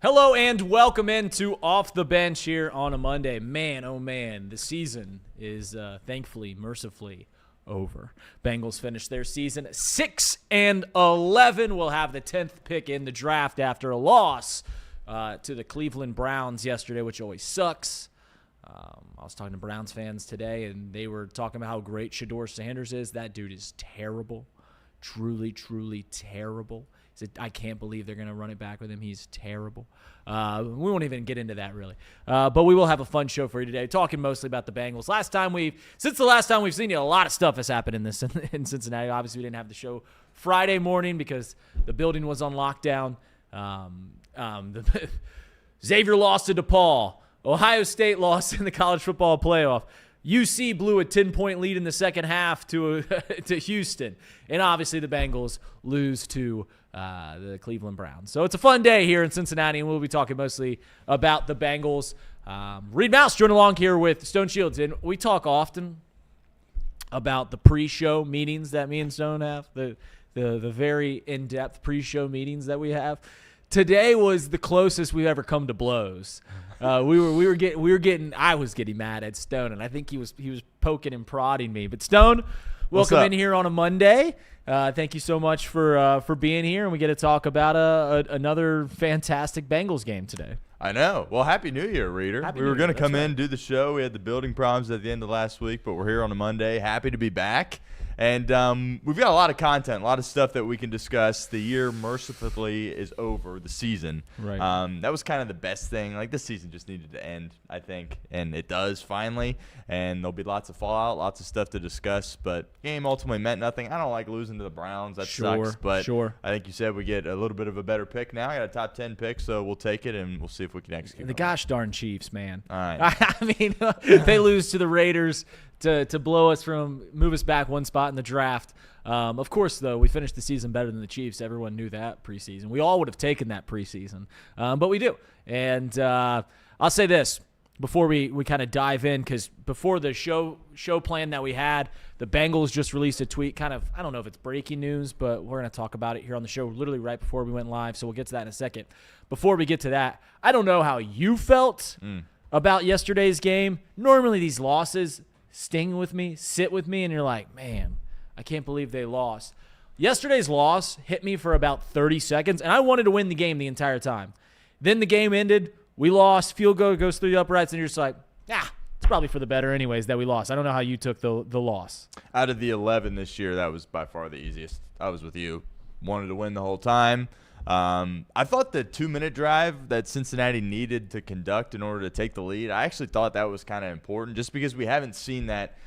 Hello and welcome into Off the Bench here on a Monday. Man, oh man, the season is thankfully, mercifully over. Bengals finished their season 6-11. We'll have the 10th pick in the draft after a loss to the Cleveland Browns yesterday, which always sucks. I was talking to Browns fans today, and they were talking about how great Shedeur Sanders is. That dude is terrible. Truly, truly terrible. I can't believe they're going to run it back with him. He's terrible. We won't even get into that, really. But we will have a fun show for you today, talking mostly about the Bengals. Since the last time we've seen you, a lot of stuff has happened in Cincinnati. Obviously, we didn't have the show Friday morning because the building was on lockdown. Xavier lost to DePaul. Ohio State lost in the college football playoff. UC blew a 10-point lead in the second half to Houston. And obviously the Bengals lose to the Cleveland Browns. So it's a fun day here in Cincinnati, and we'll be talking mostly about the Bengals. Reed Mouse joined along here with Stone Shields, and we talk often about the pre-show meetings that me and Stone have, the very in-depth pre-show meetings that we have. Today was the closest we've ever come to blows. I was getting mad at Stone, and I think he was poking and prodding me. But Stone, welcome in here on a Monday. Thank you so much for being here, and we get to talk about another fantastic Bengals game today. I know. Well, Happy New Year, Reader. We were going to come in, do the show. We had the building problems at the end of last week, but we're here on a Monday. Happy to be back. And we've got a lot of content, a lot of stuff that we can discuss. The year mercifully is over, the season. Right. That was kind of the best thing. Like, this season just needed to end, I think, and it does finally. And there'll be lots of fallout, lots of stuff to discuss. But game ultimately meant nothing. I don't like losing to the Browns. That sucks. But I think you said we get a little bit of a better pick now. I got a top 10 pick, so we'll take it, and we'll see if we can execute. The gosh darn Chiefs, man. All right. I mean, if they lose to the Raiders to move us back one spot in the draft. Of course, though, we finished the season better than the Chiefs. Everyone knew that preseason. We all would have taken that preseason, but we do. And I'll say this before we kind of dive in, because before the show plan that we had, the Bengals just released a tweet. Kind of, I don't know if it's breaking news, but we're going to talk about it here on the show literally right before we went live, so we'll get to that in a second. Before we get to that, I don't know how you felt about yesterday's game. Normally these losses sting with me, sit with me, and you're like, man, I can't believe they lost. Yesterday's loss hit me for about 30 seconds, and I wanted to win the game the entire time. Then the game ended. We lost. Field goal goes through the uprights, and you're just like, it's probably for the better anyways that we lost. I don't know how you took the loss. Out of the 11 this year, that was by far the easiest. I was with you. Wanted to win the whole time. I thought the 2-minute drive that Cincinnati needed to conduct in order to take the lead, I actually thought that was kind of important just because we haven't seen that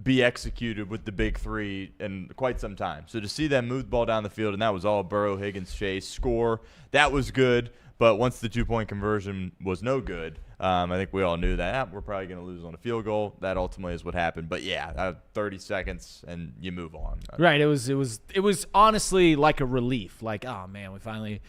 be executed with the big three in quite some time. So to see them move the ball down the field, and that was all Burrow, Higgins, Chase, score, that was good. But once the 2-point conversion was no good, I think we all knew that we're probably going to lose on a field goal. That ultimately is what happened. But yeah, 30 seconds and you move on. Right. It was honestly like a relief. Like, oh man, we're finally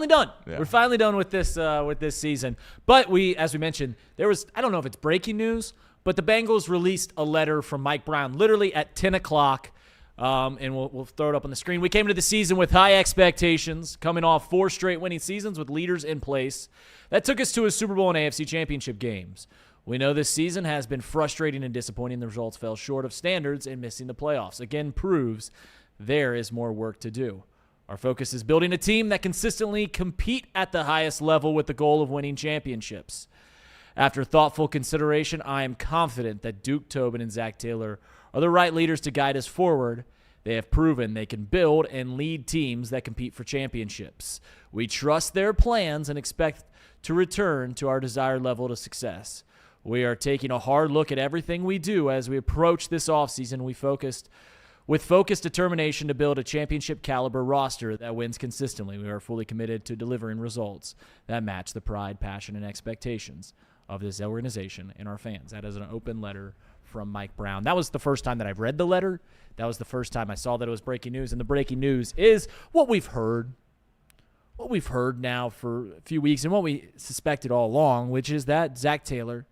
done. Yeah. We're finally done with this season. But as we mentioned, I don't know if it's breaking news, but the Bengals released a letter from Mike Brown literally at 10 o'clock. And we'll throw it up on the screen. We came into the season with high expectations, coming off 4 straight winning seasons with leaders in place. That took us to a Super Bowl and AFC Championship games. We know this season has been frustrating and disappointing. The results fell short of standards and missing the playoffs. Again, proves there is more work to do. Our focus is building a team that consistently compete at the highest level with the goal of winning championships. After thoughtful consideration, I am confident that Duke Tobin and Zac Taylor are the right leaders to guide us forward. They have proven they can build and lead teams that compete for championships. We trust their plans and expect to return to our desired level of success. We are taking a hard look at everything we do as we approach this offseason. With focused determination to build a championship caliber roster that wins consistently. We are fully committed to delivering results that match the pride, passion, and expectations of this organization and our fans. That is an open letter from Mike Brown. That was the first time that I've read the letter. That was the first time I saw that it was breaking news. And the breaking news is what we've heard now for a few weeks and what we suspected all along, which is that Zac Taylor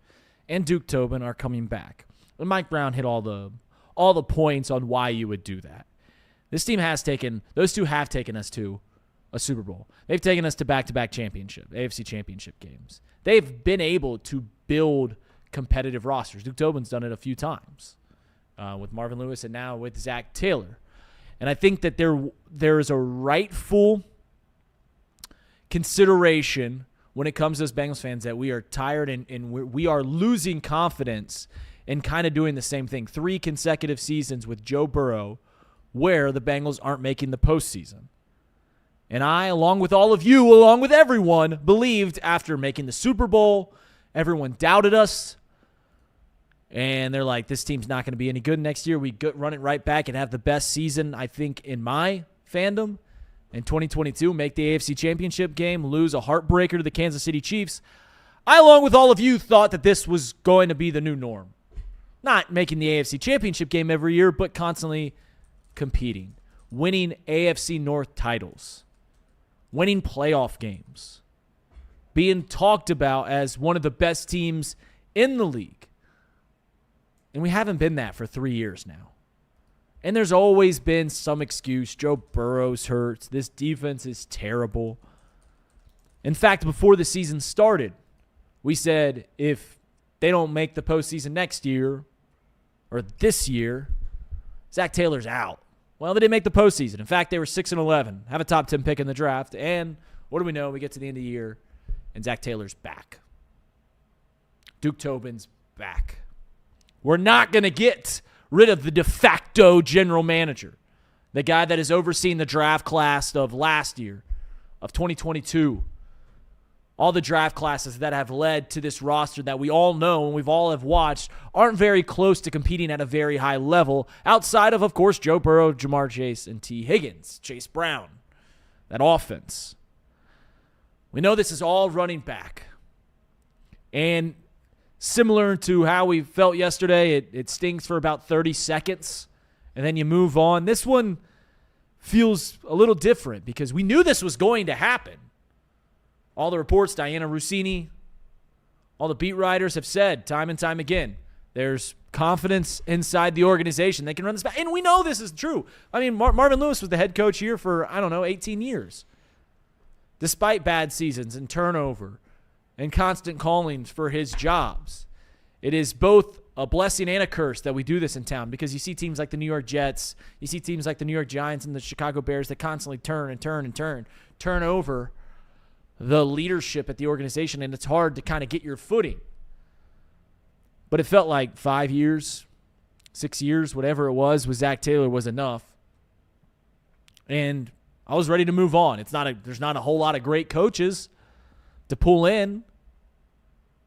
and Duke Tobin are coming back. And Mike Brown hit all the points on why you would do that. Those two have taken us to a Super Bowl. They've taken us to back-to-back AFC championship games. They've been able to build competitive rosters. Duke Tobin's done it a few times with Marvin Lewis and now with Zac Taylor. And I think that there is a rightful consideration when it comes to us Bengals fans that we are tired and we are losing confidence in kind of doing the same thing. 3 consecutive seasons with Joe Burrow where the Bengals aren't making the postseason. And I, along with all of you, along with everyone, believed after making the Super Bowl, everyone doubted us. And they're like, this team's not going to be any good next year. We run it right back and have the best season, I think, in my fandom. In 2022, make the AFC Championship game, lose a heartbreaker to the Kansas City Chiefs. I, along with all of you, thought that this was going to be the new norm. Not making the AFC Championship game every year, but constantly competing. Winning AFC North titles. Winning playoff games. Being talked about as one of the best teams in the league. And we haven't been that for 3 years now. And there's always been some excuse. Joe Burrow's hurt. This defense is terrible. In fact, before the season started, we said if they don't make the postseason next year or this year, Zac Taylor's out. Well, they didn't make the postseason. In fact, they were 6-11, have a top 10 pick in the draft. And what do we know? We get to the end of the year, and Zac Taylor's back. Duke Tobin's back. We're not going to get rid of the de facto general manager, the guy that has overseen the draft class of last year, of 2022. All the draft classes that have led to this roster that we all know and we've all have watched aren't very close to competing at a very high level outside of course, Joe Burrow, Jamar Chase, and T. Higgins, Chase Brown, that offense. We know this is all running back. And similar to how we felt yesterday, it stings for about 30 seconds, and then you move on. This one feels a little different because we knew this was going to happen. All the reports, Diana Rossini, all the beat writers have said time and time again, there's confidence inside the organization. They can run this back. And we know this is true. I mean, Marvin Lewis was the head coach here for, 18 years. Despite bad seasons and turnover and constant callings for his jobs. It is both a blessing and a curse that we do this in town because you see teams like the New York Jets, you see teams like the New York Giants and the Chicago Bears that constantly turn over the leadership at the organization, and it's hard to kind of get your footing. But it felt like 5 years, 6 years, whatever it was with Zac Taylor was enough. And I was ready to move on. There's not a whole lot of great coaches to pull in,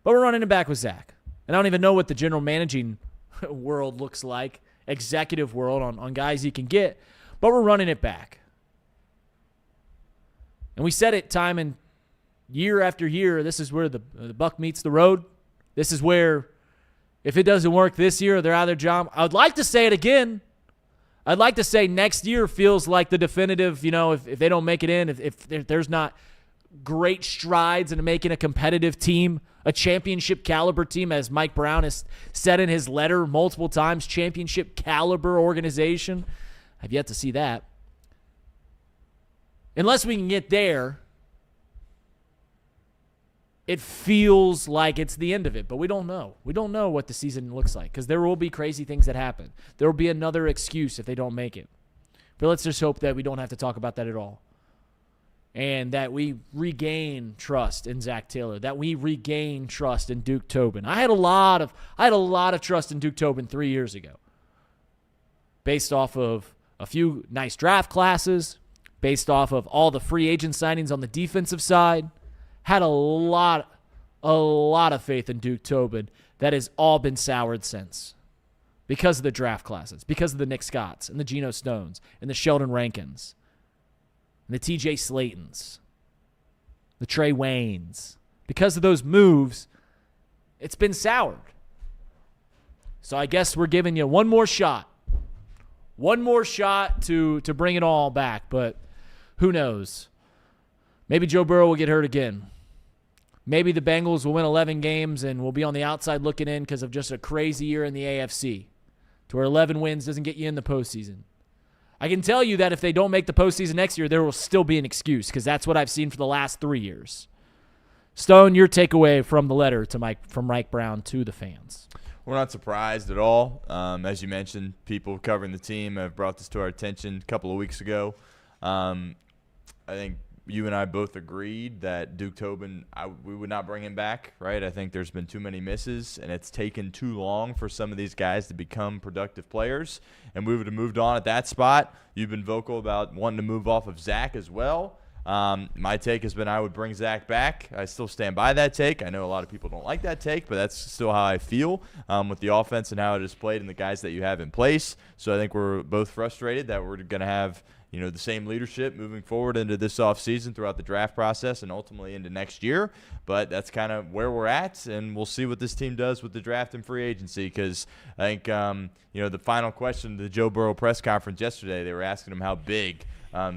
but we're running it back with Zac. And I don't even know what the general managing world looks like, executive world on guys you can get, but we're running it back. And we said it time and year after year, this is where the buck meets the road. This is where if it doesn't work this year, they're out of their job. I would like to say it again. I'd like to say next year feels like the definitive, if they don't make it in, if there's not great strides into making a competitive team, a championship caliber team, as Mike Brown has said in his letter multiple times, championship caliber organization. I've yet to see that. Unless we can get there, it feels like it's the end of it, but we don't know. We don't know what the season looks like because there will be crazy things that happen. There will be another excuse if they don't make it. But let's just hope that we don't have to talk about that at all. And that we regain trust in Zac Taylor, that we regain trust in Duke Tobin. I had a lot of trust in Duke Tobin 3 years ago, based off of a few nice draft classes, based off of all the free agent signings on the defensive side. Had a lot of faith in Duke Tobin that has all been soured since, because of the draft classes, because of the Nick Scotts and the Geno Stones and the Sheldon Rankins. And the TJ Slaytons, the Trey Waynes. Because of those moves, it's been soured. So I guess we're giving you one more shot. One more shot to bring it all back, but who knows? Maybe Joe Burrow will get hurt again. Maybe the Bengals will win 11 games and will be on the outside looking in because of just a crazy year in the AFC, to where 11 wins doesn't get you in the postseason. I can tell you that if they don't make the postseason next year, there will still be an excuse because that's what I've seen for the last 3 years. Stone, your takeaway from the letter from Mike Brown to the fans. We're not surprised at all. As you mentioned, people covering the team have brought this to our attention a couple of weeks ago. I think you and I both agreed that Duke Tobin, we would not bring him back, right? I think there's been too many misses, and it's taken too long for some of these guys to become productive players, and we would have moved on at that spot. You've been vocal about wanting to move off of Zac as well. My take has been I would bring Zac back. I still stand by that take. I know a lot of people don't like that take, but that's still how I feel with the offense and how it is played and the guys that you have in place. So I think we're both frustrated that we're going to have the same leadership moving forward into this offseason throughout the draft process and ultimately into next year. But that's kind of where we're at, and we'll see what this team does with the draft and free agency because I think, the final question to the Joe Burrow press conference yesterday, they were asking him how big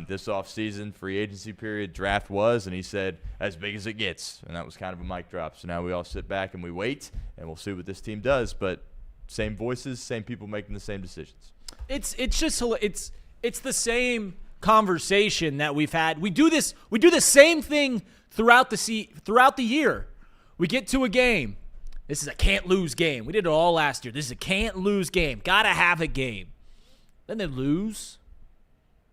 this offseason free agency period draft was, and he said, as big as it gets. And that was kind of a mic drop. So now we all sit back and we wait, and we'll see what this team does. But same voices, same people making the same decisions. It's the same conversation that we've had. We do the same thing throughout the year. We get to a game. This is a can't-lose game. We did it all last year. This is a can't-lose game. Got to have a game. Then they lose.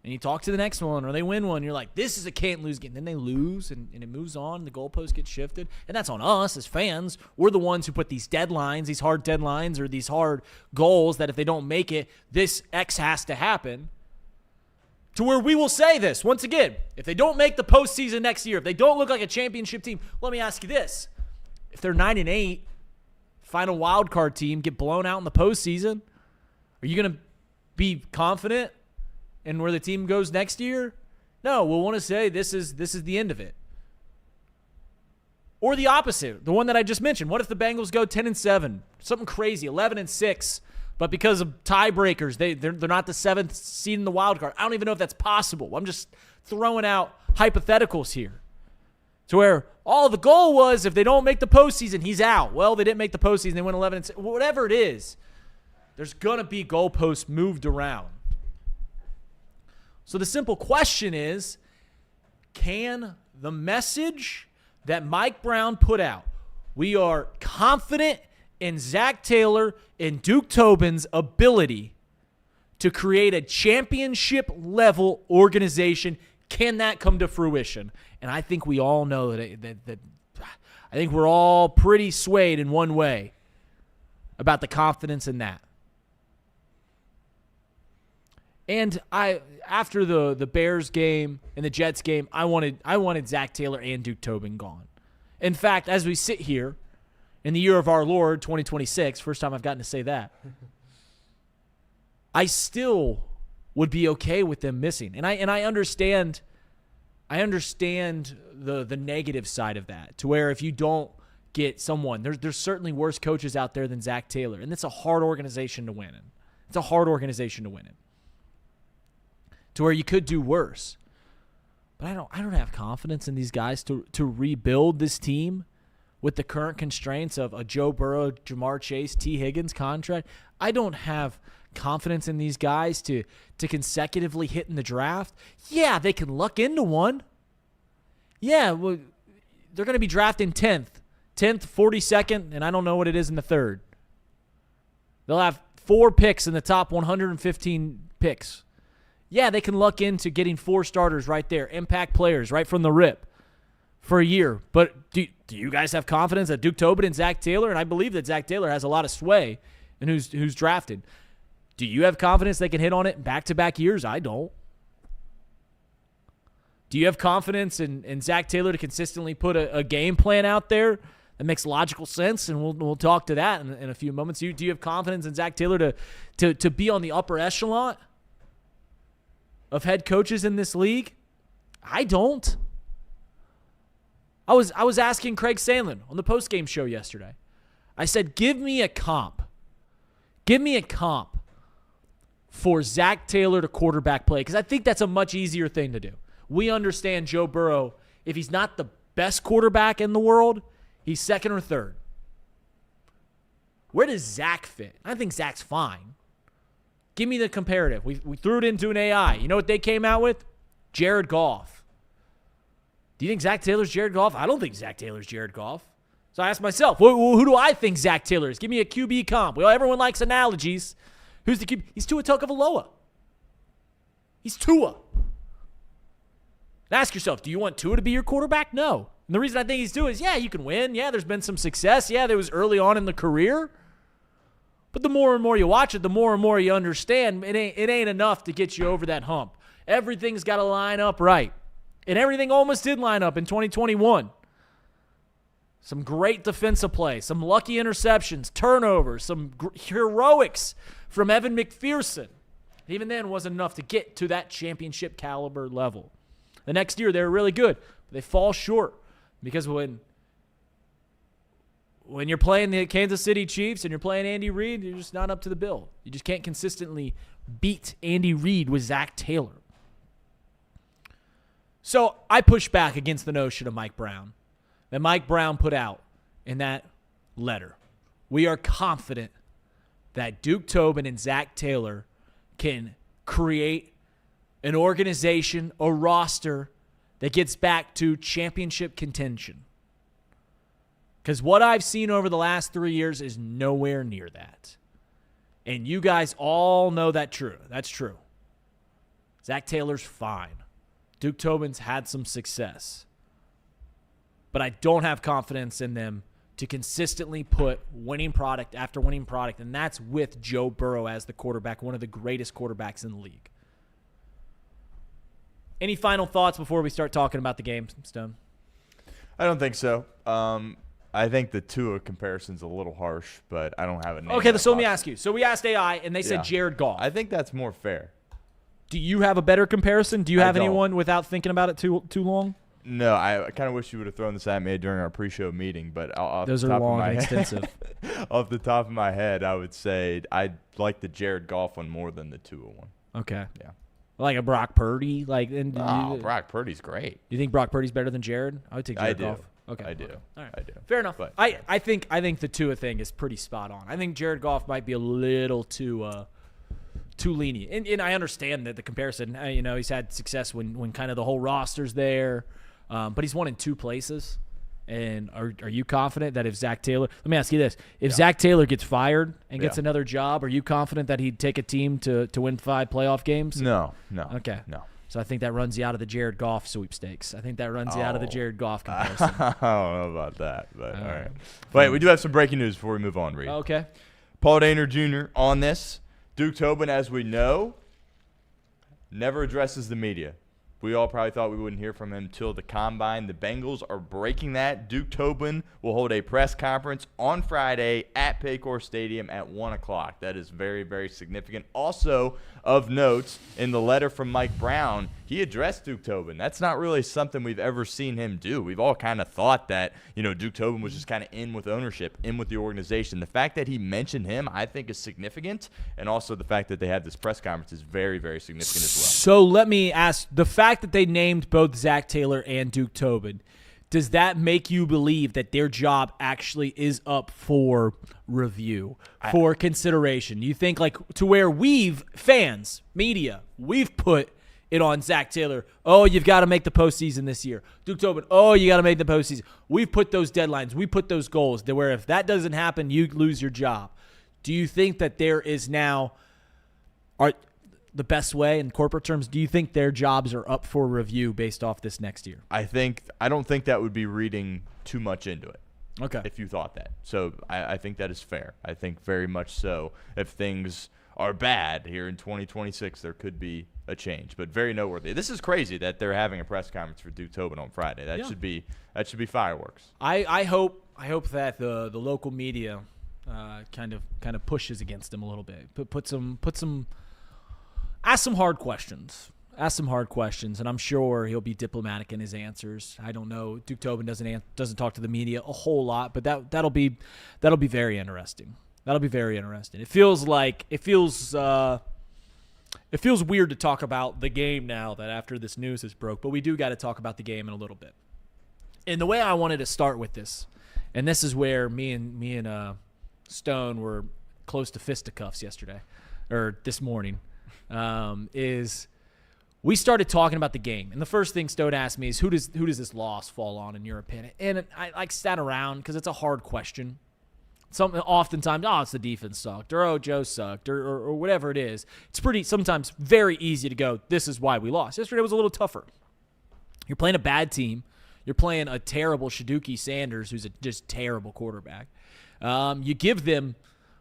And you talk to the next one, or they win one. You're like, this is a can't-lose game. Then they lose, and it moves on. The goalposts get shifted. And that's on us as fans. We're the ones who put these deadlines, these hard deadlines, or these hard goals that if they don't make it, this X has to happen. To where we will say this, once again, if they don't make the postseason next year, if they don't look like a championship team, let me ask you this. If they're 9-8, final wild card team, get blown out in the postseason, are you going to be confident in where the team goes next year? No, we'll want to say this is the end of it. Or the opposite, the one that I just mentioned. What if the Bengals go 10-7, something crazy, 11-6, but because of tiebreakers, they're not the 7th seed in the wild card. I don't even know if that's possible. I'm just throwing out hypotheticals here. To where all the goal was, if they don't make the postseason, he's out. Well, they didn't make the postseason. They went 11-6. Whatever it is, there's going to be goalposts moved around. So the simple question is, can the message that Mike Brown put out, we are confident in Zac Taylor and Duke Tobin's ability to create a championship-level organization, can that come to fruition? And I think we all know that I think we're all pretty swayed in one way about the confidence in that. And after the Bears game and the Jets game, I wanted Zac Taylor and Duke Tobin gone. In fact, as we sit here in the year of our Lord 2026, first time I've gotten to say that, I still would be okay with them missing. And I understand the negative side of that, to where if you don't get someone, there's certainly worse coaches out there than Zac Taylor, and it's a hard organization to win in. It's a hard organization to win in. To where you could do worse. But I don't have confidence in these guys to rebuild this team with the current constraints of a Joe Burrow, Jamar Chase, T. Higgins contract. I don't have confidence in these guys to consecutively hit in the draft. Yeah, they can luck into one. Yeah, well, they're going to be drafting 10th, 42nd, and I don't know what it is in the 3rd. They'll have 4 picks in the top 115 picks. Yeah, they can luck into getting 4 starters right there, impact players right from the rip for a year. But do you guys have confidence that Duke Tobin and Zac Taylor, and I believe that Zac Taylor has a lot of sway in who's drafted, do you have confidence they can hit on it in back-to-back years? I don't. Do you have confidence in Zac Taylor to consistently put a game plan out there that makes logical sense? And we'll talk to that in a few moments. Do you have confidence in Zac Taylor to be on the upper echelon of head coaches in this league? I don't. I was asking Craig Sandlin on the postgame show yesterday. I said, give me a comp. Give me a comp for Zac Taylor to quarterback play, because I think that's a much easier thing to do. We understand Joe Burrow, if he's not the best quarterback in the world, he's 2nd or 3rd. Where does Zac fit? I think Zac's fine. Give me the comparative. We threw it into an AI. You know what they came out with? Jared Goff. Do you think Zac Taylor's Jared Goff? I don't think Zac Taylor's Jared Goff. So I asked myself, who do I think Zac Taylor is? Give me a QB comp. Well, everyone likes analogies. Who's the QB? He's Tua Tagovailoa. He's Tua. And ask yourself, do you want Tua to be your quarterback? No. And the reason I think he's Tua is, yeah, you can win. Yeah, there's been some success. Yeah, there was early on in the career. But the more and more you watch it, the more and more you understand it ain't enough to get you over that hump. Everything's got to line up right. And everything almost did line up in 2021. Some great defensive play, some lucky interceptions, turnovers, some heroics from Evan McPherson. Even then, wasn't enough to get to that championship caliber level. The next year, they were really good, but they fall short because when you're playing the Kansas City Chiefs and you're playing Andy Reid, you're just not up to the bill. You just can't consistently beat Andy Reid with Zac Taylor. So I push back against the notion of Mike Brown that Mike Brown put out in that letter. We are confident that Duke Tobin and Zac Taylor can create an organization, a roster that gets back to championship contention. Because what I've seen over the last 3 years is nowhere near that. And you guys all know that's true. Zac Taylor's fine. Duke Tobin's had some success. But I don't have confidence in them to consistently put winning product after winning product, and that's with Joe Burrow as the quarterback, one of the greatest quarterbacks in the league. Any final thoughts before we start talking about the game, Stone? I don't think so. I think the Tua comparison's a little harsh, but I don't have a name. Okay, so let me ask you. So we asked AI, and they said Jared Goff. I think that's more fair. Do you have a better comparison? Do you have anyone without thinking about it too long? No, I kind of wish you would have thrown this at me during our pre-show meeting, but those are long and extensive. Off the top of my head, I would say I like the Jared Goff one more than the Tua one. Okay. Yeah. Like a Brock Purdy? Brock Purdy's great. You think Brock Purdy's better than Jared? I would take Jared Goff. Okay. I do. All right. I do. Fair enough. But, I think the Tua thing is pretty spot on. I think Jared Goff might be a little too lenient. And I understand that the comparison, he's had success when kind of the whole roster's there. But he's won in 2 places. And are you confident that if Zac Taylor – let me ask you this. If Zac Taylor gets fired and gets another job, are you confident that he'd take a team to win 5 playoff games? No. Okay. No. So I think that runs you out of the Jared Goff sweepstakes. I think that runs you out of the Jared Goff comparison. I don't know about that, but all right. Wait, we do have some breaking news before we move on, Reed. Okay. Paul Dehner Jr. on this. Duke Tobin, as we know, never addresses the media. We all probably thought we wouldn't hear from him till the Combine. The Bengals are breaking that. Duke Tobin will hold a press conference on Friday at Paycor Stadium at 1 o'clock. That is very, very significant. Also, of note, in the letter from Mike Brown, he addressed Duke Tobin. That's not really something we've ever seen him do. We've all kind of thought that, Duke Tobin was just kind of in with ownership, in with the organization. The fact that he mentioned him, I think, is significant. And also the fact that they had this press conference is very, very significant as well. So let me ask, the fact that they named both Zac Taylor and Duke Tobin, does that make you believe that their job actually is up for review, for consideration? You think to where fans, media, we've put it on Zac Taylor, oh, you've got to make the postseason this year. Duke Tobin, oh, you got to make the postseason. We've put those deadlines. We put those goals to where if that doesn't happen, you lose your job. Do you think that there is now the best way in corporate terms, do you think their jobs are up for review based off this next year? I don't think that would be reading too much into it. Okay. If you thought that. So I think that is fair. I think very much so. If things are bad here in 2026, there could be a change, but very noteworthy. This is crazy that they're having a press conference for Duke Tobin on Friday. That should be fireworks. I hope that the local media kind of pushes them a little bit. Ask some hard questions. And I'm sure he'll be diplomatic in his answers. I don't know. Duke Tobin doesn't talk to the media a whole lot, but that'll be very interesting. That'll be very interesting. It feels weird to talk about the game now that after this news is broke, but we do got to talk about the game in a little bit. And the way I wanted to start with this, and this is where me and Stone were close to fisticuffs yesterday. or this morning, is we started talking about the game. And the first thing Stone asked me is, who does this loss fall on, in your opinion? And I sat around because it's a hard question. Oftentimes, it's the defense sucked, or Joe sucked, or whatever it is. It's sometimes very easy to go, this is why we lost. Yesterday was a little tougher. You're playing a bad team. You're playing a terrible Shaduki Sanders, who's a just terrible quarterback. You give them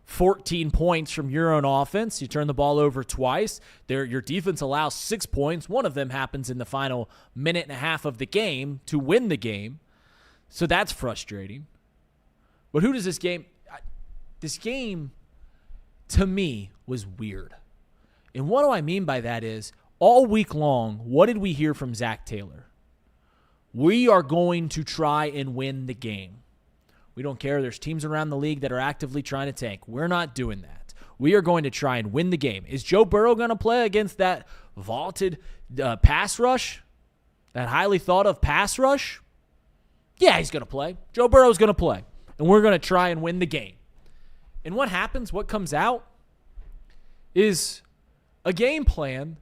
14 points from your own offense. You turn the ball over twice. Your defense allows 6 points. One of them happens in the final minute and a half of the game to win the game. So that's frustrating. But who does this game... This game, to me, was weird. And what do I mean by that is, all week long, what did we hear from Zac Taylor? We are going to try and win the game. We don't care. There's teams around the league that are actively trying to tank. We're not doing that. We are going to try and win the game. Is Joe Burrow going to play against that vaulted pass rush? That highly thought of pass rush? Yeah, he's going to play. Joe Burrow's going to play. And we're going to try and win the game. And what happens, what comes out, is a game plan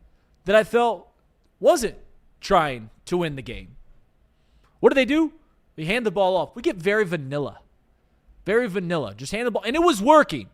that I felt wasn't trying to win the game. What do? We hand the ball off. We get very vanilla. Very vanilla. Just hand the ball. And it was working.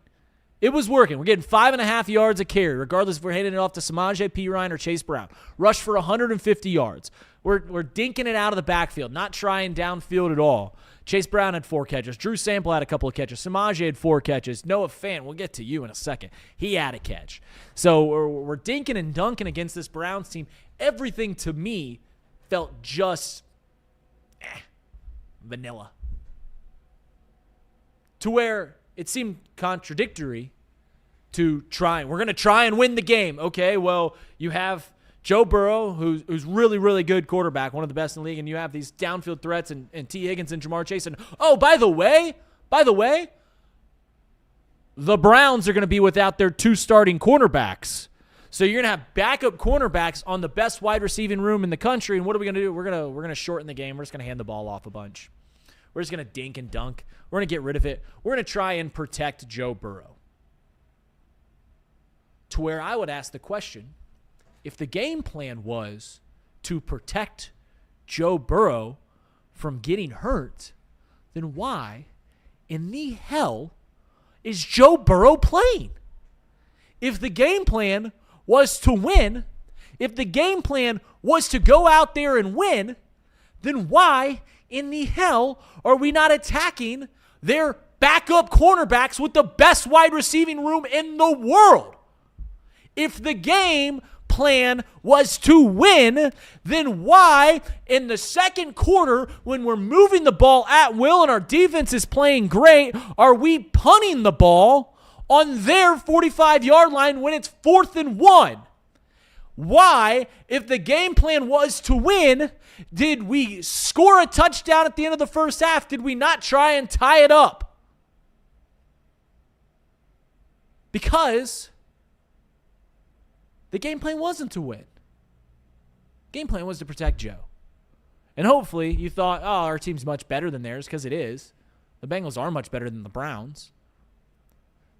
It was working. We're getting 5.5 yards a carry, regardless if we're handing it off to Samaje Perine or Chase Brown. Rush for 150 yards. We're dinking it out of the backfield, not trying downfield at all. Chase Brown had 4 catches. Drew Sample had a couple of catches. Samaje had 4 catches. Noah Fant, we'll get to you in a second. He had a catch. So we're dinking and dunking against this Browns team. Everything to me felt just vanilla. To where it seemed contradictory to trying. We're going to try and win the game. Okay, well, you have Joe Burrow, who's really, really good quarterback, one of the best in the league, and you have these downfield threats and T. Higgins and Jamar Chase. And, by the way, the Browns are going to be without their 2 starting cornerbacks. So you're going to have backup cornerbacks on the best wide receiving room in the country. And what are we going to do? We're going to shorten the game. We're just going to hand the ball off a bunch. We're just going to dink and dunk. We're going to get rid of it. We're going to try and protect Joe Burrow. To where I would ask the question, if the game plan was to protect Joe Burrow from getting hurt, then why in the hell is Joe Burrow playing? If the game plan was to win, if the game plan was to go out there and win, then why in the hell are we not attacking their backup cornerbacks with the best wide receiving room in the world? If the game plan was to win, then why in the second quarter, when we're moving the ball at will and our defense is playing great, are we punting the ball on their 45-yard line when it's 4th and 1? Why, if the game plan was to win, did we score a touchdown at the end of the first half? Did we not try and tie it up? Because the game plan wasn't to win. Game plan was to protect Joe. And hopefully you thought, our team's much better than theirs, because it is. The Bengals are much better than the Browns.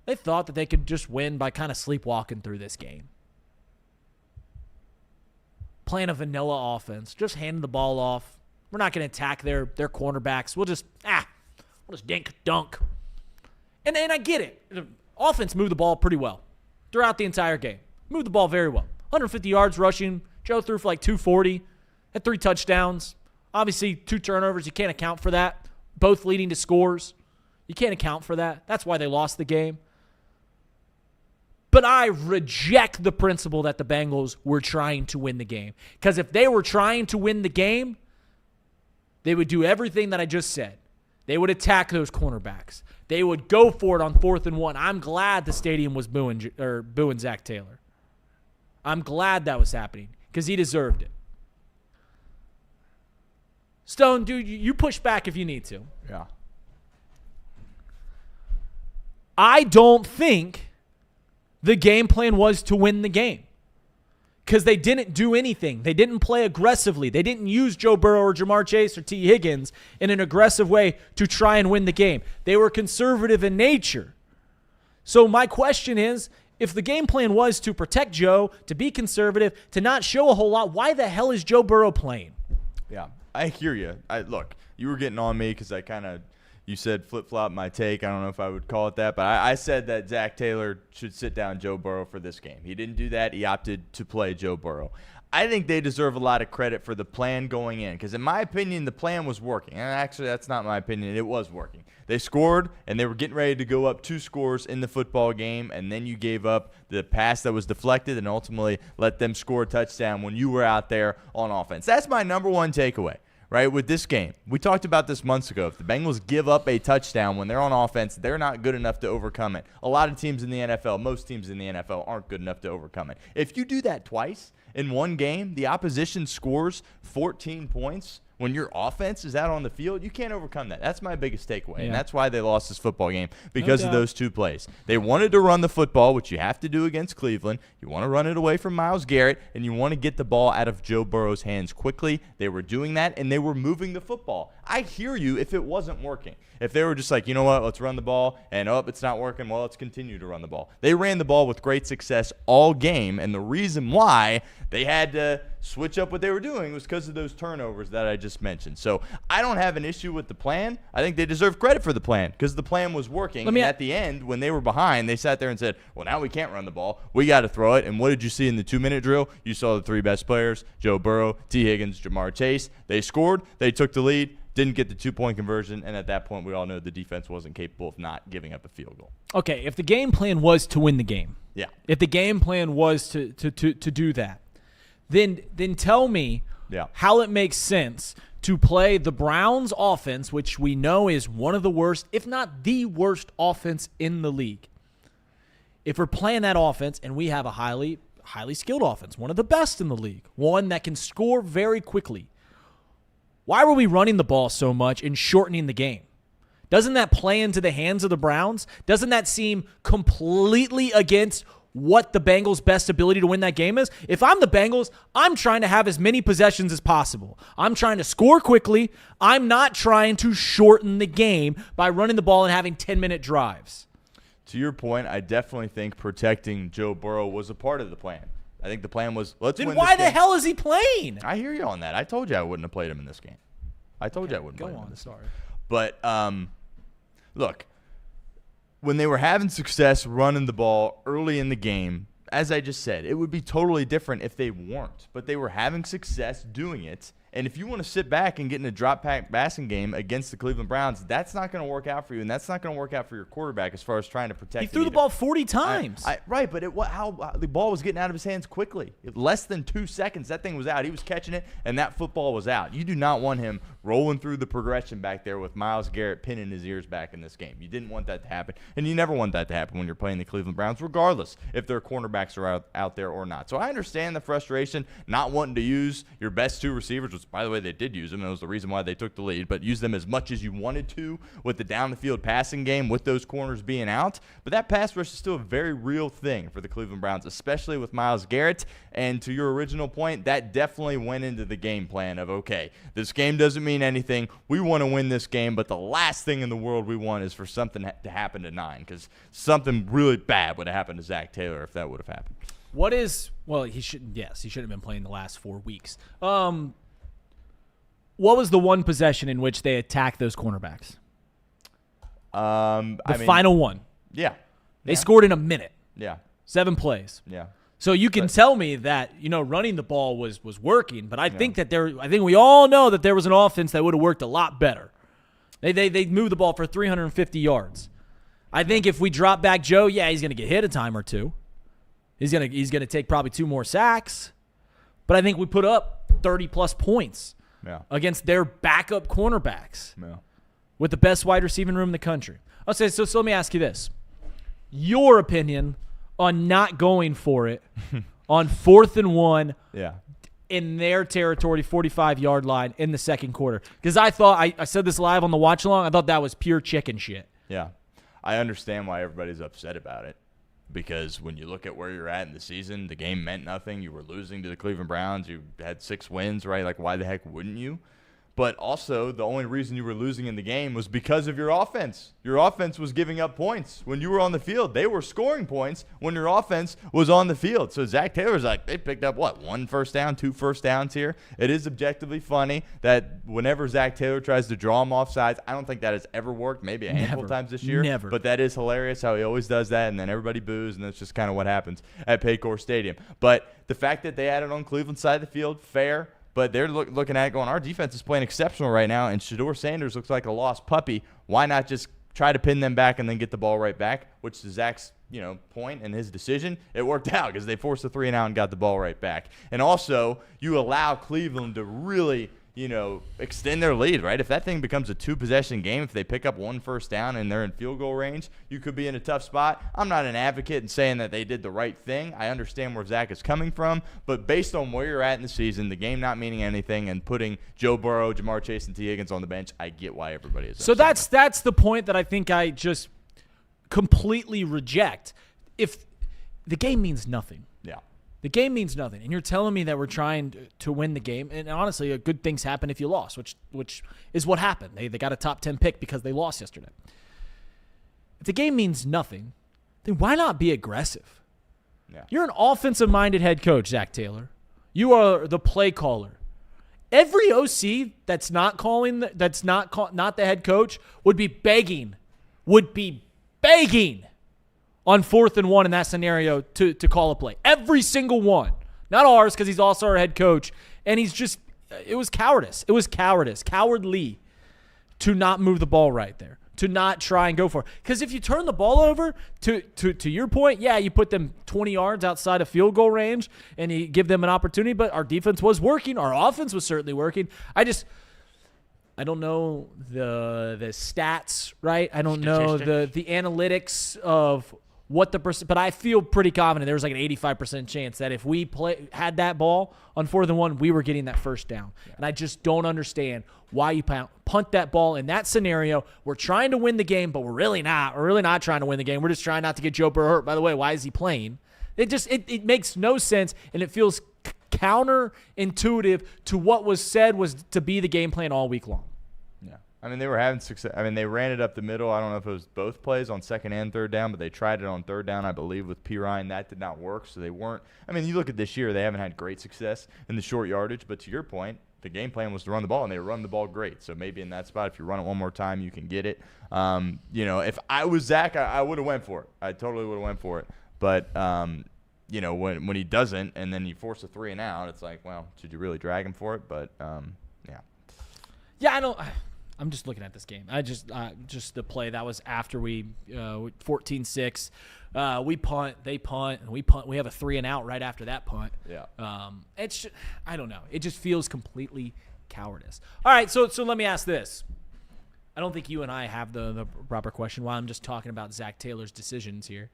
They thought that they could just win by kind of sleepwalking through this game. Playing a vanilla offense, just handing the ball off. We're not going to attack their cornerbacks. We'll just dink, dunk. And I get it. The offense moved the ball pretty well throughout the entire game. Moved the ball very well. 150 yards rushing. Joe threw for like 240. Had 3 touchdowns. Obviously, 2 turnovers. You can't account for that. Both leading to scores. You can't account for that. That's why they lost the game. But I reject the principle that the Bengals were trying to win the game. Because if they were trying to win the game, they would do everything that I just said. They would attack those cornerbacks. They would go for it on 4th and 1. I'm glad the stadium was booing Zac Taylor. I'm glad that was happening because he deserved it. Stone, dude, you push back if you need to. Yeah. I don't think the game plan was to win the game because they didn't do anything. They didn't play aggressively. They didn't use Joe Burrow or Jamar Chase or T. Higgins in an aggressive way to try and win the game. They were conservative in nature. So my question is if the game plan was to protect Joe, to be conservative, to not show a whole lot, why the hell is Joe Burrow playing? Yeah, I hear you. Look, you were getting on me because you said flip-flop my take. I don't know if I would call it that, but I said that Zac Taylor should sit down Joe Burrow for this game. He didn't do that. He opted to play Joe Burrow. I think they deserve a lot of credit for the plan going in because, in my opinion, the plan was working. And actually, that's not my opinion. It was working. They scored, and they were getting ready to go up 2 scores in the football game, and then you gave up the pass that was deflected and ultimately let them score a touchdown when you were out there on offense. That's my number one takeaway. Right, with this game. We talked about this months ago. If the Bengals give up a touchdown when they're on offense, they're not good enough to overcome it. A lot of teams in the NFL, most teams in the NFL, aren't good enough to overcome it. If you do that twice in one game, the opposition scores 14 points when your offense is out on the field, you can't overcome that. That's my biggest takeaway, and that's why they lost this football game, because of those 2 plays. They wanted to run the football, which you have to do against Cleveland. You want to run it away from Myles Garrett, and you want to get the ball out of Joe Burrow's hands quickly. They were doing that, and they were moving the football. I hear you if it wasn't working. If they were just like, you know what, let's run the ball, and it's not working, well, let's continue to run the ball. They ran the ball with great success all game, and the reason why they had to switch up what they were doing was because of those turnovers that I just mentioned. So I don't have an issue with the plan. I think they deserve credit for the plan because the plan was working. And at the end, when they were behind, they sat there and said, well, now we can't run the ball. We got to throw it. And what did you see in the 2-minute drill? You saw the 3 best players, Joe Burrow, T. Higgins, Jamar Chase. They scored. They took the lead. Didn't get the 2-point conversion, and at that point, we all know the defense wasn't capable of not giving up a field goal. Okay, if the game plan was to win the game, if the game plan was to do that, then tell me how it makes sense to play the Browns' offense, which we know is one of the worst, if not the worst offense in the league. If we're playing that offense and we have a highly skilled offense, one of the best in the league, one that can score very quickly, why were we running the ball so much and shortening the game? Doesn't that play into the hands of the Browns? Doesn't that seem completely against what the Bengals' best ability to win that game is? If I'm the Bengals, I'm trying to have as many possessions as possible. I'm trying to score quickly. I'm not trying to shorten the game by running the ball and having 10-minute drives. To your point, I definitely think protecting Joe Burrow was a part of the plan. I think the plan was, let's win this game. Then why the hell is he playing? I hear you on that. I told you I wouldn't have played him in this game. I told you I wouldn't play him in this game. But, look, when they were having success running the ball early in the game, as I just said, it would be totally different if they weren't. But they were having success doing it. And if you want to sit back and get in a drop-back passing game against the Cleveland Browns, that's not going to work out for you, and that's not going to work out for your quarterback as far as trying to protect. He threw the ball 40 times. Right, but how the ball was getting out of his hands quickly. Less than 2 seconds, that thing was out. He was catching it, and that football was out. You do not want him rolling through the progression back there with Myles Garrett pinning his ears back in this game. You didn't want that to happen, and you never want that to happen when you're playing the Cleveland Browns, regardless if their cornerbacks are out there or not. So I understand the frustration, not wanting to use your best 2 receivers, which, by the way, they did use them. It was the reason why they took the lead, but use them as much as you wanted to with the down-the-field passing game with those corners being out. But that pass rush is still a very real thing for the Cleveland Browns, especially with Myles Garrett. And to your original point, that definitely went into the game plan of, okay, this game doesn't mean anything. We want to win this game, but the last thing in the world we want is for something to happen to 9, because something really bad would have happened to Zac Taylor if that would have happened. He shouldn't have been playing the last 4 weeks. What was the one possession in which they attacked those cornerbacks? Final one. Yeah. They scored in a minute. Yeah. 7 plays. Yeah. So you can tell me that, running the ball was working, but I think we all know that there was an offense that would have worked a lot better. They moved the ball for 350 yards. I think if we drop back Joe, he's going to get hit a time or 2. He's going to take probably 2 more sacks. But I think we put up 30-plus points. Yeah. Against their backup cornerbacks. Yeah. With the best wide receiving room in the country. Okay, so let me ask you this. Your opinion on not going for it on 4th and 1 in their territory, 45-yard line in the second quarter. Because I thought, I said this live on the watch-along, I thought that was pure chicken shit. Yeah. I understand why everybody's upset about it. Because when you look at where you're at in the season, the game meant nothing. You were losing to the Cleveland Browns. You had 6 wins, right? Like, why the heck wouldn't you? But also, the only reason you were losing in the game was because of your offense. Your offense was giving up points when you were on the field. They were scoring points when your offense was on the field. So Zac Taylor's like, they picked up, 1 first down, 2 first downs here. It is objectively funny that whenever Zac Taylor tries to draw them off sides, I don't think that has ever worked, maybe a handful of times this year. Never. But that is hilarious how he always does that, and then everybody boos, and that's just kind of what happens at Paycor Stadium. But the fact that they had it on Cleveland's side of the field, fair. But they're looking at it going, our defense is playing exceptional right now, and Shedeur Sanders looks like a lost puppy. Why not just try to pin them back and then get the ball right back? Which to Zach's point and his decision, it worked out because they forced a 3-and-out and got the ball right back. And also, you allow Cleveland to really extend their lead, right? If that thing becomes a 2-possession game, if they pick up 1 first down and they're in field goal range, you could be in a tough spot. I'm not an advocate in saying that they did the right thing. I understand where Zach is coming from, but based on where you're at in the season, the game not meaning anything, and putting Joe Burrow, Jamar Chase, and T. Higgins on the bench, I get why everybody is. So that's the point that I think I just completely reject. If the game means nothing. Yeah. The game means nothing, and you're telling me that we're trying to win the game. And honestly, good things happen if you lost, which is what happened. They got a top 10 pick because they lost yesterday. If the game means nothing, then why not be aggressive? Yeah. You're an offensive-minded head coach, Zac Taylor. You are the play caller. Every OC that's not not the head coach would be begging on 4th and 1 in that scenario to call a play. Every single one. Not ours, because he's also our head coach. And it was cowardice. It was cowardly to not move the ball right there, to not try and go for it. Because if you turn the ball over, to your point, yeah, you put them 20 yards outside of field goal range and you give them an opportunity, but our defense was working. Our offense was certainly working. I don't know the stats, right? I don't know the analytics of what but I feel pretty confident there was like an 85% chance that if we had that ball on 4th and 1, we were getting that first down. Yeah. And I just don't understand why you punt that ball in that scenario. We're trying to win the game, but we're really not. We're really not trying to win the game. We're just trying not to get Joe Burrow hurt. By the way, why is he playing? It makes no sense, and it feels counterintuitive to what was said was to be the game plan all week long. I mean, they were having success. I mean, they ran it up the middle. I don't know if it was both plays on 2nd and 3rd down, but they tried it on 3rd down, I believe, with P. Ryan. That did not work, so they weren't. I mean, you look at this year, they haven't had great success in the short yardage, but to your point, the game plan was to run the ball, and they run the ball great. So maybe in that spot, if you run it one more time, you can get it. If I was Zach, I would have went for it. I totally would have went for it. But, when he doesn't and then you force a 3-and-out, it's like, well, should you really drag him for it? But, yeah. Yeah, I don't – I'm just looking at this game. I just the play that was after we 14-6. We punt, they punt, and we punt. We have a 3-and-out right after that punt. Yeah. It's just, I don't know. It just feels completely cowardice. All right, so let me ask this. I don't think you and I have the proper question. While I'm just talking about Zac Taylor's decisions here,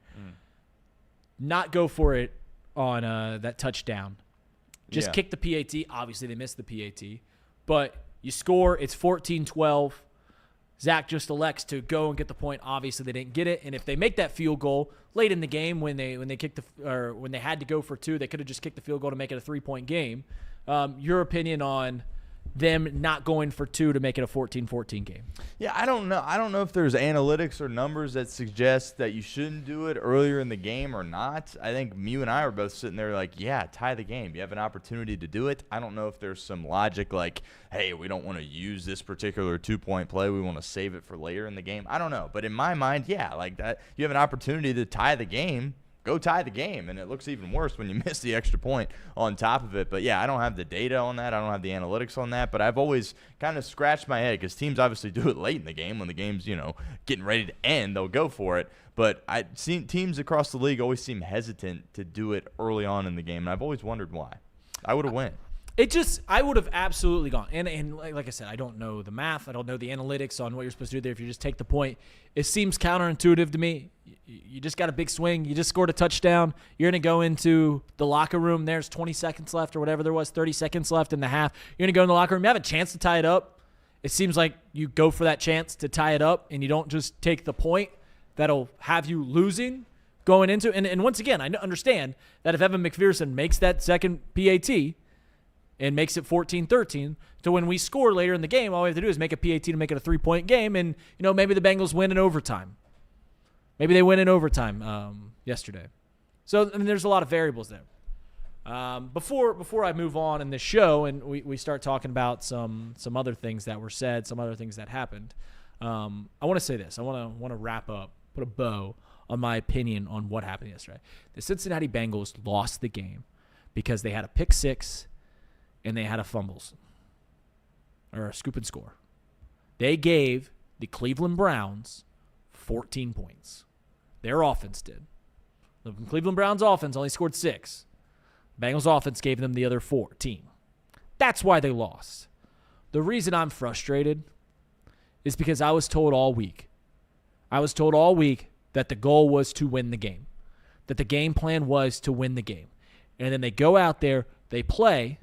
not go for it on that touchdown. Just kick the PAT. Obviously, they missed the PAT, but you score, it's 14-12. Zach just elects to go and get the point. Obviously, they didn't get it. And if they make that field goal late in the game when they when they had to go for 2, they could have just kicked the field goal to make it a 3-point game. Your opinion on them not going for 2 to make it a 14-14 game? Yeah, I don't know. I don't know if there's analytics or numbers that suggest that you shouldn't do it earlier in the game or not. I think you and I are both sitting there like, yeah, tie the game. You have an opportunity to do it. I don't know if there's some logic like, hey, we don't want to use this particular 2-point play. We want to save it for later in the game. I don't know. But in my mind, yeah, like that, you have an opportunity to tie the game. Go tie the game, and it looks even worse when you miss the extra point on top of it. But, yeah, I don't have the data on that. I don't have the analytics on that. But I've always kind of scratched my head because teams obviously do it late in the game. When the game's, getting ready to end, they'll go for it. But I've seen teams across the league always seem hesitant to do it early on in the game, and I've always wondered why. I would have went. I would have absolutely gone. And like I said, I don't know the math. I don't know the analytics on what you're supposed to do there. If you just take the point, it seems counterintuitive to me. You just got a big swing. You just scored a touchdown. You're going to go into the locker room. There's 20 seconds left or whatever there was, 30 seconds left in the half. You're going to go in the locker room. You have a chance to tie it up. It seems like you go for that chance to tie it up, and you don't just take the point that'll have you losing going into. And once again, I understand that if Evan McPherson makes that second PAT, and makes it 14-13. So when we score later in the game, all we have to do is make a PAT to make it a 3-point game, and maybe the Bengals win in overtime. Maybe they win in overtime yesterday. So there's a lot of variables there. Before I move on in this show and we start talking about some other things that were said, some other things that happened, I want to say this. I want to wrap up, put a bow on my opinion on what happened yesterday. The Cincinnati Bengals lost the game because they had a pick six and they had a fumbles or a scoop and score. They gave the Cleveland Browns 14 points. Their offense did. The Cleveland Browns offense only scored 6. Bengals offense gave them the other 14. That's why they lost. The reason I'm frustrated is because I was told all week that the goal was to win the game, that the game plan was to win the game. And then they go out there, they play,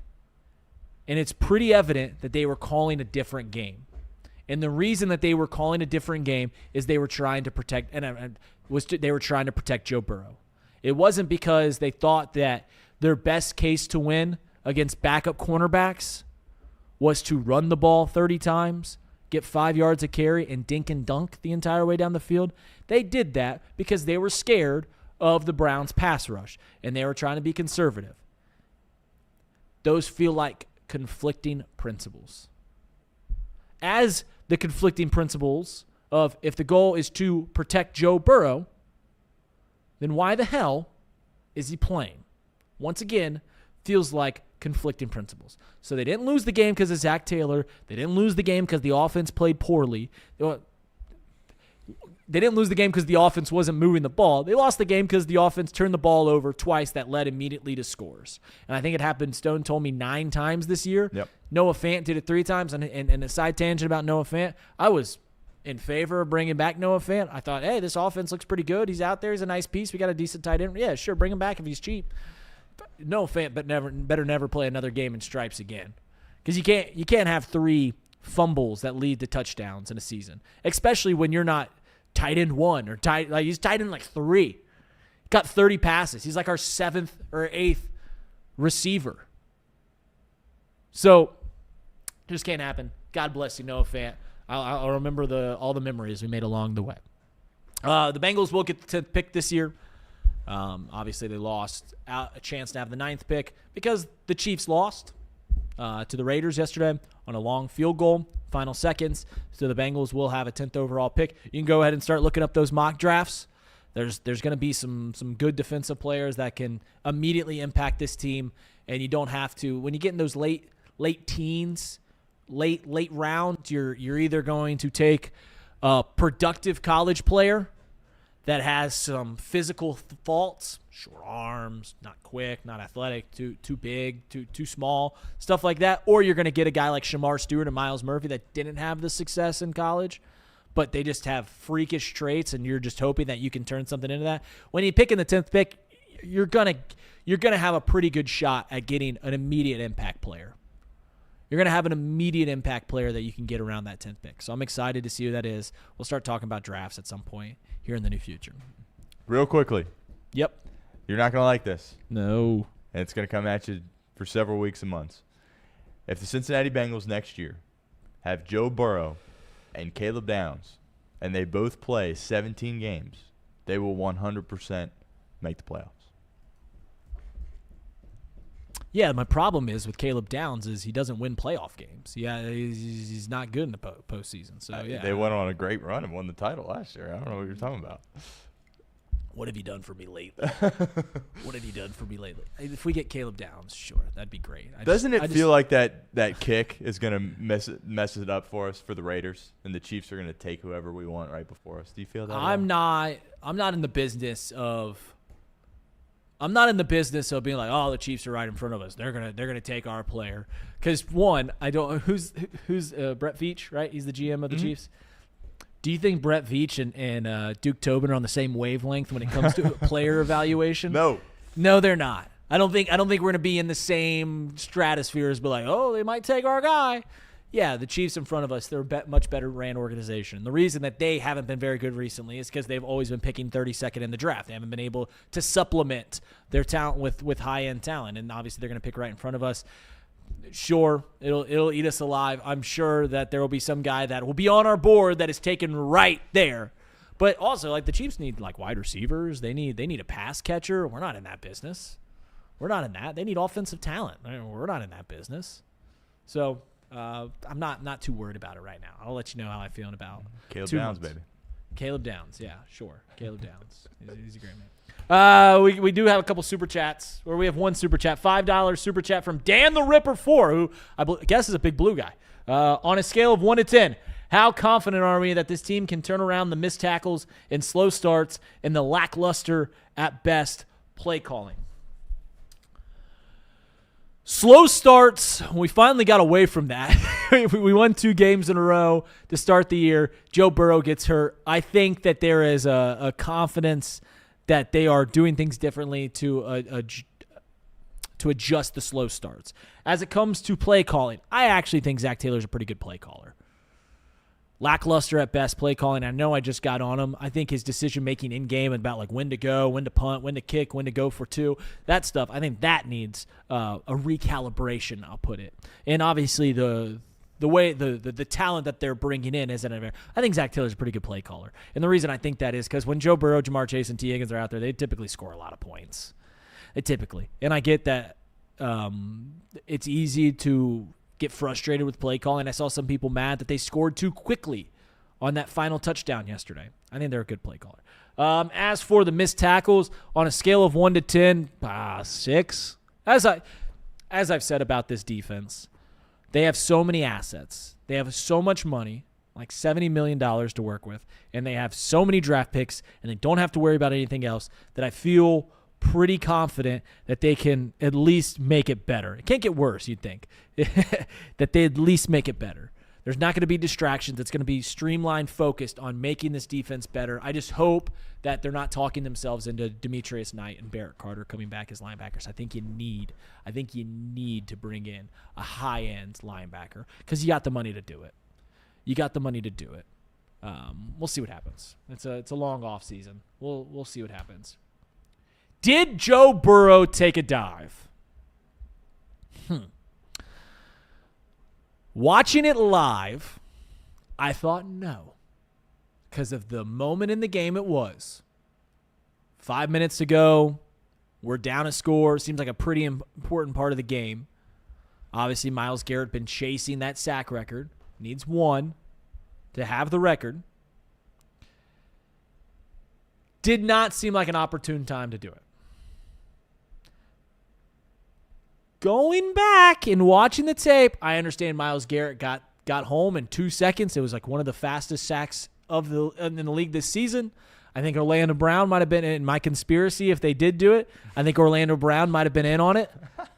and it's pretty evident that they were calling a different game. And the reason that they were calling a different game is they were trying to protect they were trying to protect Joe Burrow. It wasn't because they thought that their best case to win against backup cornerbacks was to run the ball 30 times, get 5 yards a carry, and dink and dunk the entire way down the field. They did that because they were scared of the Browns' pass rush, and they were trying to be conservative. Those feel like conflicting principles. As the conflicting principles of if the goal is to protect Joe Burrow, then why the hell is he playing? Once again, feels like conflicting principles. So they didn't lose the game because of Zac Taylor. They didn't lose the game because the offense played poorly. They didn't lose the game because the offense wasn't moving the ball. They lost the game because the offense turned the ball over twice that led immediately to scores. And I think it happened, Stone told me, 9 times this year. Yep. Noah Fant did it 3 times. And a side tangent about Noah Fant, I was in favor of bringing back Noah Fant. I thought, hey, this offense looks pretty good. He's out there. He's a nice piece. We got a decent tight end. Yeah, sure, bring him back if he's cheap. Noah Fant better never play another game in stripes again. Because you can't have 3 fumbles that lead to touchdowns in a season, especially when you're not tight end 1 or he's tight end like 3. Got 30 passes. He's like our 7th or 8th receiver. So just can't happen. God bless you, Noah Fant. I'll remember all the memories we made along the way. The Bengals will get the 10th pick this year. Obviously, they lost out a chance to have the 9th pick because the Chiefs lost to the Raiders yesterday on a long field goal, final seconds. So the Bengals will have a 10th overall pick. You can go ahead and start looking up those mock drafts. There's going to be some good defensive players that can immediately impact this team, and you don't have to. When you get in those late teens, late rounds, you're either going to take a productive college player that has some physical faults, short arms, not quick, not athletic, too big, too small, stuff like that. Or you're going to get a guy like Shamar Stewart and Myles Murphy that didn't have the success in college, but they just have freakish traits, and you're just hoping that you can turn something into that. When you pick in the 10th pick, you're gonna have a pretty good shot at getting an immediate impact player. You're going to have an immediate impact player that you can get around that 10th pick. So I'm excited to see who that is. We'll start talking about drafts at some point here in the near future. Real quickly. Yep. You're not going to like this. No. And it's going to come at you for several weeks and months. If the Cincinnati Bengals next year have Joe Burrow and Caleb Downs, and they both play 17 games, they will 100% make the playoffs. Yeah, my problem is with Caleb Downs is he doesn't win playoff games. Yeah, he's not good in the postseason. So yeah, they went on a great run and won the title last year. I don't know what you're talking about. What have you done for me lately? What have you done for me lately? If we get Caleb Downs, sure, that'd be great. Doesn't it feel like that kick is going to mess it up for us for the Raiders, and the Chiefs are going to take whoever we want right before us? Do you feel that? I'm not in the business of being like, oh, the Chiefs are right in front of us. They're gonna take our player. Because one, I don't. Who's Brett Veach, right? He's the GM of the Chiefs. Do you think Brett Veach and Duke Tobin are on the same wavelength when it comes to player evaluation? No, they're not. I don't think we're gonna be in the same stratosphere as be like, oh, they might take our guy. Yeah, the Chiefs in front of us, they're a much better ran organization. The reason that they haven't been very good recently is because they've always been picking 32nd in the draft. They haven't been able to supplement their talent with high-end talent, and obviously they're going to pick right in front of us. Sure, it'll eat us alive. I'm sure that there will be some guy that will be on our board that is taken right there. But also, like, the Chiefs need like wide receivers. They need a pass catcher. We're not in that business. We're not in that. They need offensive talent. We're not in that business. So I'm not too worried about it right now. I'll let you know how I'm feeling about Caleb Downs, baby. Caleb Downs, yeah, sure. Caleb Downs. He's a great man. We do have a couple super chats, or we have one super chat, $5 super chat from Dan the Ripper 4, who I guess is a big blue guy. On a scale of 1 to 10, how confident are we that this team can turn around the missed tackles and slow starts and the lackluster at best play calling? Slow starts, we finally got away from that. We won 2 games in a row to start the year. Joe Burrow gets hurt. I think that there is a confidence that they are doing things differently to adjust the slow starts. As it comes to play calling, I actually think Zac Taylor is a pretty good play caller. Lackluster at best play calling. I know I just got on him. I think his decision-making in-game about like when to go, when to punt, when to kick, when to go for 2, that stuff, I think that needs a recalibration, I'll put it. And obviously the way the talent that they're bringing in isn't I think Zac Taylor's a pretty good play caller. And the reason I think that is because when Joe Burrow, Jamar Chase, and T. Higgins are out there, they typically score a lot of points. They typically. And I get that it's easy to get frustrated with play calling. I saw some people mad that they scored too quickly on that final touchdown yesterday. I think they're a good play caller. As for the missed tackles, on a scale of 1 to 10, 6. As I've said about this defense, they have so many assets. They have so much money, like $70 million to work with, and they have so many draft picks, and they don't have to worry about anything else, that I feel pretty confident that they can at least make it better. It can't get worse, you'd think, that they at least make it better. There's not going to be distractions. It's going to be streamlined, focused on making this defense better. I just hope that they're not talking themselves into Demetrius Knight and Barrett Carter coming back as linebackers. I think you need to bring in a high-end linebacker because you got the money to do it. We'll see what happens. It's a long off season. We'll see what happens. Did Joe Burrow take a dive? Watching it live, I thought no. Because of the moment in the game it was. 5 minutes to go. We're down a score. Seems like a pretty important part of the game. Obviously, Myles Garrett been chasing that sack record. Needs 1 to have the record. Did not seem like an opportune time to do it. Going back and watching the tape, I understand Myles Garrett got home in 2 seconds. It was like one of the fastest sacks in the league this season. I think Orlando Brown might have been in my conspiracy if they did do it. I think Orlando Brown might have been in on it.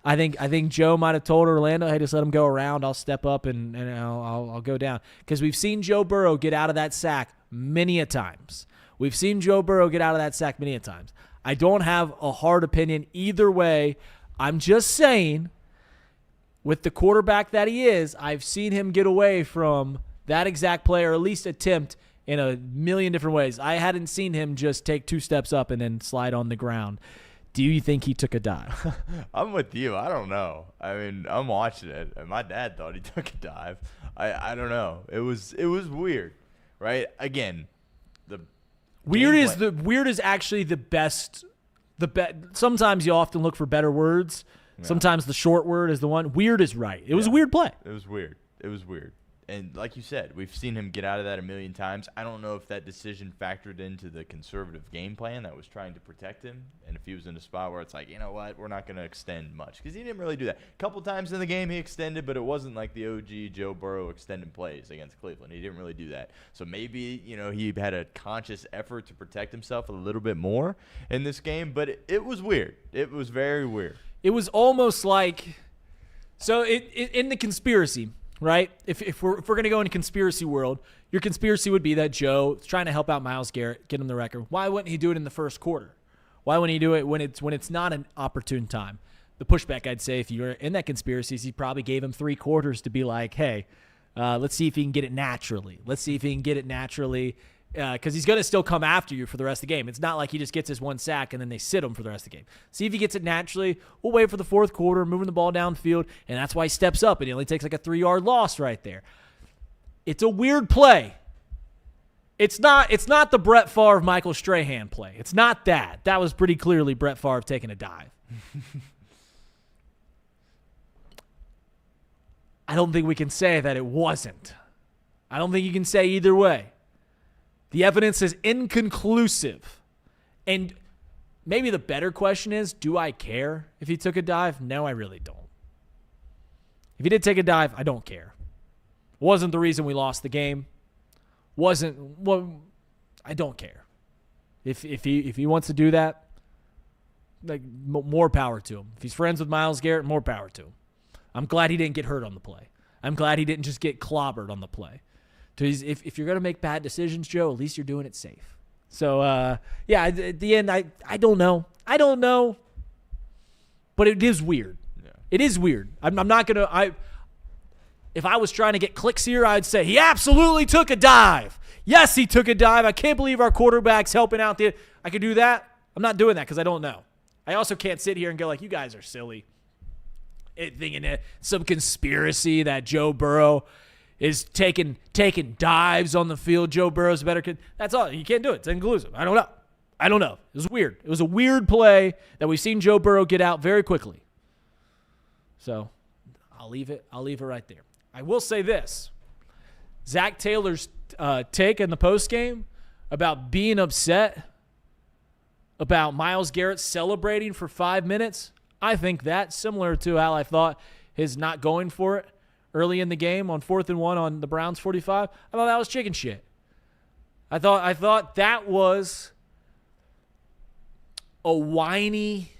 I think Joe might have told Orlando, "Hey, just let him go around. I'll step up and I'll go down." Because we've seen Joe Burrow get out of that sack many a times. I don't have a hard opinion either way. I'm just saying, with the quarterback that he is, I've seen him get away from that exact play, or at least attempt, in a million different ways. I hadn't seen him just take 2 steps up and then slide on the ground. Do you think he took a dive? I'm with you. I don't know. I mean, I'm watching it, and my dad thought he took a dive. I don't know. It was weird, right? Again, weird is actually the best. Sometimes you often look for better words. Yeah. Sometimes the short word is the one. Weird is right. It was a weird play. It was weird. And like you said, we've seen him get out of that a million times. I don't know if that decision factored into the conservative game plan that was trying to protect him, and if he was in a spot where it's like, you know what, we're not going to extend much, because he didn't really do that. A couple times in the game he extended, but it wasn't like the OG Joe Burrow extending plays against Cleveland. He didn't really do that. So maybe, he had a conscious effort to protect himself a little bit more in this game, but it was weird. It was very weird. It was almost like, so in the conspiracy, right? If we're going to go into conspiracy world, your conspiracy would be that Joe is trying to help out Myles Garrett, get him the record. Why wouldn't he do it in the first quarter? Why wouldn't he do it when it's not an opportune time? The pushback, I'd say, if you're in that conspiracy, is he probably gave him 3 quarters to be like, hey, let's see if he can get it naturally. because he's going to still come after you for the rest of the game. It's not like he just gets his one sack and then they sit him for the rest of the game. See if he gets it naturally. We'll wait for the fourth quarter, moving the ball downfield, and that's why he steps up, and he only takes like a 3-yard loss right there. It's a weird play. It's not the Brett Favre Michael Strahan play. It's not that. That was pretty clearly Brett Favre taking a dive. I don't think we can say that it wasn't. I don't think you can say either way. The evidence is inconclusive. And maybe the better question is, do I care if he took a dive? No, I really don't. If he did take a dive, I don't care. Wasn't the reason we lost the game. I don't care. If he wants to do that, like more power to him. If he's friends with Myles Garrett, more power to him. I'm glad he didn't get hurt on the play. I'm glad he didn't just get clobbered on the play. If you're going to make bad decisions, Joe, at least you're doing it safe. So, at the end, I don't know. I don't know. But it is weird. Yeah. It is weird. I'm not going to – if I was trying to get clicks here, I'd say he absolutely took a dive. Yes, he took a dive. I can't believe our quarterback's helping out there. I could do that. I'm not doing that because I don't know. I also can't sit here and go like, you guys are silly. Thinking that some conspiracy that Joe Burrow is taking dives on the field. Joe Burrow's a better kid. That's all. You can't do it. It's inconclusive. I don't know. It was weird. It was a weird play that we've seen Joe Burrow get out very quickly. So I'll leave it right there. I will say this. Zac Taylor's take in the postgame about being upset about Myles Garrett celebrating for 5 minutes, I think that's similar to how I thought his not going for it early in the game on 4th and 1 on the Browns 45. I thought that was chicken shit. I thought that was a whiny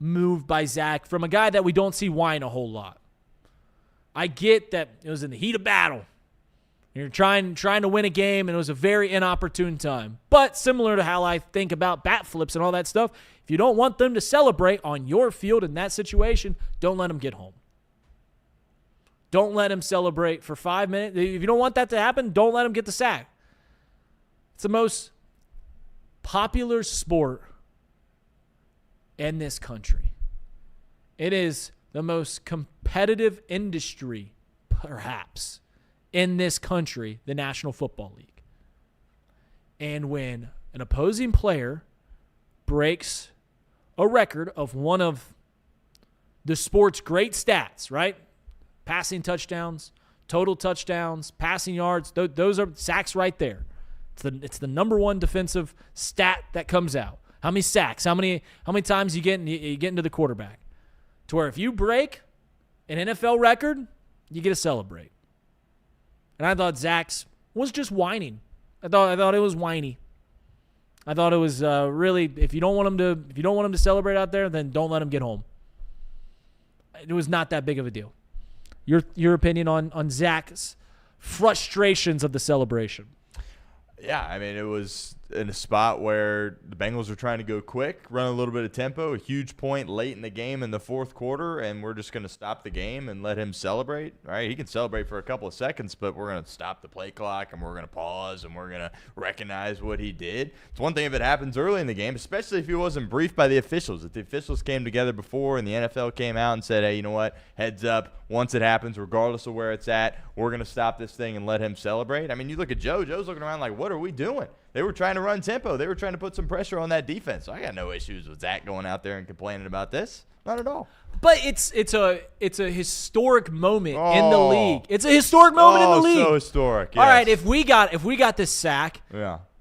move by Zac from a guy that we don't see whine a whole lot. I get that it was in the heat of battle. You're trying to win a game, and it was a very inopportune time. But similar to how I think about bat flips and all that stuff, if you don't want them to celebrate on your field in that situation, don't let them get home. Don't let them celebrate for 5 minutes. If you don't want that to happen, don't let them get the sack. It's the most popular sport in this country. It is the most competitive industry, perhaps, in this country, the National Football League. And when an opposing player breaks a record of one of the sport's great stats, right? Passing touchdowns, total touchdowns, passing yards, those are sacks right there. It's the number one defensive stat that comes out. How many sacks? How many times you get into the quarterback? To where if you break an NFL record, you get to celebrate. And I thought Zac's was just whining. I thought it was whiny. I thought it was really, if you don't want him to celebrate out there, then don't let him get home. It was not that big of a deal. Your opinion on Zac's frustrations of the celebration? Yeah, I mean, it was in a spot where the Bengals were trying to go quick, run a little bit of tempo, a huge point late in the game in the fourth quarter, and we're just going to stop the game and let him celebrate. All right, he can celebrate for a couple of seconds, but we're going to stop the play clock, and we're going to pause, and we're going to recognize what he did. It's one thing if it happens early in the game, especially if he wasn't briefed by the officials. If the officials came together before and the NFL came out and said, hey, you know what, heads up, once it happens, regardless of where it's at, we're going to stop this thing and let him celebrate. I mean, you look at Joe. Joe's looking around like, what are we doing? They were trying to run tempo. They were trying to put some pressure on that defense. So I got no issues with Zac going out there and complaining about this. Not at all. But it's a historic moment in the league. It's a historic moment in the league. So historic. Yes. All right, if we got this sack,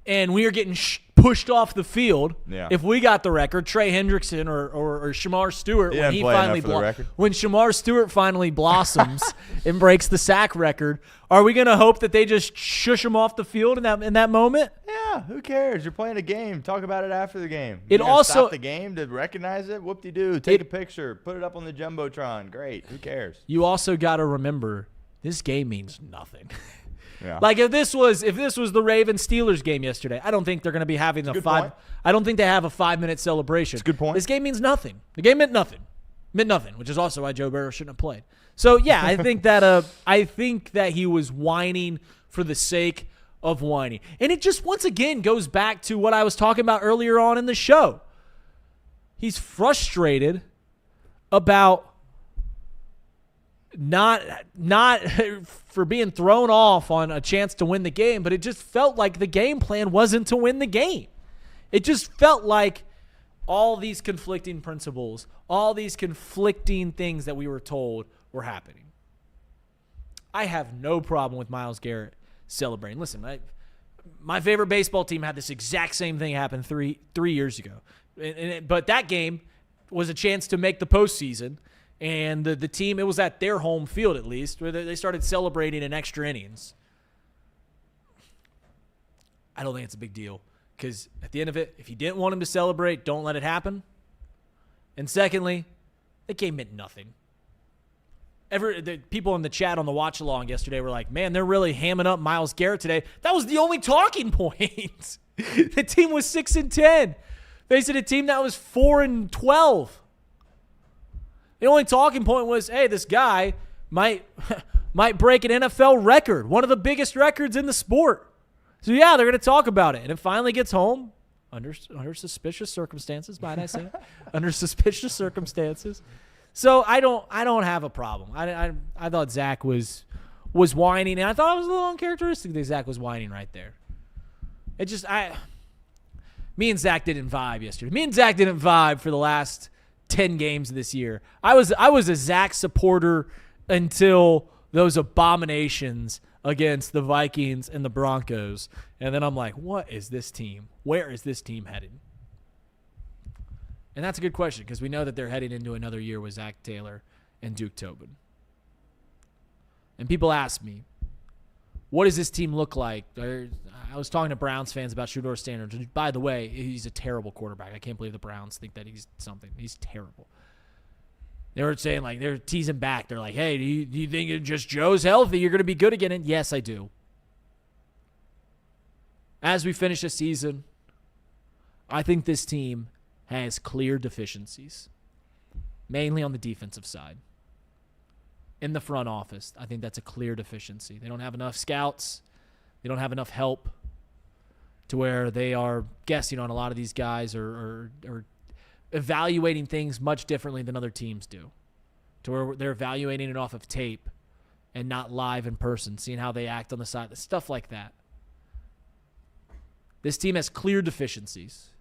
and we are getting pushed off the field, if we got the record, Trey Hendrickson or Shamar Stewart when Shamar Stewart finally blossoms and breaks the sack record, are we going to hope that they just shush him off the field in that moment? Yeah, who cares? You're playing a game. Talk about it after the game. It also stop the game to recognize it. Whoop-de-doo. Take a picture. Put it up on the Jumbotron. Great. Who cares? You also got to remember this game means nothing. Yeah. Like if this was the Ravens-Steelers game yesterday, I don't think they're going to be having I don't think they have a 5-minute celebration. That's a good point. This game means nothing. The game meant nothing. Which is also why Joe Burrow shouldn't have played. So yeah, I think that he was whining for the sake of whining. And it just once again goes back to what I was talking about earlier on in the show. He's frustrated about not for being thrown off on a chance to win the game, but it just felt like the game plan wasn't to win the game. It just felt like all these conflicting principles, all these conflicting things that we were told were happening. I have no problem with Myles Garrett celebrating. Listen, my favorite baseball team had this exact same thing happen three years ago. But that game was a chance to make the postseason. And the team, it was at their home field at least, where they started celebrating in extra innings. I don't think it's a big deal. Because at the end of it, if you didn't want him to celebrate, don't let it happen. And secondly, the game meant nothing. The people in the chat on the watch along yesterday were like, man, they're really hamming up Myles Garrett today. That was the only talking point. The team was 6-10. Facing a team that was 4-12. The only talking point was, hey, this guy might break an NFL record, one of the biggest records in the sport. So, yeah, they're going to talk about it. And it finally gets home under suspicious circumstances, might I say. Under suspicious circumstances. So, I don't have a problem. I thought Zac was whining, and I thought it was a little uncharacteristic that Zac was whining right there. It just me and Zac didn't vibe yesterday. Me and Zac didn't vibe for the last 10 games this year. I was a Zac supporter until those abominations against the Vikings and the Broncos. And then I'm like, what is this team? Where is this team headed? And that's a good question because we know that they're heading into another year with Zac Taylor and Duke Tobin. And people ask me, what does this team look like? I was talking to Browns fans about Shedeur Sanders. And by the way, he's a terrible quarterback. I can't believe the Browns think that he's something. He's terrible. They were saying, like, they're teasing back. They're like, hey, do you think if just Joe's healthy, you're going to be good again? And yes, I do. As we finish the season, I think this team has clear deficiencies, mainly on the defensive side. In the front office, I think that's a clear deficiency. They don't have enough scouts. They don't have enough help to where they are guessing on a lot of these guys or evaluating things much differently than other teams do, to where they're evaluating it off of tape and not live in person, seeing how they act on the side, stuff like that. This team has clear deficiencies,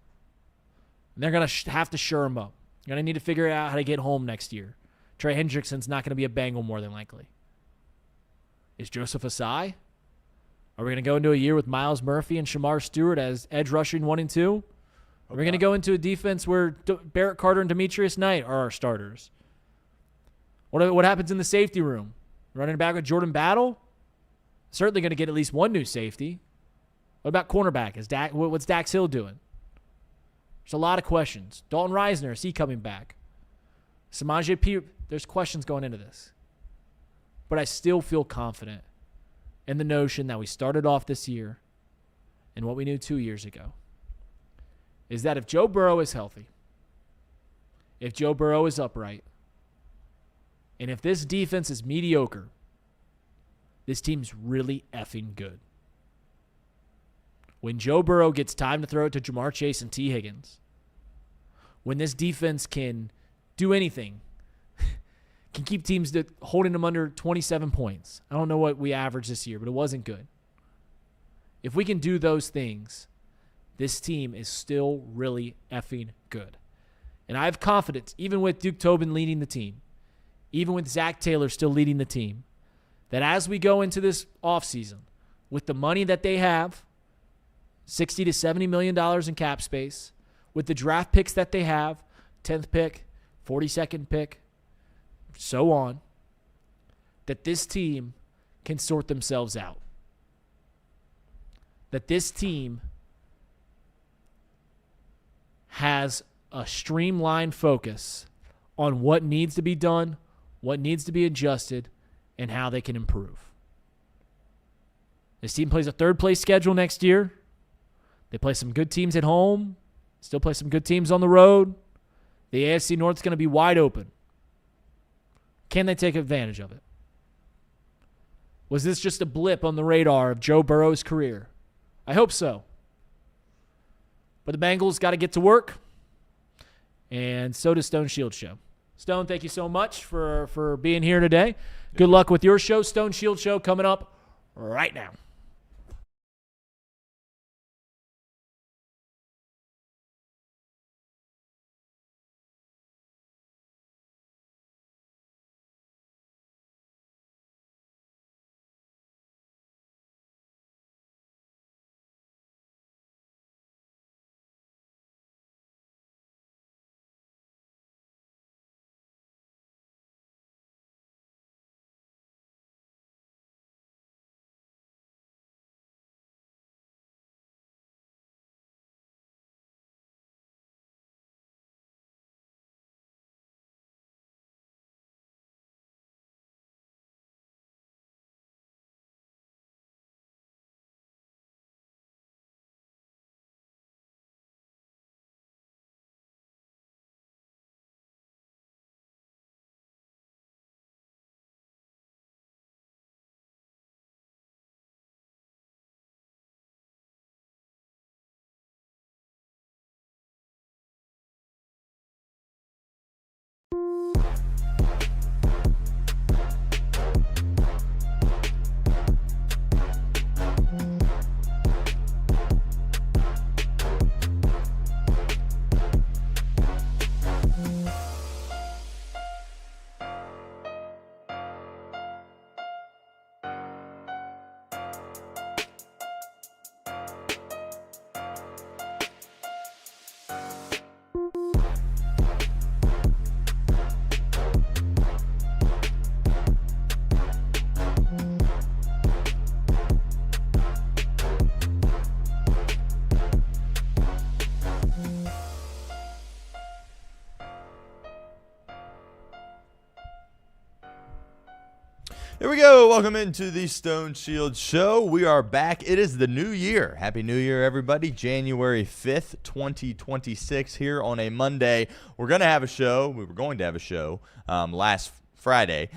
and they're going to have to shore them up. You're going to need to figure out how to get home next year. Trey Hendrickson's not going to be a Bengal more than likely. Is Joseph Asai? Are we going to go into a year with Myles Murphy and Shamar Stewart as edge rushing 1 and 2? Are we going to go into a defense where Barrett Carter and Demetrius Knight are our starters? What happens in the safety room? Running back with Jordan Battle? Certainly going to get at least one new safety. What about cornerback? What's Dax Hill doing? There's a lot of questions. Dalton Reisner, is he coming back? Samaje P. There's questions going into this. But I still feel confident in the notion that we started off this year and what we knew 2 years ago is that if Joe Burrow is healthy, if Joe Burrow is upright, and if this defense is mediocre, this team's really effing good. When Joe Burrow gets time to throw it to Jamar Chase and T. Higgins, when this defense can do anything, can keep teams holding them under 27 points. I don't know what we averaged this year, but it wasn't good. If we can do those things, this team is still really effing good. And I have confidence, even with Duke Tobin leading the team, even with Zac Taylor still leading the team, that as we go into this offseason, with the money that they have, $60 to $70 million in cap space, with the draft picks that they have, 10th pick, 42nd pick, so on, that this team can sort themselves out. That this team has a streamlined focus on what needs to be done, what needs to be adjusted, and how they can improve. This team plays a third-place schedule next year. They play some good teams at home, still play some good teams on the road. The AFC North is going to be wide open. Can they take advantage of it? Was this just a blip on the radar of Joe Burrow's career? I hope so. But the Bengals got to get to work, and so does Stone Shield Show. Stone, thank you so much for being here today. Good luck with your show. Stone Shield Show coming up right now. Here we go. Welcome into the Stone Shield Show. We are back. It is the new year. Happy New Year, everybody. January 5th, 2026 here on a Monday. We're going to have a show. We were going to have a show last Friday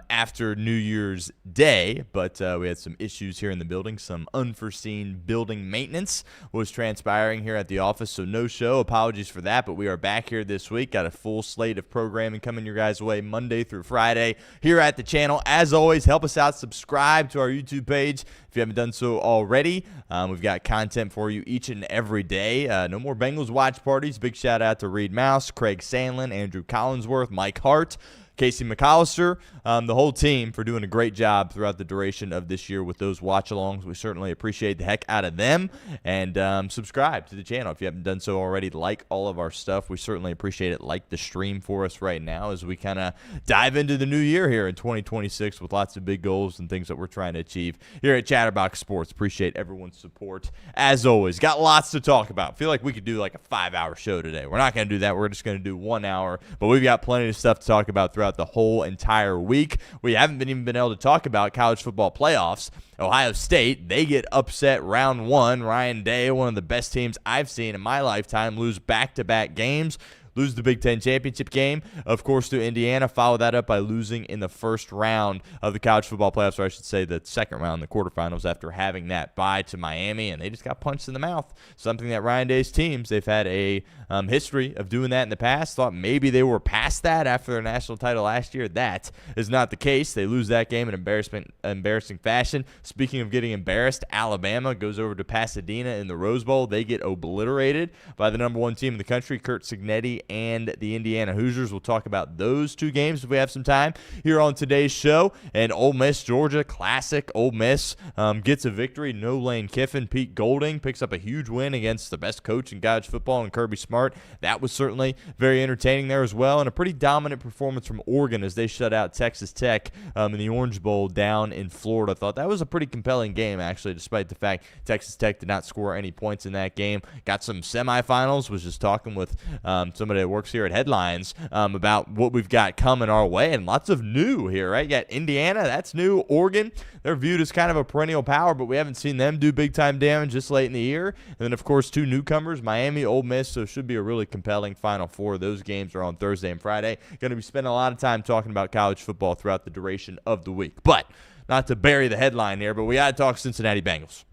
after New Year's Day, but we had some issues here in the building. Some unforeseen building maintenance was transpiring here at the office, so no show. Apologies for that, but we are back here this week. Got a full slate of programming coming your guys' way Monday through Friday here at the channel. As always, help us out. Subscribe to our YouTube page if you haven't done so already. We've got content for you each and every day. No more Bengals watch parties. Big shout out to Reed Mouse, Craig Sandlin, Andrew Collinsworth, Mike Hart, Casey McAllister, the whole team for doing a great job throughout the duration of this year with those watch-alongs. We certainly appreciate the heck out of them. And subscribe to the channel if you haven't done so already. Like all of our stuff. We certainly appreciate it. Like the stream for us right now as we kind of dive into the new year here in 2026 with lots of big goals and things that we're trying to achieve here at Chatterbox Sports. Appreciate everyone's support. As always, got lots to talk about. Feel like we could do like a 5-hour show today. We're not going to do that. We're just going to do 1 hour. But we've got plenty of stuff to talk about throughout the whole entire week. We haven't even been able to talk about college football playoffs. Ohio State, they get upset round one. Ryan Day, one of the best teams I've seen in my lifetime, lose back-to-back games. Lose the Big Ten championship game, of course, to Indiana. Follow that up by losing in the first round of the college football playoffs, or I should say the second round, the quarterfinals, after having that bye to Miami, and they just got punched in the mouth. Something that Ryan Day's teams, they've had a history of doing that in the past. Thought maybe they were past that after their national title last year. That is not the case. They lose that game in embarrassing fashion. Speaking of getting embarrassed, Alabama goes over to Pasadena in the Rose Bowl. They get obliterated by the number one team in the country, Curt Cignetti and the Indiana Hoosiers. We'll talk about those two games if we have some time here on today's show. And Ole Miss, Georgia, classic. Ole Miss gets a victory. No Lane Kiffin. Pete Golding picks up a huge win against the best coach in college football, and Kirby Smart. That was certainly very entertaining there as well, and a pretty dominant performance from Oregon as they shut out Texas Tech in the Orange Bowl down in Florida. Thought that was a pretty compelling game, actually, despite the fact Texas Tech did not score any points in that game. Got some semifinals. Was just talking with somebody that works here at Headlines about what we've got coming our way, and lots of new here, right? You got Indiana, that's new. Oregon, they're viewed as kind of a perennial power, but we haven't seen them do big-time damage this late in the year. And then, of course, two newcomers, Miami, Ole Miss, so it should be a really compelling Final Four. Those games are on Thursday and Friday. Going to be spending a lot of time talking about college football throughout the duration of the week. But not to bury the headline here, but we got to talk Cincinnati Bengals.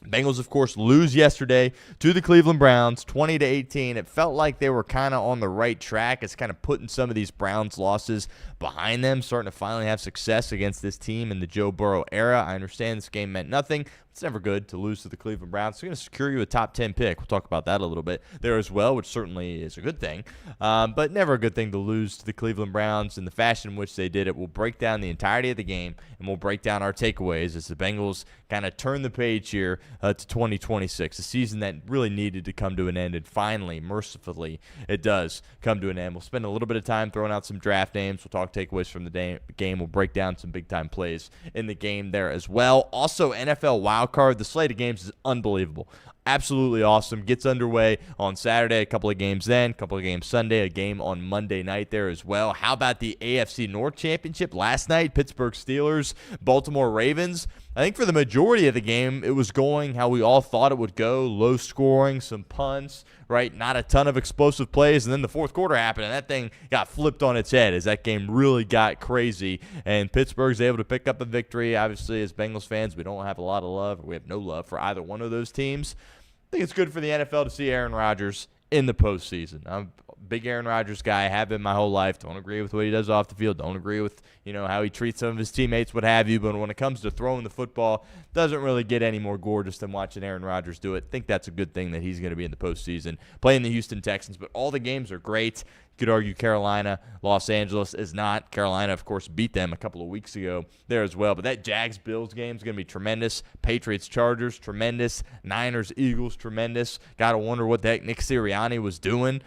Bengals, of course, lose yesterday to the Cleveland Browns, 20-18. It felt like they were kind of on the right track. It's kind of putting some of these Browns losses behind them, starting to finally have success against this team in the Joe Burrow era. I understand this game meant nothing. It's never good to lose to the Cleveland Browns. They're going to secure you a top 10 pick. We'll talk about that a little bit there as well, which certainly is a good thing. But never a good thing to lose to the Cleveland Browns in the fashion in which they did it. We'll break down the entirety of the game, and we'll break down our takeaways as the Bengals kind of turn the page here to 2026, a season that really needed to come to an end, and finally, mercifully, it does come to an end. We'll spend a little bit of time throwing out some draft names. We'll talk takeaways from the game. We'll break down some big-time plays in the game there as well. Also, NFL wildcard. The slate of games is unbelievable. Absolutely awesome. Gets underway on Saturday, a couple of games then, a couple of games Sunday, a game on Monday night there as well. How about the AFC North Championship last night? Pittsburgh Steelers, Baltimore Ravens. I think for the majority of the game, it was going how we all thought it would go. Low scoring, some punts, right? Not a ton of explosive plays. And then the fourth quarter happened, and that thing got flipped on its head as that game really got crazy. And Pittsburgh's able to pick up a victory. Obviously, as Bengals fans, we don't have a lot of love. We have no love for either one of those teams. I think it's good for the NFL to see Aaron Rodgers in the postseason. I'm a big Aaron Rodgers guy. I have been my whole life. Don't agree with what he does off the field. Don't agree with, how he treats some of his teammates, what have you. But when it comes to throwing the football, doesn't really get any more gorgeous than watching Aaron Rodgers do it. I think that's a good thing that he's going to be in the postseason, playing the Houston Texans. But all the games are great. You could argue Carolina, Los Angeles is not. Carolina, of course, beat them a couple of weeks ago there as well. But that Jags-Bills game is going to be tremendous. Patriots-Chargers, tremendous. Niners-Eagles, tremendous. Got to wonder what the heck Nick Sirianni was doing,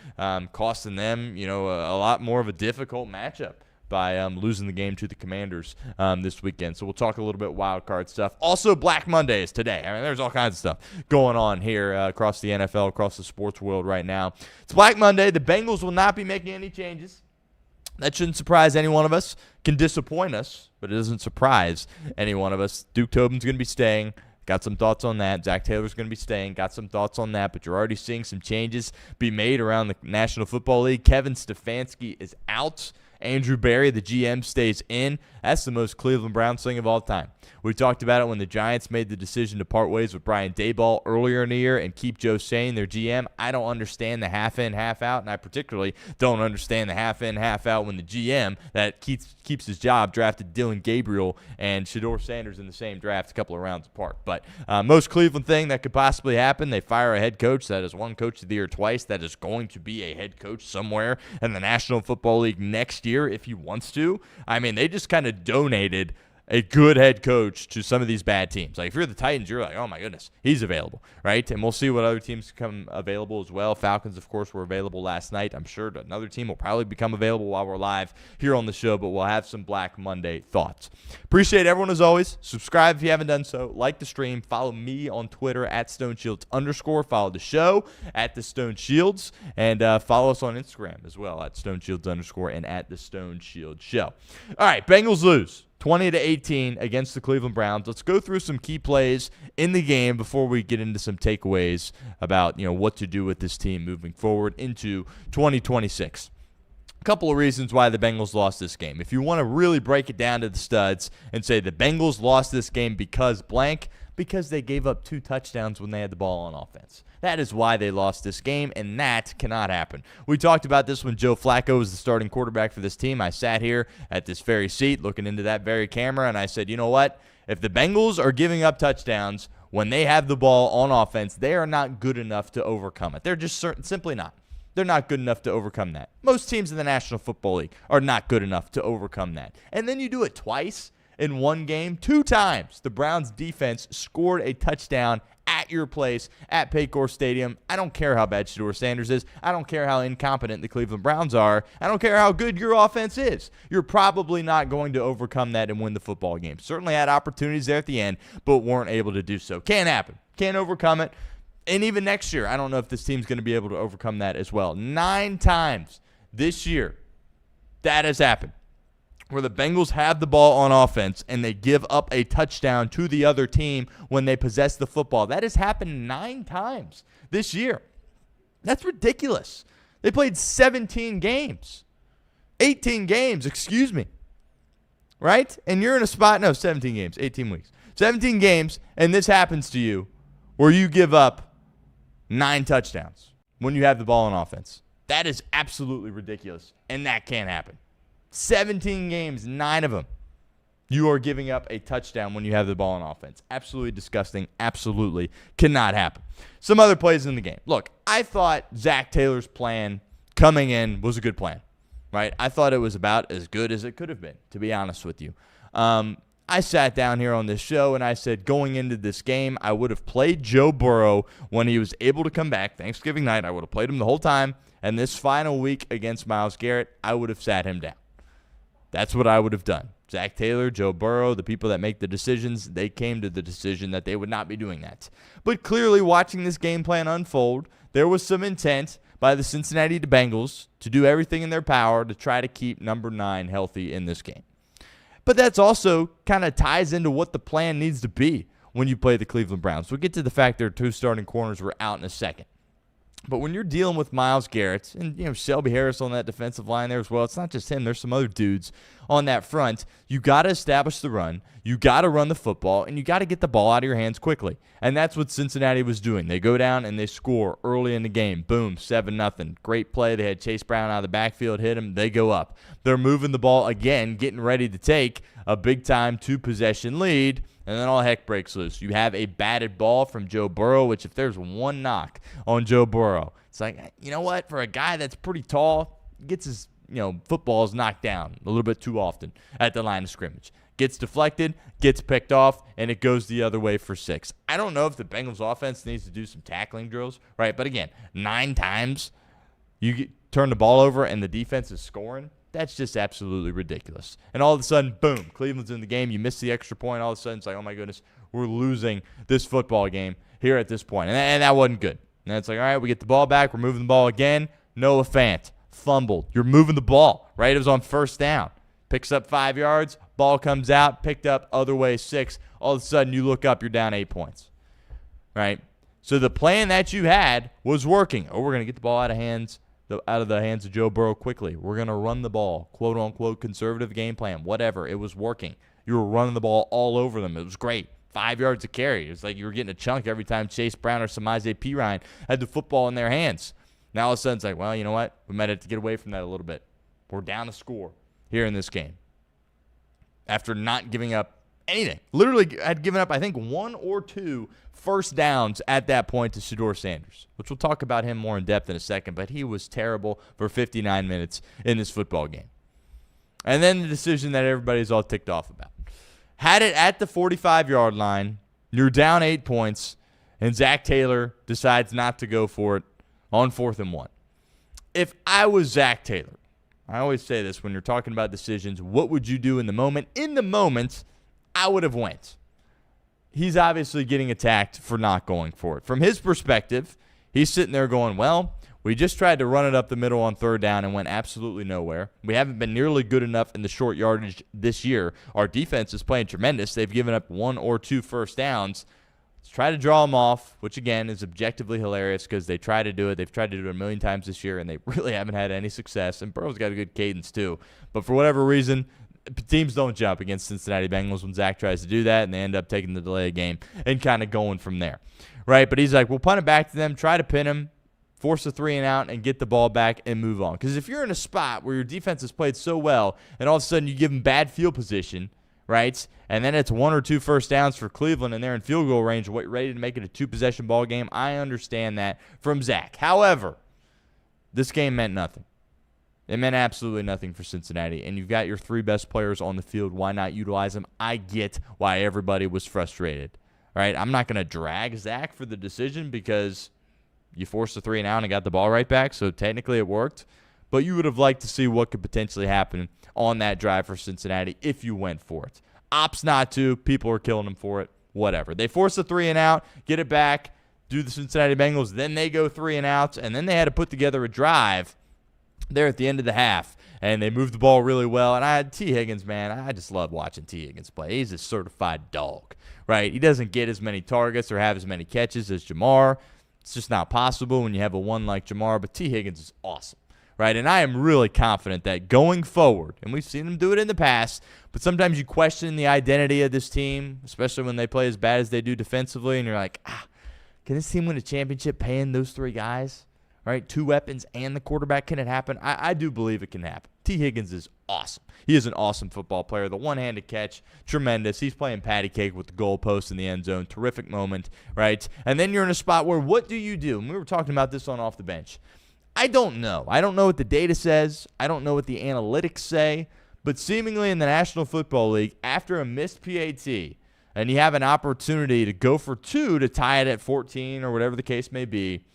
costing them, a lot more of a difficult matchup by losing the game to the Commanders this weekend. So we'll talk a little bit wild card stuff. Also, Black Monday is today. I mean, there's all kinds of stuff going on here across the NFL, across the sports world right now. It's Black Monday. The Bengals will not be making any changes. That shouldn't surprise any one of us. Can disappoint us, but it doesn't surprise any one of us. Duke Tobin's going to be staying. Got some thoughts on that. Zac Taylor's going to be staying. Got some thoughts on that, but you're already seeing some changes be made around the National Football League. Kevin Stefanski is out. Andrew Berry, the GM, stays in. That's the most Cleveland Browns thing of all time. We talked about it when the Giants made the decision to part ways with Brian Daboll earlier in the year and keep Joe Shane, their GM. I don't understand the half-in, half-out, and I particularly don't understand the half-in, half-out when the GM that keeps his job drafted Dylan Gabriel and Shedeur Sanders in the same draft a couple of rounds apart. But most Cleveland thing that could possibly happen, they fire a head coach that has won Coach of the Year twice, that is going to be a head coach somewhere in the National Football League next year if he wants to. I mean, they just kind of donated a good head coach to some of these bad teams. Like if you're the Titans, you're like, oh my goodness, he's available, right? And we'll see what other teams become available as well. Falcons, of course, were available last night. I'm sure another team will probably become available while we're live here on the show, but we'll have some Black Monday thoughts. Appreciate everyone as always. Subscribe if you haven't done so. Like the stream. Follow me on Twitter at StoneShields_. Follow the show at the Stone Shields, and follow us on Instagram as well at StoneShields_ and at the Stone Shield Show. All right, Bengals lose 20-18 against the Cleveland Browns. Let's go through some key plays in the game before we get into some takeaways about what to do with this team moving forward into 2026. A couple of reasons why the Bengals lost this game. If you want to really break it down to the studs and say the Bengals lost this game because blank, because they gave up 2 touchdowns when they had the ball on offense. That is why they lost this game, and that cannot happen. We talked about this when Joe Flacco was the starting quarterback for this team. I sat here at this very seat looking into that very camera, and I said, you know what? If the Bengals are giving up touchdowns when they have the ball on offense, they are not good enough to overcome it. They're just simply not. They're not good enough to overcome that. Most teams in the National Football League are not good enough to overcome that. And then you do it twice in one game. 2 times the Browns defense scored a touchdown at your place at Paycor Stadium. I don't care how bad Shedeur Sanders is. I don't care how incompetent the Cleveland Browns are. I don't care how good your offense is. You're probably not going to overcome that and win the football game. Certainly had opportunities there at the end, but weren't able to do so. Can't happen. Can't overcome it. And even next year, I don't know if this team's going to be able to overcome that as well. 9 times this year that has happened, where the Bengals have the ball on offense and they give up a touchdown to the other team when they possess the football. That has happened 9 times this year. That's ridiculous. They played 17 games. 18 games, excuse me. Right? And you're in a spot, no, 17 games, 18 weeks. 17 games, and this happens to you where you give up 9 touchdowns when you have the ball on offense. That is absolutely ridiculous, and that can't happen. 17 games, 9 of them, you are giving up a touchdown when you have the ball on offense. Absolutely disgusting. Absolutely cannot happen. Some other plays in the game. Look, I thought Zac Taylor's plan coming in was a good plan, right? I thought it was about as good as it could have been, to be honest with you. I sat down here on this show and I said going into this game, I would have played Joe Burrow when he was able to come back Thanksgiving night. I would have played him the whole time. And this final week against Myles Garrett, I would have sat him down. That's what I would have done. Zac Taylor, Joe Burrow, the people that make the decisions, they came to the decision that they would not be doing that. But clearly, watching this game plan unfold, there was some intent by the Cincinnati Bengals to do everything in their power to try to keep number 9 healthy in this game. But that's also kind of ties into what the plan needs to be when you play the Cleveland Browns. We'll get to the fact their 2 starting corners were out in a second. But when you're dealing with Myles Garrett and Shelby Harris on that defensive line there as well, it's not just him. There's some other dudes on that front. You got to establish the run. You got to run the football, and you got to get the ball out of your hands quickly. And that's what Cincinnati was doing. They go down and they score early in the game. Boom, 7-0. Great play. They had Chase Brown out of the backfield, hit him. They go up. They're moving the ball again, getting ready to take a big-time 2-possession lead. And then all heck breaks loose. You have a batted ball from Joe Burrow, which if there's one knock on Joe Burrow, it's like, you know what? For a guy that's pretty tall, gets his footballs knocked down a little bit too often at the line of scrimmage. Gets deflected, gets picked off, and it goes the other way for 6. I don't know if the Bengals offense needs to do some tackling drills, right? But again, 9 times you turn the ball over and the defense is scoring. That's just absolutely ridiculous. And all of a sudden, boom, Cleveland's in the game. You miss the extra point. All of a sudden, it's like, oh, my goodness, we're losing this football game here at this point. And that wasn't good. And it's like, all right, we get the ball back. We're moving the ball again. Noah Fant fumbled. You're moving the ball, right? It was on first down. Picks up 5 yards. Ball comes out. Picked up other way 6. All of a sudden, you look up. You're down 8 points, right? So the plan that you had was working. Oh, we're going to get the ball out of the hands of Joe Burrow quickly. We're going to run the ball, quote-unquote conservative game plan, whatever. It was working. You were running the ball all over them. It was great. 5 yards a carry. It was like you were getting a chunk every time Chase Brown or Samaje Perine had the football in their hands. Now all of a sudden it's like, well, you know what? We might have to get away from that a little bit. We're down a score here in this game. After not giving up anything. Literally had given up, I think, 1 or 2 first downs at that point to Shedeur Sanders, which we'll talk about him more in depth in a second, but he was terrible for 59 minutes in this football game. And then the decision that everybody's all ticked off about. Had it at the 45-yard line, you're down 8 points, and Zac Taylor decides not to go for it on 4th and 1. If I was Zac Taylor, I always say this when you're talking about decisions, what would you do in the moment? In the moment, I would have went. He's obviously getting attacked for not going for it. From his perspective, he's sitting there going, well, we just tried to run it up the middle on 3rd down and went absolutely nowhere. We haven't been nearly good enough in the short yardage this year. Our defense is playing tremendous. They've given up 1 or 2 first downs. Let's try to draw them off, which, again, is objectively hilarious because they try to do it. They've tried to do it a million times this year, and they really haven't had any success. And Burrow's got a good cadence, too. But for whatever reason, teams don't jump against Cincinnati Bengals when Zach tries to do that, and they end up taking the delay of game and kind of going from there, right? But he's like, we'll punt it back to them, try to pin him, force a 3 and out, and get the ball back and move on. Because if you're in a spot where your defense has played so well, and all of a sudden you give them bad field position, right, and then it's 1 or 2 first downs for Cleveland, and they're in field goal range, ready to make it a 2-possession ball game, I understand that from Zach. However, this game meant nothing. It meant absolutely nothing for Cincinnati, and you've got your 3 best players on the field. Why not utilize them? I get why everybody was frustrated, right? I'm not going to drag Zach for the decision because you forced a 3 and out and got the ball right back, so technically it worked. But you would have liked to see what could potentially happen on that drive for Cincinnati if you went for it. Opts not to. People are killing them for it. Whatever. They force a 3 and out, get it back, do the Cincinnati Bengals, then they go 3 and outs, and then they had to put together a drive there at the end of the half, and they moved the ball really well. And I had T. Higgins, man. I just love watching T. Higgins play. He's a certified dog, right? He doesn't get as many targets or have as many catches as Jamar. It's just not possible when you have a one like Jamar, but T. Higgins is awesome, right? And I am really confident that going forward, and we've seen him do it in the past, but sometimes you question the identity of this team, especially when they play as bad as they do defensively, and you're like, Can this team win a championship paying those 3 guys? Right, 2 weapons and the quarterback. Can it happen? I do believe it can happen. T. Higgins is awesome. He is an awesome football player. The one-handed catch, tremendous. He's playing patty cake with the goalpost in the end zone. Terrific moment, right? And then you're in a spot where what do you do? And we were talking about this on Off the Bench. I don't know. I don't know what the data says. I don't know what the analytics say. But seemingly in the National Football League, after a missed PAT, and you have an opportunity to go for 2 to tie it at 14 or whatever the case may be,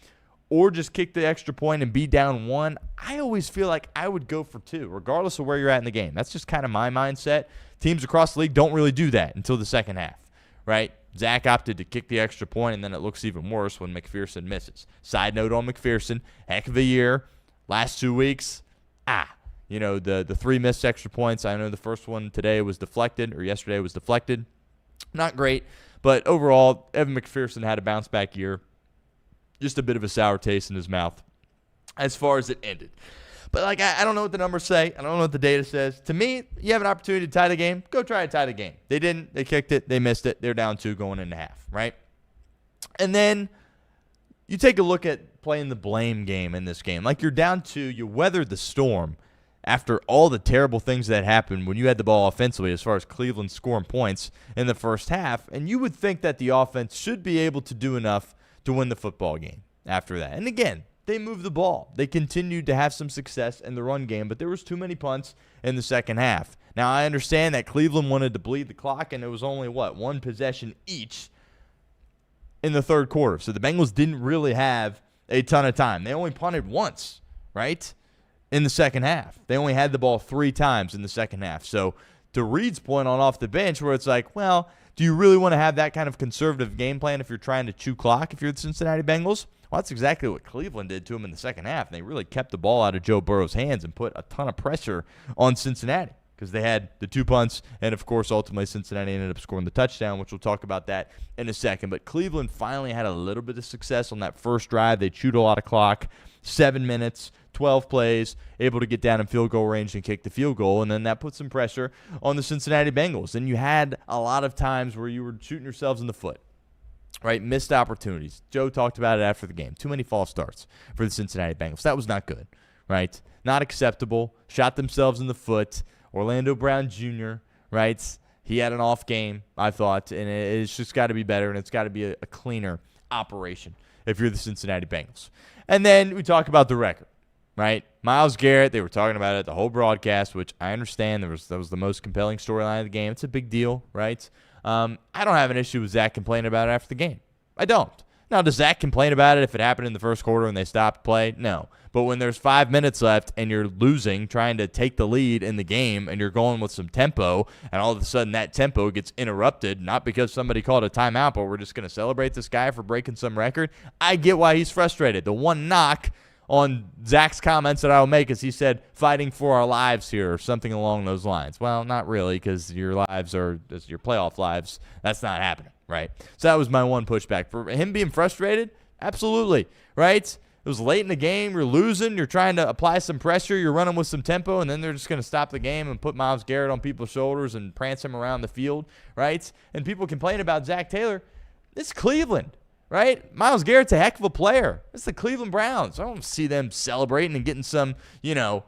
or just kick the extra point and be down 1, I always feel like I would go for 2, regardless of where you're at in the game. That's just kind of my mindset. Teams across the league don't really do that until the second half, right? Zach opted to kick the extra point, and then it looks even worse when McPherson misses. Side note on McPherson, heck of a year. Last 2 weeks, the 3 missed extra points. I know the first one today was deflected, or yesterday was deflected. Not great, but overall, Evan McPherson had a bounce-back year. Just a bit of a sour taste in his mouth as far as it ended. But, I don't know what the numbers say. I don't know what the data says. To me, you have an opportunity to tie the game. Go try to tie the game. They didn't. They kicked it. They missed it. They're down 2 going into half, right? And then you take a look at playing the blame game in this game. You're down 2. You weathered the storm after all the terrible things that happened when you had the ball offensively as far as Cleveland scoring points in the first half. And you would think that the offense should be able to do enough to win the football game after that. And again, they moved the ball. They continued to have some success in the run game, but there was too many punts in the second half. Now, I understand that Cleveland wanted to bleed the clock, and it was only, 1 possession each in the third quarter. So the Bengals didn't really have a ton of time. They only punted once, right, in the second half. They only had the ball 3 times in the second half. So to Reed's point on Off the Bench, where it's do you really want to have that kind of conservative game plan if you're trying to chew clock if you're the Cincinnati Bengals? Well, that's exactly what Cleveland did to him in the second half. And they really kept the ball out of Joe Burrow's hands and put a ton of pressure on Cincinnati because they had the 2 punts. And, of course, ultimately Cincinnati ended up scoring the touchdown, which we'll talk about that in a second. But Cleveland finally had a little bit of success on that first drive. They chewed a lot of clock, 7 minutes, 12 plays, able to get down in field goal range and kick the field goal, and then that put some pressure on the Cincinnati Bengals. And you had a lot of times where you were shooting yourselves in the foot, right? Missed opportunities. Joe talked about it after the game. Too many false starts for the Cincinnati Bengals. That was not good, right? Not acceptable. Shot themselves in the foot. Orlando Brown Jr., right? He had an off game, I thought, and it's just got to be better, and it's got to be a cleaner operation if you're the Cincinnati Bengals. And then we talk about the record. Right, Myles Garrett, they were talking about it the whole broadcast, which I understand that was the most compelling storyline of the game. It's a big deal, right? I don't have an issue with Zach complaining about it after the game. I don't. Now, does Zach complain about it if it happened in the first quarter and they stopped play? No. But when there's 5 minutes left and you're losing, trying to take the lead in the game, and you're going with some tempo, and all of a sudden that tempo gets interrupted, not because somebody called a timeout, but we're just going to celebrate this guy for breaking some record, I get why he's frustrated. The one knock on Zach's comments that I'll make is he said, fighting for our lives here, or something along those lines. Well, not really, because your lives are your playoff lives. That's not happening, right? So that was my one pushback. For him being frustrated, absolutely, right? It was late in the game. You're losing. You're trying to apply some pressure. You're running with some tempo, and then they're just going to stop the game and put Myles Garrett on people's shoulders and prance him around the field, right? And people complain about Zac Taylor. It's Cleveland. Right? Myles Garrett's a heck of a player. It's the Cleveland Browns. I don't see them celebrating and getting some, a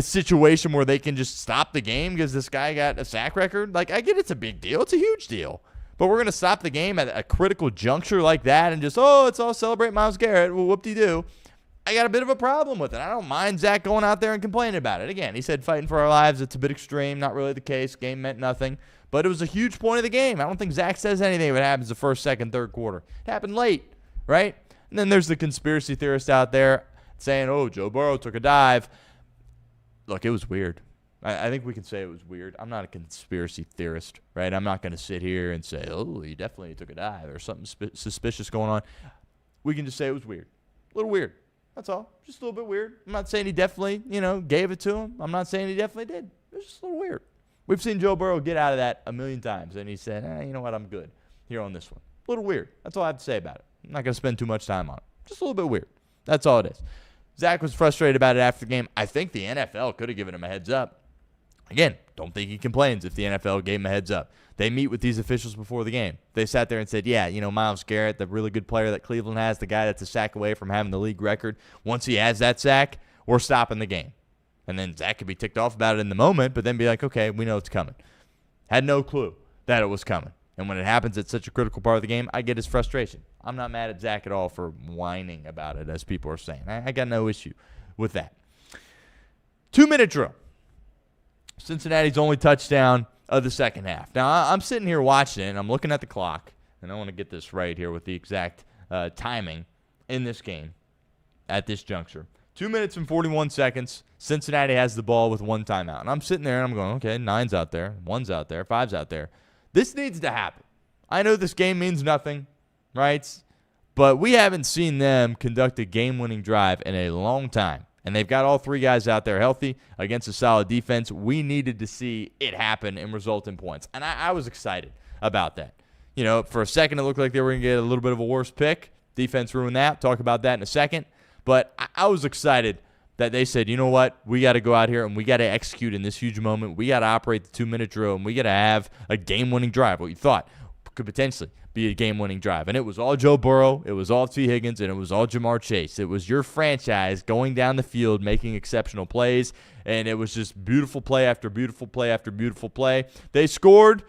situation where they can just stop the game because this guy got a sack record. I get it's a big deal. It's a huge deal. But we're going to stop the game at a critical juncture like that and just, it's all celebrate Myles Garrett. Well, whoop-de-doo. I got a bit of a problem with it. I don't mind Zach going out there and complaining about it. Again, he said fighting for our lives. It's a bit extreme. Not really the case. Game meant nothing. But it was a huge point of the game. I don't think Zach says anything if it happens the first, second, third quarter. It happened late, right? And then there's the conspiracy theorist out there saying, Joe Burrow took a dive. Look, it was weird. I think we can say it was weird. I'm not a conspiracy theorist, right? I'm not going to sit here and say, he definitely took a dive or something suspicious going on. We can just say it was weird. A little weird. That's all. Just a little bit weird. I'm not saying he definitely, gave it to him. I'm not saying he definitely did. It was just a little weird. We've seen Joe Burrow get out of that a million times, and he said, you know what, I'm good here on this one. A little weird. That's all I have to say about it. I'm not going to spend too much time on it. Just a little bit weird. That's all it is. Zach was frustrated about it after the game. I think the NFL could have given him a heads up. Again, don't think he complains if the NFL gave him a heads up. They meet with these officials before the game. They sat there and said, yeah, Myles Garrett, the really good player that Cleveland has, the guy that's a sack away from having the league record, once he has that sack, we're stopping the game. And then Zac could be ticked off about it in the moment, but then be like, okay, we know it's coming. Had no clue that it was coming. And when it happens at such a critical part of the game, I get his frustration. I'm not mad at Zac at all for whining about it, as people are saying. I got no issue with that. 2-minute drill. Cincinnati's only touchdown of the second half. Now, I'm sitting here watching it, and I'm looking at the clock, and I want to get this right here with the exact timing in this game at this juncture. 2 minutes and 41 seconds. Cincinnati has the ball with one timeout. And I'm sitting there, and I'm going, okay, 9's out there, 1's out there, 5's out there. This needs to happen. I know this game means nothing, right? But we haven't seen them conduct a game-winning drive in a long time. And they've got all three guys out there healthy against a solid defense. We needed to see it happen and result in points. And I was excited about that. For a second, it looked like they were going to get a little bit of a worse pick. Defense ruined that. Talk about that in a second. But I was excited that they said, you know what? We got to go out here and we got to execute in this huge moment. We got to operate the 2-minute drill, and we got to have a game-winning drive. What you thought could potentially be a game-winning drive. And it was all Joe Burrow, it was all T. Higgins, and it was all Jamar Chase. It was your franchise going down the field making exceptional plays, and it was just beautiful play after beautiful play after beautiful play. They scored.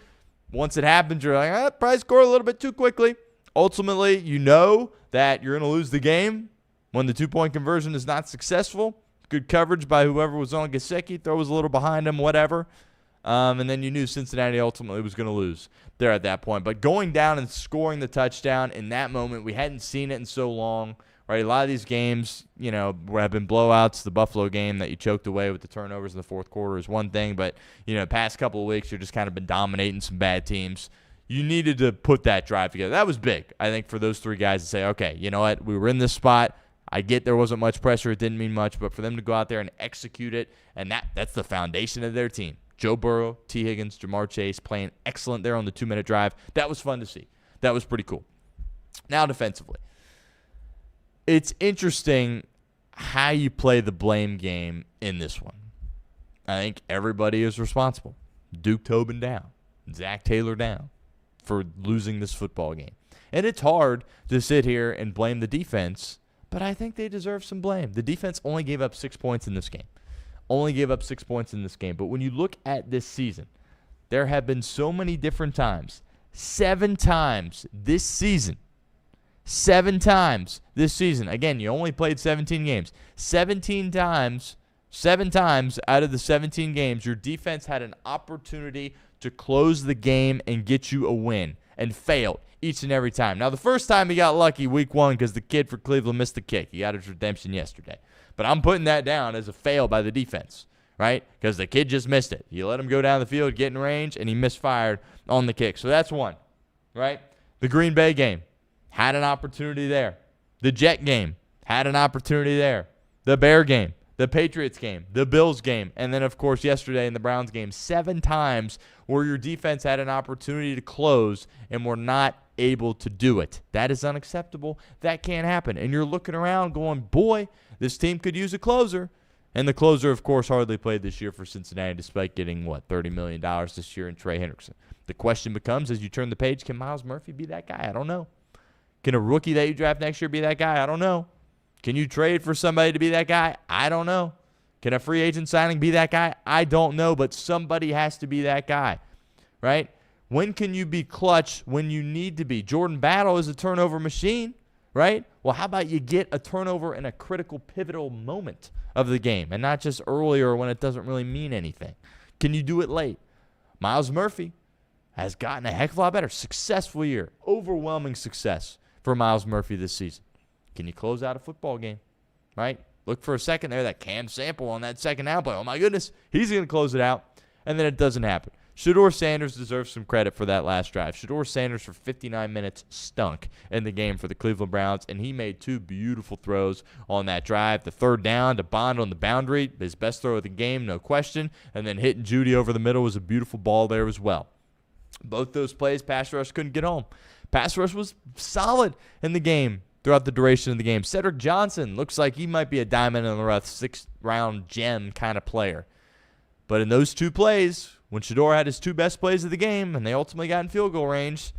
Once it happened, you're like, probably scored a little bit too quickly. Ultimately, you know that you're going to lose the game when the 2-point conversion is not successful. Good coverage by whoever was on Gesicki. Throw was a little behind him, whatever. And then you knew Cincinnati ultimately was going to lose there at that point. But going down and scoring the touchdown in that moment, we hadn't seen it in so long, right? A lot of these games, have been blowouts. The Buffalo game that you choked away with the turnovers in the fourth quarter is one thing. But, past couple of weeks, you've just kind of been dominating some bad teams. You needed to put that drive together. That was big, I think, for those three guys to say, okay, you know what? We were in this spot. I get there wasn't much pressure. It didn't mean much. But for them to go out there and execute it, and that's the foundation of their team. Joe Burrow, T. Higgins, Jamar Chase playing excellent there on the 2-minute drive. That was fun to see. That was pretty cool. Now defensively. It's interesting how you play the blame game in this one. I think everybody is responsible. Duke Tobin down. Zac Taylor down for losing this football game. And it's hard to sit here and blame the defense, but I think they deserve some blame. The defense only gave up 6 points in this game. But when you look at this season, there have been so many different times. 7 times this season. Again, you only played 17 games. 7 times out of the 17 games, your defense had an opportunity to close the game and get you a win and failed each and every time. Now, the first time he got lucky week 1 because the kid for Cleveland missed the kick. He got his redemption yesterday. But I'm putting that down as a fail by the defense, right? Because the kid just missed it. You let him go down the field, get in range, and he misfired on the kick. So that's one, right? The Green Bay game had an opportunity there. The Jet game had an opportunity there. The Bear game, the Patriots game, the Bills game, and then, of course, yesterday in the Browns game, 7 times where your defense had an opportunity to close and were not able to do it. That is unacceptable. That can't happen. And you're looking around going, boy, this team could use a closer. And the closer, of course, hardly played this year for Cincinnati despite getting, $30 million this year in Trey Hendrickson. The question becomes, as you turn the page, can Myles Murphy be that guy? I don't know. Can a rookie that you draft next year be that guy? I don't know. Can you trade for somebody to be that guy? I don't know. Can a free agent signing be that guy? I don't know, but somebody has to be that guy, right? When can you be clutch when you need to be? Jordan Battle is a turnover machine, right? Well, how about you get a turnover in a critical, pivotal moment of the game and not just earlier when it doesn't really mean anything? Can you do it late? Myles Murphy has gotten a heck of a lot better. Successful year. Overwhelming success for Myles Murphy this season. Can you close out a football game, right? Look for a second there, that Cam Sample on that second down play. Oh, my goodness, he's going to close it out, and then it doesn't happen. Shedeur Sanders deserves some credit for that last drive. Shedeur Sanders for 59 minutes stunk in the game for the Cleveland Browns, and he made 2 beautiful throws on that drive. The third down to Bond on the boundary, his best throw of the game, no question, and then hitting Judy over the middle was a beautiful ball there as well. Both those plays, pass rush couldn't get home. Pass rush was solid in the game throughout the duration of the game. Cedric Johnson looks like he might be a diamond in the rough, 6th-round gem kind of player. But in those two plays, when Shedeur had his two best plays of the game and they ultimately got in field goal range,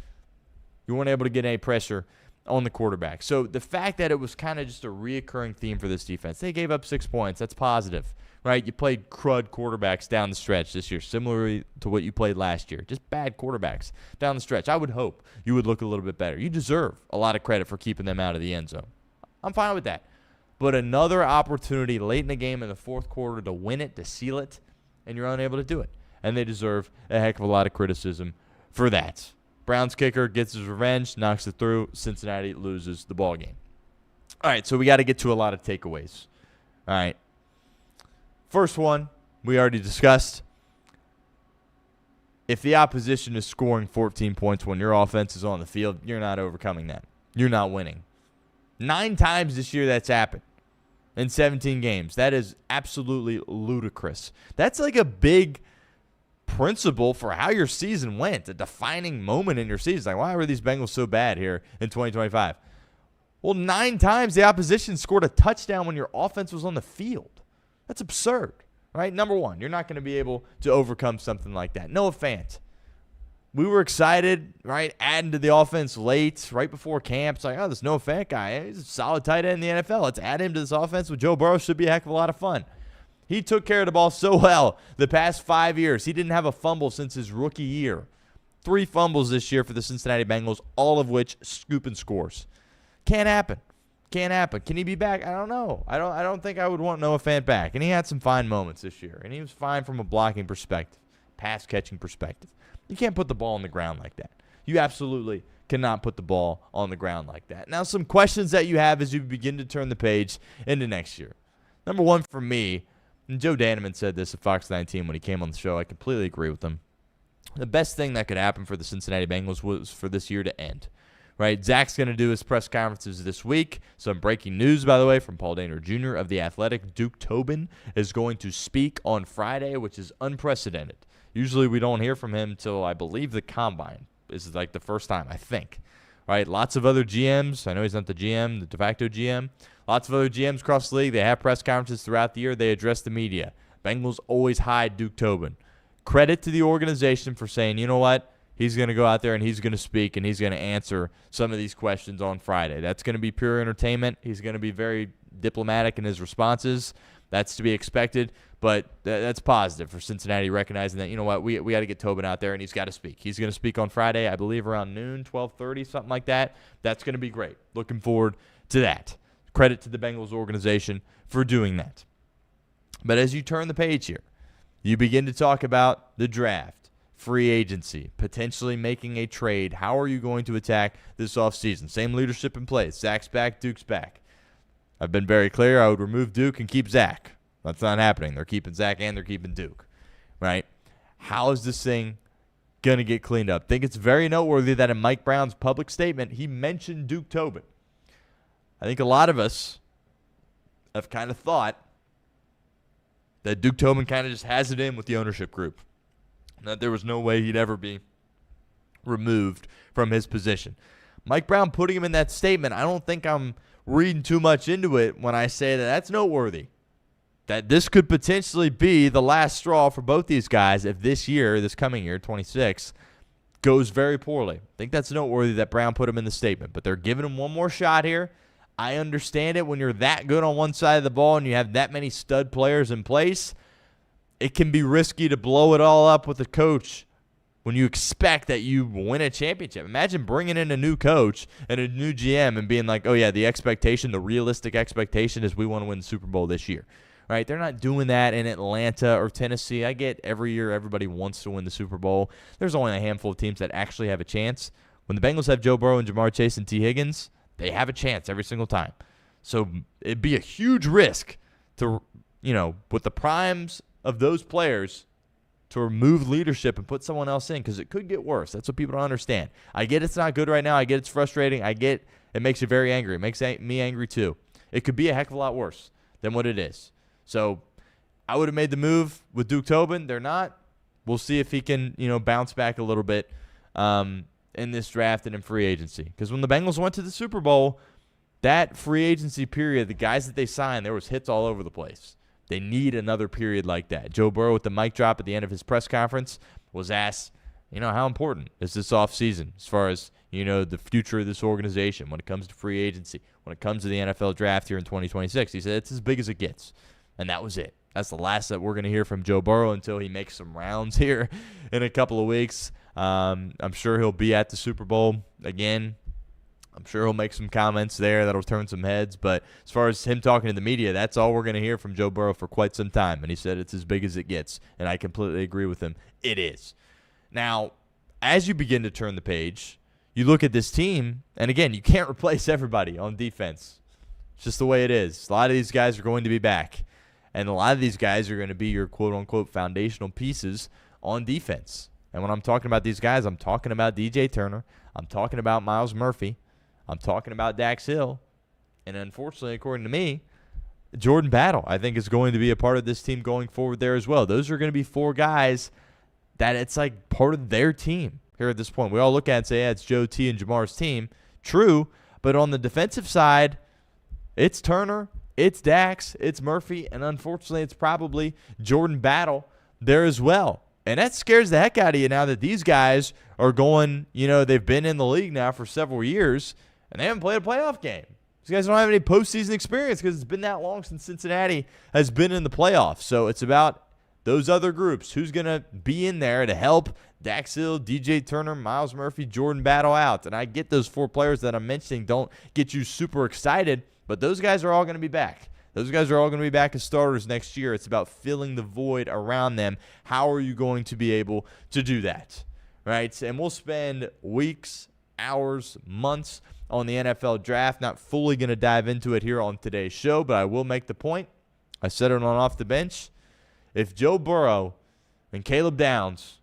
you weren't able to get any pressure on the quarterback. So the fact that it was kind of just a reoccurring theme for this defense, they gave up 6 points. That's positive, right? You played crud quarterbacks down the stretch this year, similarly to what you played last year. Just bad quarterbacks down the stretch. I would hope you would look a little bit better. You deserve a lot of credit for keeping them out of the end zone. I'm fine with that. But another opportunity late in the game in the fourth quarter to win it, to seal it, and you're unable to do it. And they deserve a heck of a lot of criticism for that. Browns kicker gets his revenge, knocks it through. Cincinnati loses the ball game. All right, so we got to get to a lot of takeaways. All right. First one, we already discussed. If the opposition is scoring 14 points when your offense is on the field, you're not overcoming that. You're not winning. 9 times this year that's happened in 17 games. That is absolutely ludicrous. That's like a big principle for how your season went, a defining moment in your season. Like, why were these Bengals so bad here in 2025? Well, 9 times the opposition scored a touchdown when your offense was on the field. That's absurd, right? Number one, you're not going to be able to overcome something like that. Noah Fant. We were excited, right, adding to the offense late, right before camp. It's like, oh, this Noah Fant guy, he's a solid tight end in the NFL. Let's add him to this offense with Joe Burrow. Should be a heck of a lot of fun. He took care of the ball so well the past 5 years. He didn't have a fumble since his rookie year. 3 fumbles this year for the Cincinnati Bengals, all of which scoop and scores. Can't happen. Can't happen. Can he be back? I don't know. I don't think I would want Noah Fant back. And he had some fine moments this year. And he was fine from a blocking perspective, pass-catching perspective. You can't put the ball on the ground like that. You absolutely cannot put the ball on the ground like that. Now, some questions that you have as you begin to turn the page into next year. Number one for me, and Joe Danneman said this at Fox 19 when he came on the show. I completely agree with him. The best thing that could happen for the Cincinnati Bengals was for this year to end. Right? Zach's going to do his press conferences this week. Some breaking news, by the way, from Paul Dehner Jr. of The Athletic. Duke Tobin is going to speak on Friday, which is unprecedented. Usually we don't hear from him until, I believe, the Combine. This is like the first time, I think. Right? Lots of other GMs. I know he's not the GM, the de facto GM. Lots of other GMs across the league. They have press conferences throughout the year. They address the media. Bengals always hide Duke Tobin. Credit to the organization for saying, you know what? He's going to go out there and he's going to speak and he's going to answer some of these questions on Friday. That's going to be pure entertainment. He's going to be very diplomatic in his responses. That's to be expected, but that's positive for Cincinnati, recognizing that, you know what, we got to get Tobin out there and he's got to speak. He's going to speak on Friday, I believe around noon, 12:30, something like that. That's going to be great. Looking forward to that. Credit to the Bengals organization for doing that. But as you turn the page here, you begin to talk about the draft, free agency, potentially making a trade. How are you going to attack this offseason? Same leadership in place. Zach's back, Duke's back. I've been very clear. I would remove Duke and keep Zach. That's not happening. They're keeping Zach and they're keeping Duke, right? How is this thing going to get cleaned up? I think it's very noteworthy that in Mike Brown's public statement, he mentioned Duke Tobin. I think a lot of us have kind of thought that Duke Tobin kind of just has it in with the ownership group, that there was no way he'd ever be removed from his position. Mike Brown putting him in that statement, I don't think I'm reading too much into it when I say that that's noteworthy. That this could potentially be the last straw for both these guys if this year, this coming year, 26, goes very poorly. I think that's noteworthy that Brown put him in the statement. But they're giving him one more shot here. I understand it when you're that good on one side of the ball and you have that many stud players in place. It can be risky to blow it all up with a coach when you expect that you win a championship. Imagine bringing in a new coach and a new GM and being like, oh, yeah, the expectation, the realistic expectation is we want to win the Super Bowl this year. Right? They're not doing that in Atlanta or Tennessee. I get every year everybody wants to win the Super Bowl. There's only a handful of teams that actually have a chance. When the Bengals have Joe Burrow and Jamar Chase and T. Higgins, they have a chance every single time. So it'd be a huge risk to, with the primes of those players to remove leadership and put someone else in because it could get worse. That's what people don't understand. I get it's not good right now. I get it's frustrating. I get it makes you very angry. It makes me angry too. It could be a heck of a lot worse than what it is. So I would have made the move with Duke Tobin. They're not. We'll see if he can, bounce back a little bit in this draft and in free agency. Because when the Bengals went to the Super Bowl, that free agency period, the guys that they signed, there was hits all over the place. They need another period like that. Joe Burrow, with the mic drop at the end of his press conference, was asked, how important is this offseason as far as, the future of this organization when it comes to free agency, when it comes to the NFL draft here in 2026. He said it's as big as it gets, and that was it. That's the last that we're going to hear from Joe Burrow until he makes some rounds here in a couple of weeks. I'm sure he'll be at the Super Bowl again. I'm sure he'll make some comments there that'll turn some heads. But as far as him talking to the media, that's all we're going to hear from Joe Burrow for quite some time. And he said it's as big as it gets. And I completely agree with him. It is. Now, as you begin to turn the page, you look at this team. And, again, you can't replace everybody on defense. It's just the way it is. A lot of these guys are going to be back. And a lot of these guys are going to be your quote-unquote foundational pieces on defense. And when I'm talking about these guys, I'm talking about DJ Turner. I'm talking about Myles Murphy. I'm talking about Dax Hill. And unfortunately, according to me, Jordan Battle, I think, is going to be a part of this team going forward there as well. Those are going to be 4 guys that it's like part of their team here at this point. We all look at it and say, it's Joe T and Jamar's team. True, but on the defensive side, it's Turner, it's Dax, it's Murphy, and unfortunately, it's probably Jordan Battle there as well. And that scares the heck out of you now that these guys are going, they've been in the league now for several years, and they haven't played a playoff game. These guys don't have any postseason experience because it's been that long since Cincinnati has been in the playoffs. So it's about those other groups. Who's going to be in there to help Dax Hill, DJ Turner, Myles Murphy, Jordan Battle out? And I get those 4 players that I'm mentioning don't get you super excited, but those guys are all going to be back. Those guys are all going to be back as starters next year. It's about filling the void around them. How are you going to be able to do that? Right? And we'll spend weeks, hours, months on the NFL draft. Not fully going to dive into it here on today's show, but I will make the point. I said it on Off the Bench. If Joe Burrow and Caleb Downs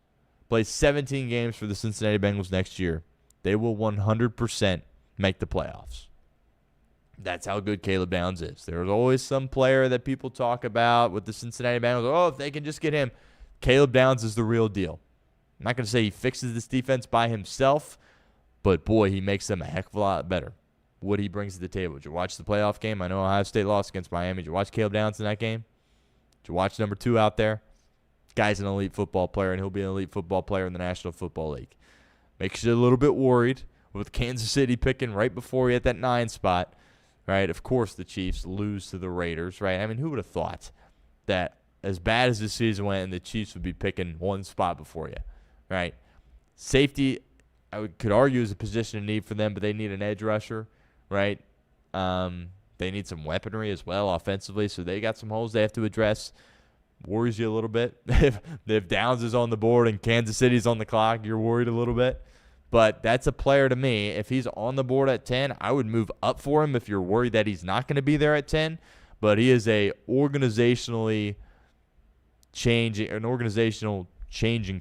play 17 games for the Cincinnati Bengals next year, they will 100% make the playoffs. That's how good Caleb Downs is. There's always some player that people talk about with the Cincinnati Bengals. Oh, if they can just get him. Caleb Downs is the real deal. I'm not going to say he fixes this defense by himself, but, boy, he makes them a heck of a lot better. What he brings to the table. Did you watch the playoff game? I know Ohio State lost against Miami. Did you watch Caleb Downs in that game? Did you watch number 2 out there? Guy's an elite football player, and he'll be an elite football player in the National Football League. Makes you a little bit worried with Kansas City picking right before you at that 9 spot. Right? Of course the Chiefs lose to the Raiders, right? I mean, who would have thought that as bad as the season went, the Chiefs would be picking 1 spot before you, right? Safety, could argue, is a position of need for them, but they need an edge rusher, right? They need some weaponry as well offensively, so they got some holes they have to address. Worries you a little bit. If Downs is on the board and Kansas City's on the clock, you're worried a little bit. But that's a player to me. If he's on the board at 10, I would move up for him if you're worried that he's not going to be there at 10. But he is an organizational changing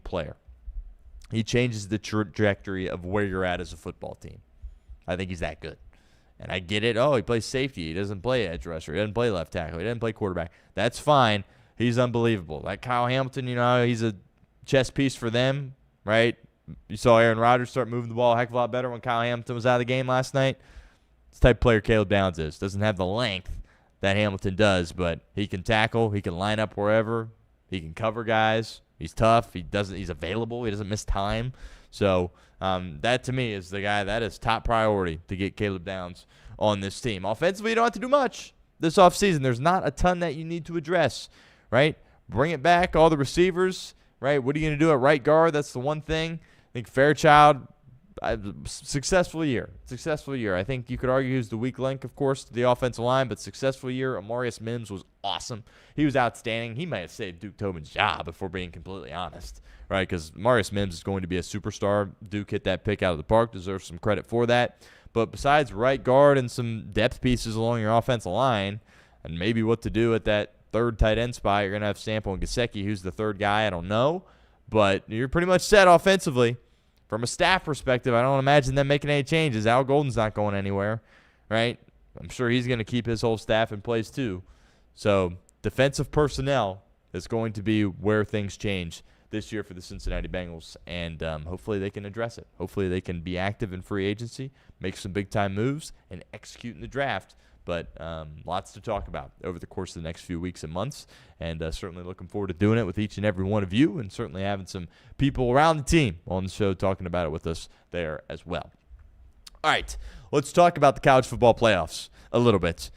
player. He changes the trajectory of where you're at as a football team. I think he's that good. And I get it. Oh, he plays safety. He doesn't play edge rusher. He doesn't play left tackle. He doesn't play quarterback. That's fine. He's unbelievable. Like Kyle Hamilton, he's a chess piece for them, right? You saw Aaron Rodgers start moving the ball a heck of a lot better when Kyle Hamilton was out of the game last night. It's the type of player Caleb Downs is. Doesn't have the length that Hamilton does, but he can tackle. He can line up wherever. He can cover guys. He's tough. He's available. He doesn't miss time. So that, to me, is the guy that is top priority to get Caleb Downs on this team. Offensively, you don't have to do much this offseason. There's not a ton that you need to address, right? Bring it back, all the receivers, right? What are you going to do at right guard? That's the one thing. I think Fairchild, successful year. I think you could argue he was the weak link, of course, to the offensive line, but successful year. Amarius Mims was awesome. He was outstanding. He might have saved Duke Tobin's job, if we're being completely honest, right? Because Amarius Mims is going to be a superstar. Duke hit that pick out of the park, deserves some credit for that. But besides right guard and some depth pieces along your offensive line, and maybe what to do at that third tight end spot, you're going to have Sample and Gesicki. Who's the third guy? I don't know. But you're pretty much set offensively. From a staff perspective, I don't imagine them making any changes. Al Golden's not going anywhere, right? I'm sure he's going to keep his whole staff in place too. So defensive personnel is going to be where things change this year for the Cincinnati Bengals, and hopefully they can address it. Hopefully they can be active in free agency, make some big-time moves, and execute in the draft But lots to talk about over the course of the next few weeks and months, and certainly looking forward to doing it with each and every one of you, and certainly having some people around the team on the show talking about it with us there as well. All right, let's talk about the college football playoffs a little bit.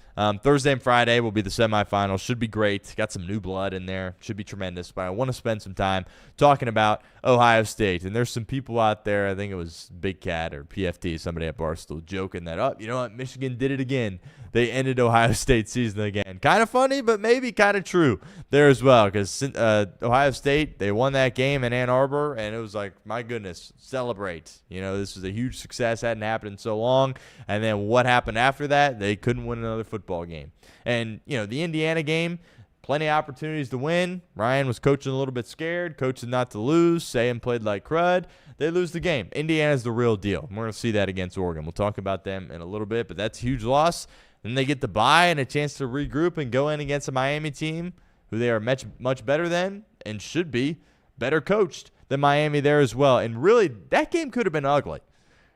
Thursday and Friday will be the semifinals. Should be great. Got some new blood in there. Should be tremendous. But I want to spend some time talking about Ohio State. And there's some people out there, I think it was Big Cat or PFT, somebody at Barstool, joking that, you know what, Michigan did it again. They ended Ohio State's season again. Kind of funny, but maybe kind of true there as well. Because Ohio State, they won that game in Ann Arbor, and it was like, my goodness, celebrate. You know, this was a huge success. Hadn't happened in so long. And then what happened after that? They couldn't win another football game. And, you know, the Indiana game, plenty of opportunities to win. Ryan was coaching a little bit scared, coaching not to lose. Saban played like crud. They lose the game. Indiana's the real deal. We're going to see that against Oregon. We'll talk about them in a little bit, but that's a huge loss. Then they get the bye and a chance to regroup and go in against a Miami team who they are much better than and should be better coached than Miami there as well. And really, that game could have been ugly,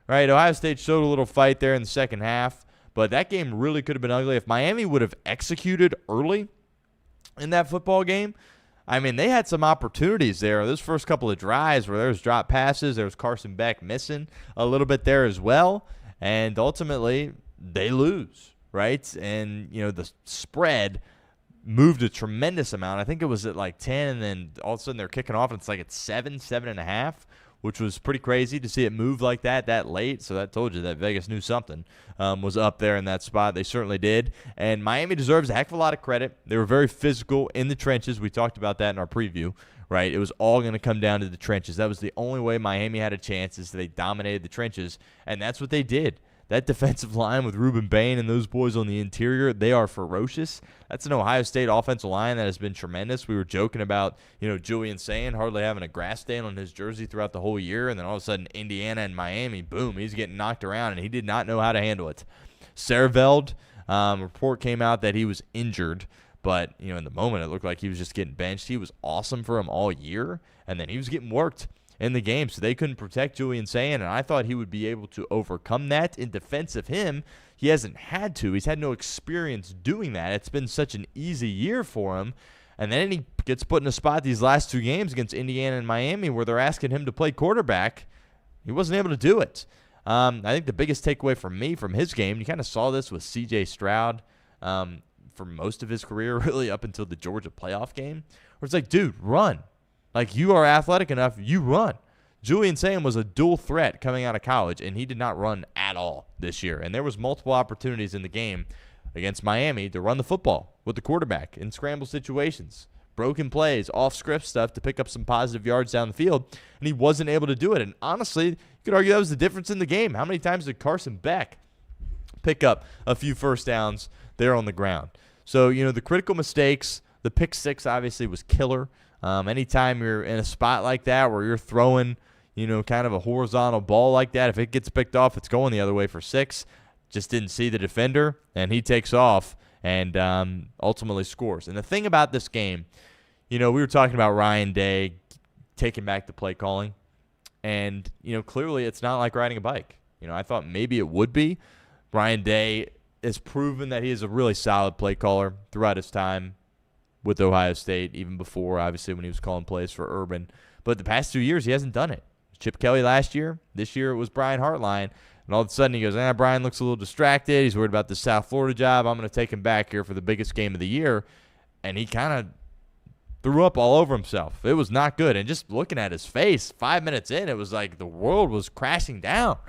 right? Ohio State showed a little fight there in the second half, but that game really could have been ugly. If Miami would have executed early in that football game, I mean, they had some opportunities there. Those first couple of drives where there was drop passes, there was Carson Beck missing a little bit there as well, and ultimately they lose. Right? And, you know, the spread moved a tremendous amount. I think it was at like 10, and then all of a sudden they're kicking off, and it's like at 7.5, which was pretty crazy to see it move like that late. So that told you that Vegas knew something was up there in that spot. They certainly did. And Miami deserves a heck of a lot of credit. They were very physical in the trenches. We talked about that in our preview. Right? It was all going to come down to the trenches. That was the only way Miami had a chance, is they dominated the trenches, and that's what they did. That defensive line with Reuben Bain and those boys on the interior, they are ferocious. That's an Ohio State offensive line that has been tremendous. We were joking about, you know, Julian Sayin hardly having a grass stain on his jersey throughout the whole year, and then all of a sudden Indiana and Miami, boom, he's getting knocked around, and he did not know how to handle it. Serveld, report came out that he was injured, but, you know, in the moment it looked like he was just getting benched. He was awesome for him all year, and then he was getting worked in the game, so they couldn't protect Julian Sayin, and I thought he would be able to overcome that. In defense of him, he hasn't had to. He's had no experience doing that. It's been such an easy year for him, and then he gets put in a spot these last two games against Indiana and Miami where they're asking him to play quarterback. He wasn't able to do it. I think the biggest takeaway for me from his game, you kind of saw this with C.J. Stroud for most of his career, really up until the Georgia playoff game, where it's like, dude, run. Like, you are athletic enough, you run. Julian Sayin was a dual threat coming out of college, and he did not run at all this year. And there was multiple opportunities in the game against Miami to run the football with the quarterback in scramble situations, broken plays, off-script stuff to pick up some positive yards down the field, and he wasn't able to do it. And honestly, you could argue that was the difference in the game. How many times did Carson Beck pick up a few first downs there on the ground? So, you know, the critical mistakes, the pick six obviously was killer. Anytime you're in a spot like that where you're throwing, you know, kind of a horizontal ball like that, if it gets picked off, it's going the other way for 6. Just didn't see the defender, and he takes off and ultimately scores. And the thing about this game, you know, we were talking about Ryan Day taking back the play calling, and, you know, clearly it's not like riding a bike. You know, I thought maybe it would be. Ryan Day has proven that he is a really solid play caller throughout his time with Ohio State, even before, obviously, when he was calling plays for Urban. But the past 2 years, he hasn't done it. Chip Kelly last year. This year, it was Brian Hartline. And all of a sudden, he goes, Brian looks a little distracted. He's worried about the South Florida job. I'm going to take him back here for the biggest game of the year. And he kind of threw up all over himself. It was not good. And just looking at his face, 5 minutes in, it was like the world was crashing down.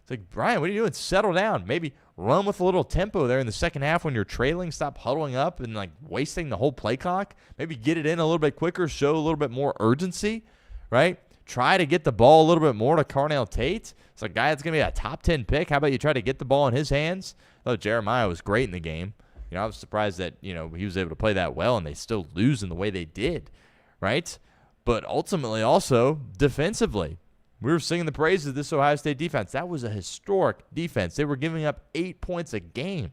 It's like, Brian, what are you doing? Settle down. Maybe run with a little tempo there in the second half when you're trailing. Stop huddling up and, like, wasting the whole play clock. Maybe get it in a little bit quicker, show a little bit more urgency, right? Try to get the ball a little bit more to Carnell Tate. It's a guy that's going to be a top 10 pick. How about you try to get the ball in his hands? Oh, Jeremiah was great in the game. You know, I was surprised that, you know, he was able to play that well and they still lose in the way they did, right? But ultimately also defensively, we were singing the praises of this Ohio State defense. That was a historic defense. They were giving up 8 points a game.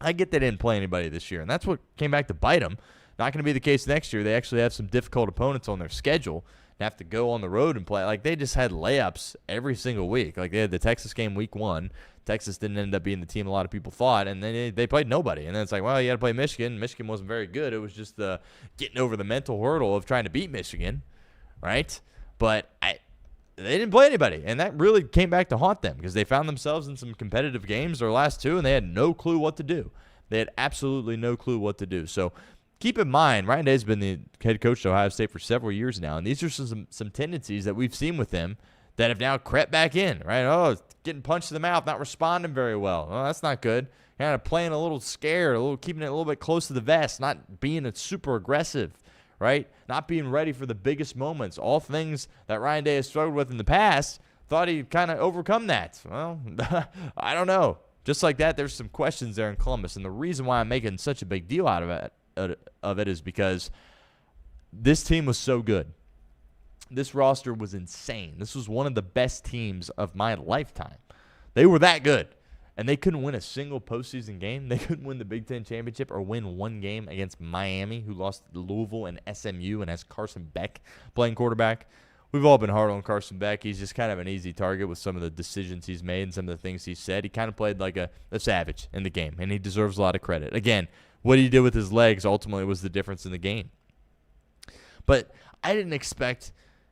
I get they didn't play anybody this year, and that's what came back to bite them. Not going to be the case next year. They actually have some difficult opponents on their schedule and have to go on the road and play. Like, they just had layups every single week. Like, they had the Texas game week 1. Texas didn't end up being the team a lot of people thought, and then they played nobody. And then it's like, well, you had to play Michigan. Michigan wasn't very good. It was just getting over the mental hurdle of trying to beat Michigan, right? But they didn't play anybody, and that really came back to haunt them because they found themselves in some competitive games their last 2, and they had no clue what to do. They had absolutely no clue what to do. So keep in mind, Ryan Day's been the head coach at Ohio State for several years now, and these are some tendencies that we've seen with him that have now crept back in, right? Oh, getting punched in the mouth, not responding very well. Oh, that's not good. Kind of playing a little scared, keeping it a little bit close to the vest, not being super aggressive, right? Not being ready for the biggest moments. All things that Ryan Day has struggled with in the past. Thought he'd kind of overcome that. Well, I don't know. Just like that, there's some questions there in Columbus, and the reason why I'm making such a big deal out of it is because this team was so good. This roster was insane. This was one of the best teams of my lifetime. They were that good, and they couldn't win a single postseason game. They couldn't win the Big Ten championship or win one game against Miami, who lost to Louisville and SMU and has Carson Beck playing quarterback. We've all been hard on Carson Beck. He's just kind of an easy target with some of the decisions he's made and some of the things he said. He kind of played like a savage in the game, and he deserves a lot of credit. Again, what he did with his legs ultimately was the difference in the game. But I didn't expect,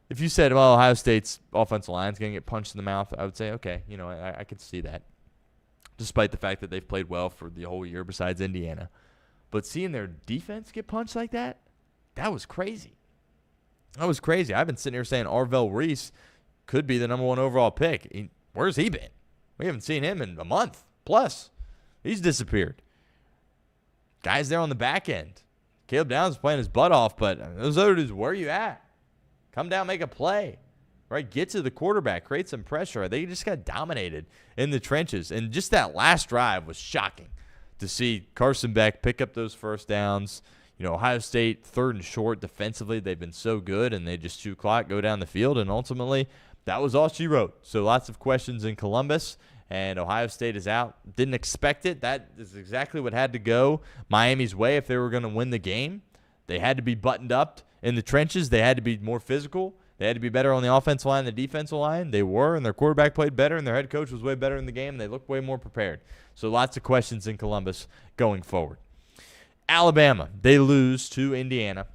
if you said, well, Ohio State's offensive line is going to get punched in the mouth, I would say, okay, I could see that, despite the fact that they've played well for the whole year besides Indiana. But seeing their defense get punched like that was crazy. That was crazy. I've been sitting here saying Arvell Reese could be the number 1 overall pick. Where's he been? We haven't seen him in a month plus. He's disappeared. Guys there on the back end. Caleb Downs is playing his butt off, but those other dudes, where are you at? Come down, make a play. Right? Get to the quarterback, create some pressure. They just got dominated in the trenches. And just that last drive was shocking to see Carson Beck pick up those first downs. Ohio State, 3rd and short defensively. They've been so good, and they just chew clock, go down the field, and ultimately that was all she wrote. So lots of questions in Columbus, and Ohio State is out. Didn't expect it. That is exactly what had to go Miami's way if they were going to win the game. They had to be buttoned up in the trenches. They had to be more physical. They had to be better on the offensive line than the defensive line. They were, and their quarterback played better, and their head coach was way better in the game, and they looked way more prepared. So lots of questions in Columbus going forward. Alabama, they lose to Indiana.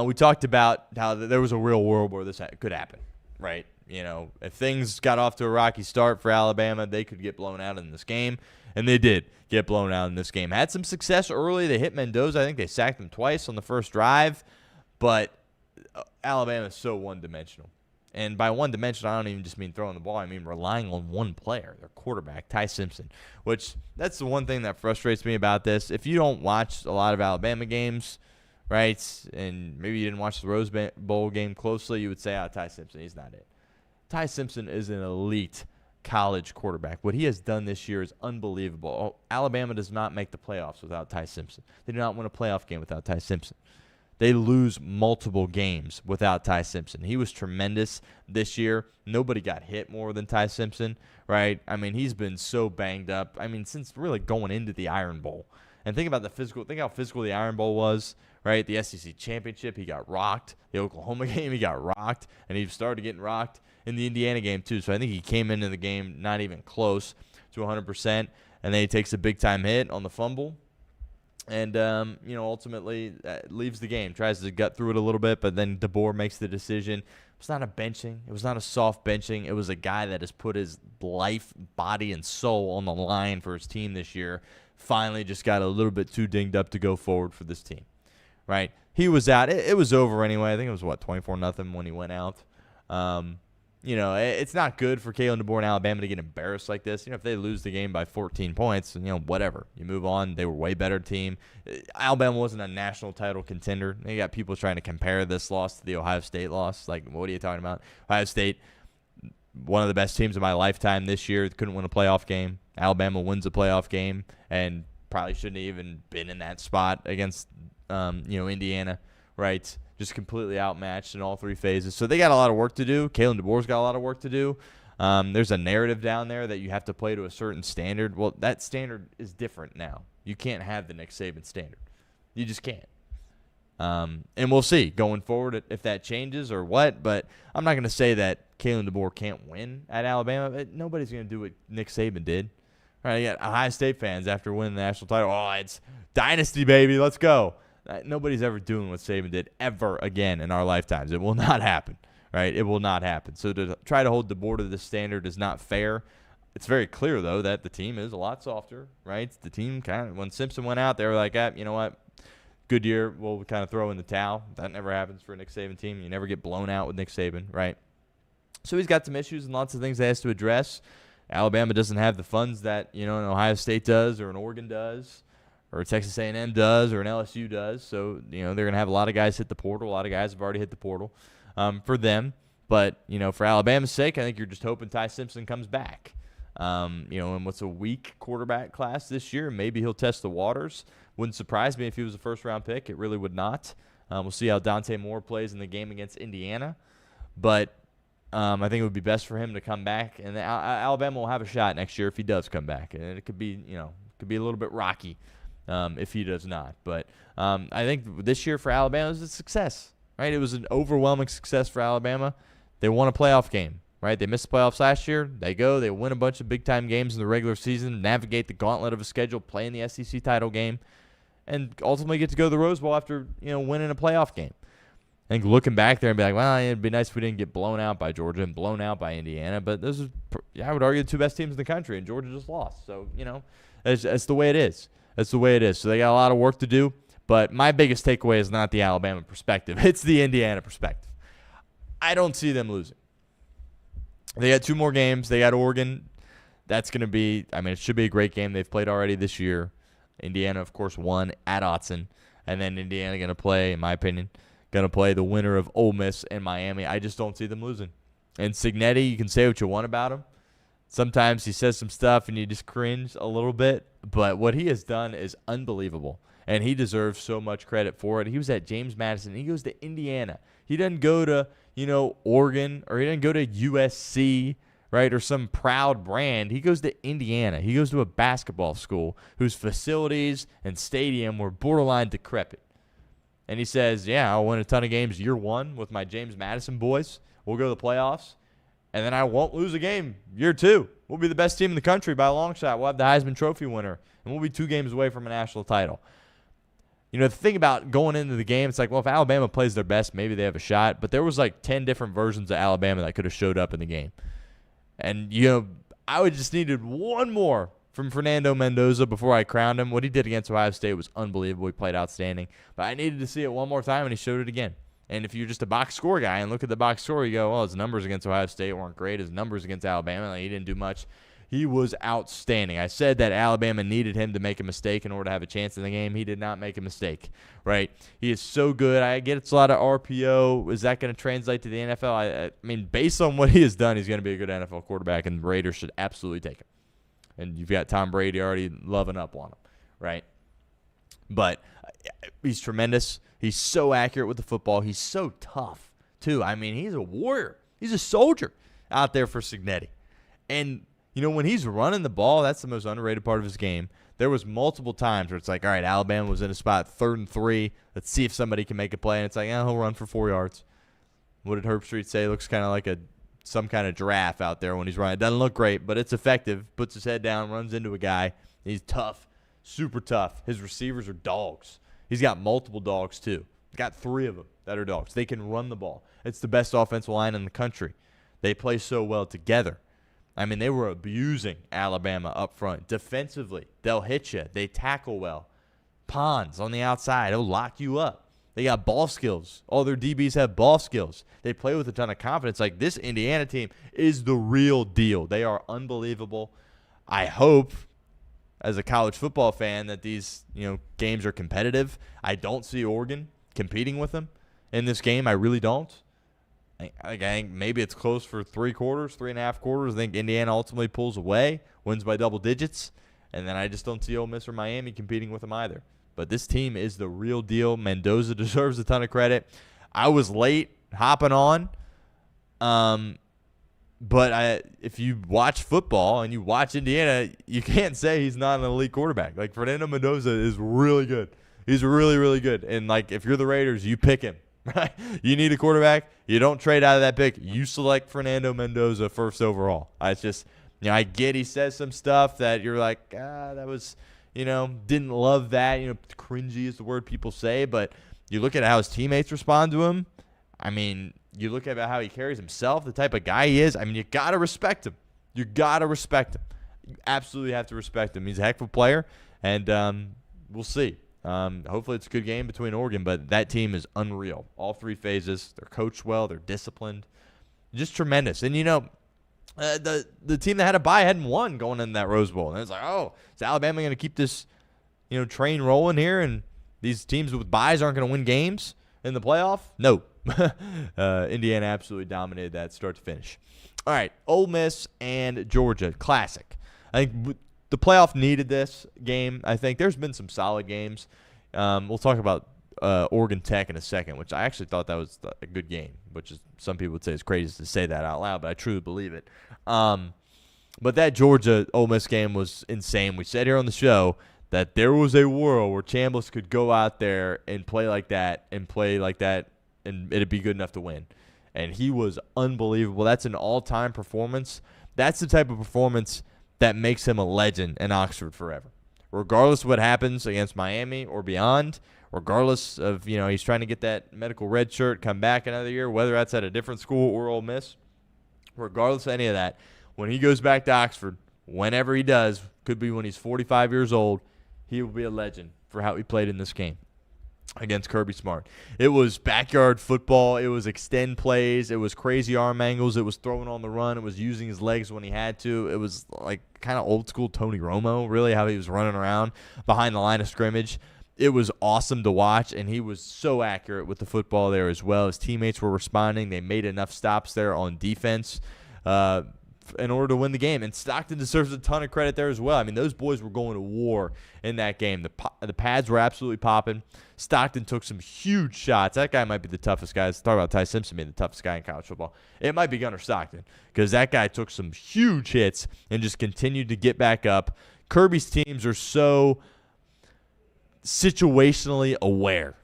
We talked about how there was a real world where this could happen, right? If things got off to a rocky start for Alabama, they could get blown out in this game, and they did get blown out in this game. Had some success early. They hit Mendoza. I think they sacked him twice on the first drive, but Alabama is so one-dimensional. And by one-dimensional, I don't even just mean throwing the ball. I mean relying on one player, their quarterback, Ty Simpson, which that's the one thing that frustrates me about this. If you don't watch a lot of Alabama games, right, and maybe you didn't watch the Rose Bowl game closely, you would say, Ty Simpson, he's not it. Ty Simpson is an elite college quarterback. What he has done this year is unbelievable. Alabama does not make the playoffs without Ty Simpson. They do not win a playoff game without Ty Simpson. They lose multiple games without Ty Simpson. He was tremendous this year. Nobody got hit more than Ty Simpson, right? I mean, he's been so banged up. I mean, since really going into the Iron Bowl. And think about think how physical the Iron Bowl was, right? The SEC championship, he got rocked. The Oklahoma game, he got rocked. And he started getting rocked in the Indiana game too. So I think he came into the game not even close to 100%. And then he takes a big-time hit on the fumble. And, ultimately leaves the game, tries to gut through it a little bit, but then DeBoer makes the decision. It was not a benching. It was not a soft benching. It was a guy that has put his life, body, and soul on the line for his team this year. Finally just got a little bit too dinged up to go forward for this team, right? He was out. It was over anyway. I think it was, 24-0 when he went out. It's not good for Kalen DeBoer and Alabama to get embarrassed like this. If they lose the game by 14 points, whatever. You move on. They were a way better team. Alabama wasn't a national title contender. You got people trying to compare this loss to the Ohio State loss. Like, what are you talking about? Ohio State, one of the best teams of my lifetime this year, couldn't win a playoff game. Alabama wins a playoff game and probably shouldn't have even been in that spot against, Indiana, right? Just completely outmatched in all 3 phases. So they got a lot of work to do. Kalen DeBoer's got a lot of work to do. There's a narrative down there that you have to play to a certain standard. Well, that standard is different now. You can't have the Nick Saban standard. You just can't. And we'll see going forward if that changes or what. But I'm not going to say that Kalen DeBoer can't win at Alabama. Nobody's going to do what Nick Saban did. Right? You got Ohio State fans after winning the national title. Oh, it's dynasty, baby. Let's go. Nobody's ever doing what Saban did ever again in our lifetimes. It will not happen. Right? It will not happen. So to try to hold DeBoer to this standard is not fair. It's very clear, though, that the team is a lot softer. Right? The team kind of, when Simpson went out, they were like, you know what? Good year, we'll kind of throw in the towel. That never happens for a Nick Saban team. You never get blown out with Nick Saban, right? So he's got some issues and lots of things he has to address. Alabama doesn't have the funds that, an Ohio State does or an Oregon does or a Texas A&M does or an LSU does. So, they're going to have a lot of guys hit the portal. A lot of guys have already hit the portal for them. But, for Alabama's sake, I think you're just hoping Ty Simpson comes back. And what's a weak quarterback class this year? Maybe he'll test the waters. Wouldn't surprise me if he was a first-round pick. It really would not. We'll see how Dante Moore plays in the game against Indiana. But I think it would be best for him to come back. And Alabama will have a shot next year if he does come back. And it could be, a little bit rocky if he does not. But I think this year for Alabama is a success, right? It was an overwhelming success for Alabama. They won a playoff game. Right, they missed the playoffs last year. They win a bunch of big-time games in the regular season, navigate the gauntlet of a schedule, play in the SEC title game, and ultimately get to go to the Rose Bowl after winning a playoff game. I think looking back there and be like, well, it'd be nice if we didn't get blown out by Georgia and blown out by Indiana, but those are, I would argue, the two best teams in the country, and Georgia just lost. So that's the way it is. That's the way it is. So they got a lot of work to do. But my biggest takeaway is not the Alabama perspective; it's the Indiana perspective. I don't see them losing. They got 2 more games. They got Oregon. That's going to be – it should be a great game. They've played already this year. Indiana, of course, won at Autzen. And then Indiana going to play, in my opinion, the winner of Ole Miss and Miami. I just don't see them losing. And Cignetti, you can say what you want about him. Sometimes he says some stuff and you just cringe a little bit. But what he has done is unbelievable. And he deserves so much credit for it. He was at James Madison. He goes to Indiana. He doesn't go to – Oregon, or he didn't go to USC, right, or some proud brand. He goes to Indiana. He goes to a basketball school whose facilities and stadium were borderline decrepit. And he says, I'll win a ton of games year 1 with my James Madison boys. We'll go to the playoffs. And then I won't lose a game year 2. We'll be the best team in the country by a long shot. We'll have the Heisman Trophy winner. And we'll be 2 games away from a national title. The thing about going into the game, it's like, well, if Alabama plays their best, maybe they have a shot. But there was like 10 different versions of Alabama that could have showed up in the game. And, I would just needed one more from Fernando Mendoza before I crowned him. What he did against Ohio State was unbelievable. He played outstanding. But I needed to see it one more time, and he showed it again. And if you're just a box score guy and look at the box score, you go, well, his numbers against Ohio State weren't great. His numbers against Alabama, he didn't do much. He was outstanding. I said that Alabama needed him to make a mistake in order to have a chance in the game. He did not make a mistake, right? He is so good. I get it's a lot of RPO. Is that going to translate to the NFL? I mean, based on what he has done, he's going to be a good NFL quarterback, and the Raiders should absolutely take him. And you've got Tom Brady already loving up on him, right? But he's tremendous. He's so accurate with the football. He's so tough, too. He's a warrior. He's a soldier out there for Cignetti. And when he's running the ball, that's the most underrated part of his game. There was multiple times where it's like, all right, Alabama was in a spot 3rd and 3. Let's see if somebody can make a play. And it's like, he'll run for 4 yards. What did Herb Street say? It looks kind of like some kind of giraffe out there when he's running. It doesn't look great, but it's effective. Puts his head down, runs into a guy. He's tough, super tough. His receivers are dogs. He's got multiple dogs, too. He's got 3 of them that are dogs. They can run the ball. It's the best offensive line in the country. They play so well together. They were abusing Alabama up front. Defensively, they'll hit you. They tackle well. Pons on the outside, they'll lock you up. They got ball skills. All their DBs have ball skills. They play with a ton of confidence. Like, this Indiana team is the real deal. They are unbelievable. I hope, as a college football fan, that these games are competitive. I don't see Oregon competing with them in this game. I really don't. I think maybe it's close for 3 quarters, 3.5 quarters. I think Indiana ultimately pulls away, wins by double digits, and then I just don't see Ole Miss or Miami competing with them either. But this team is the real deal. Mendoza deserves a ton of credit. I was late hopping on, but if you watch football and you watch Indiana, you can't say he's not an elite quarterback. Like, Fernando Mendoza is really good. He's really, really good. And, like, if you're the Raiders, you pick him. Right? You need a quarterback. You don't trade out of that pick. You select Fernando Mendoza first overall. It's just, I get he says some stuff that you're like, that was, didn't love that. Cringy is the word people say. But you look at how his teammates respond to him. I mean, you look at how he carries himself, the type of guy he is. I mean, you got to respect him. You got to respect him. You absolutely have to respect him. He's a heck of a player, and we'll see. Hopefully it's a good game between Oregon, but that team is unreal. All three phases. They're coached well. They're disciplined. Just tremendous. And, the team that had a bye hadn't won going into that Rose Bowl. And it's like, oh, is Alabama going to keep this, train rolling here, and these teams with byes aren't going to win games in the playoff? No. Indiana absolutely dominated that start to finish. All right, Ole Miss and Georgia, classic. I think the playoff needed this game. I think there's been some solid games. We'll talk about Oregon Tech in a second, which I actually thought that was a good game, which is some people would say it's crazy to say that out loud, but I truly believe it. But that Georgia-Ole Miss game was insane. We said here on the show that there was a world where Chambliss could go out there and play like that, and it'd be good enough to win. And he was unbelievable. That's an all-time performance. That's the type of performance that makes him a legend in Oxford forever. Regardless of what happens against Miami or beyond, regardless of, he's trying to get that medical red shirt, come back another year, whether that's at a different school or Ole Miss, regardless of any of that, when he goes back to Oxford, whenever he does, could be when he's 45 years old, he will be a legend for how he played in this game against Kirby Smart. It was backyard football. It was extend plays. It was crazy arm angles. It was throwing on the run. It was using his legs when he had to. It was like kind of old school Tony Romo, really, how he was running around behind the line of scrimmage. It was awesome to watch, and he was so accurate with the football there as well. His teammates were responding. They made enough stops there on defense in order to win the game. And Stockton deserves a ton of credit there as well. I mean, those boys were going to war in that game. The pads were absolutely popping. Stockton took some huge shots. That guy might be the toughest guy. Let's talk about Ty Simpson being the toughest guy in college football. It might be Gunnar Stockton because that guy took some huge hits and just continued to get back up. Kirby's teams are so situationally aware.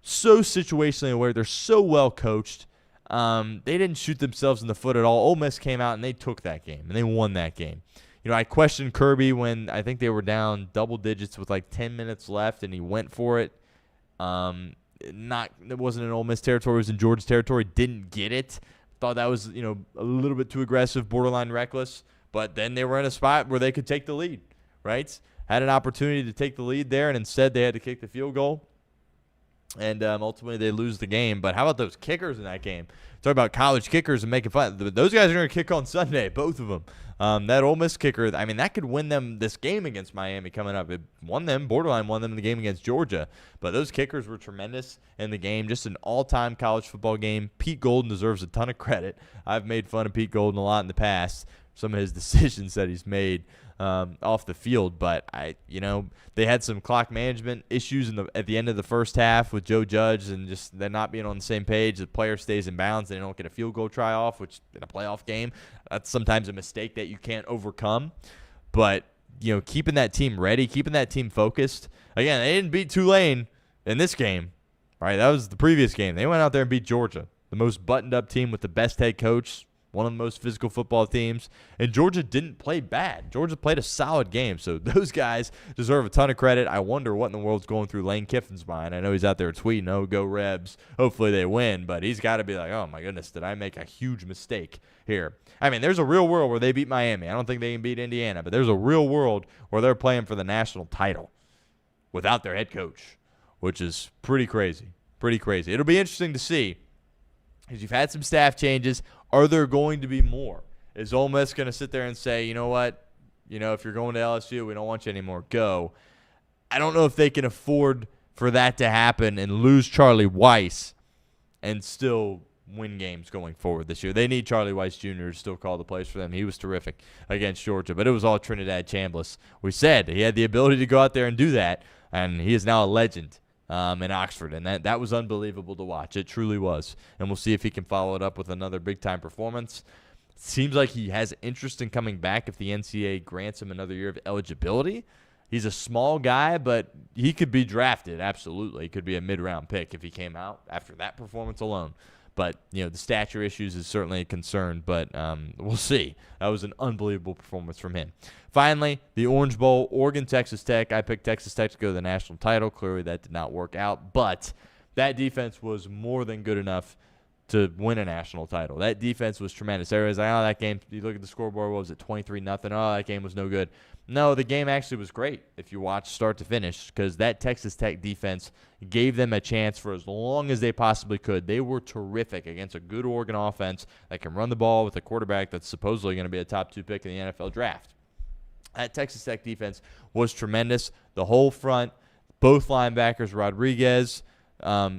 So situationally aware. They're so well coached. They didn't shoot themselves in the foot at all. Ole Miss came out and they took that game, and they won that game. I questioned Kirby when I think they were down double digits with like 10 minutes left, and he went for it. It wasn't in Ole Miss territory. It was in Georgia territory. Didn't get it. Thought that was, a little bit too aggressive, borderline reckless. But then they were in a spot where they could take the lead, right? Had an opportunity to take the lead there, and instead they had to kick the field goal. And ultimately they lose the game. But how about those kickers in that game? Talk about college kickers and making fun. Those guys are going to kick on Sunday, both of them. That Ole Miss kicker, I mean, that could win them this game against Miami coming up. It borderline won them in the game against Georgia. But those kickers were tremendous in the game. Just an all-time college football game. Pete Golden deserves a ton of credit. I've made fun of Pete Golden a lot in the past, some of his decisions that he's made off the field, but they had some clock management issues at the end of the first half with Joe Judge and just them not being on the same page. The player stays in bounds, they don't get a field goal try off, which in a playoff game, that's sometimes a mistake that you can't overcome. But keeping that team ready, keeping that team focused. Again, they didn't beat Tulane in this game, right? That was the previous game. They went out there and beat Georgia, the most buttoned up team with the best head coach, one of the most physical football teams, and Georgia didn't play bad. Georgia played a solid game, so those guys deserve a ton of credit. I wonder what in the world's going through Lane Kiffin's mind. I know he's out there tweeting, "Oh, go Rebs. Hopefully they win," but he's got to be like, oh, my goodness, did I make a huge mistake here? I mean, there's a real world where they beat Miami. I don't think they can beat Indiana, but there's a real world where they're playing for the national title without their head coach, which is pretty crazy, pretty crazy. It'll be interesting to see because you've had some staff changes. Are there going to be more? Is Ole Miss going to sit there and say, you know what, if you're going to LSU, we don't want you anymore, go. I don't know if they can afford for that to happen and lose Charlie Weiss and still win games going forward this year. They need Charlie Weiss Jr. to still call the plays for them. He was terrific against Georgia, but it was all Trinidad Chambliss. We said he had the ability to go out there and do that, and he is now a legend in Oxford, and that was unbelievable to watch. It truly was, and we'll see if he can follow it up with another big-time performance. Seems like he has interest in coming back if the NCAA grants him another year of eligibility. He's a small guy, but he could be drafted. Absolutely. He could be a mid-round pick if he came out after that performance alone. But, the stature issues is certainly a concern, but we'll see. That was an unbelievable performance from him. Finally, the Orange Bowl, Oregon, Texas Tech. I picked Texas Tech to go to the national title. Clearly, that did not work out, but that defense was more than good enough to win a national title. That defense was tremendous. Everybody's like, that game, you look at the scoreboard, what was it, 23-0? Oh, that game was no good. No, the game actually was great if you watch start to finish, because that Texas Tech defense gave them a chance for as long as they possibly could. They were terrific against a good Oregon offense that can run the ball with a quarterback that's supposedly going to be a top 2 pick in the NFL draft. That Texas Tech defense was tremendous. The whole front, both linebackers, Rodriguez,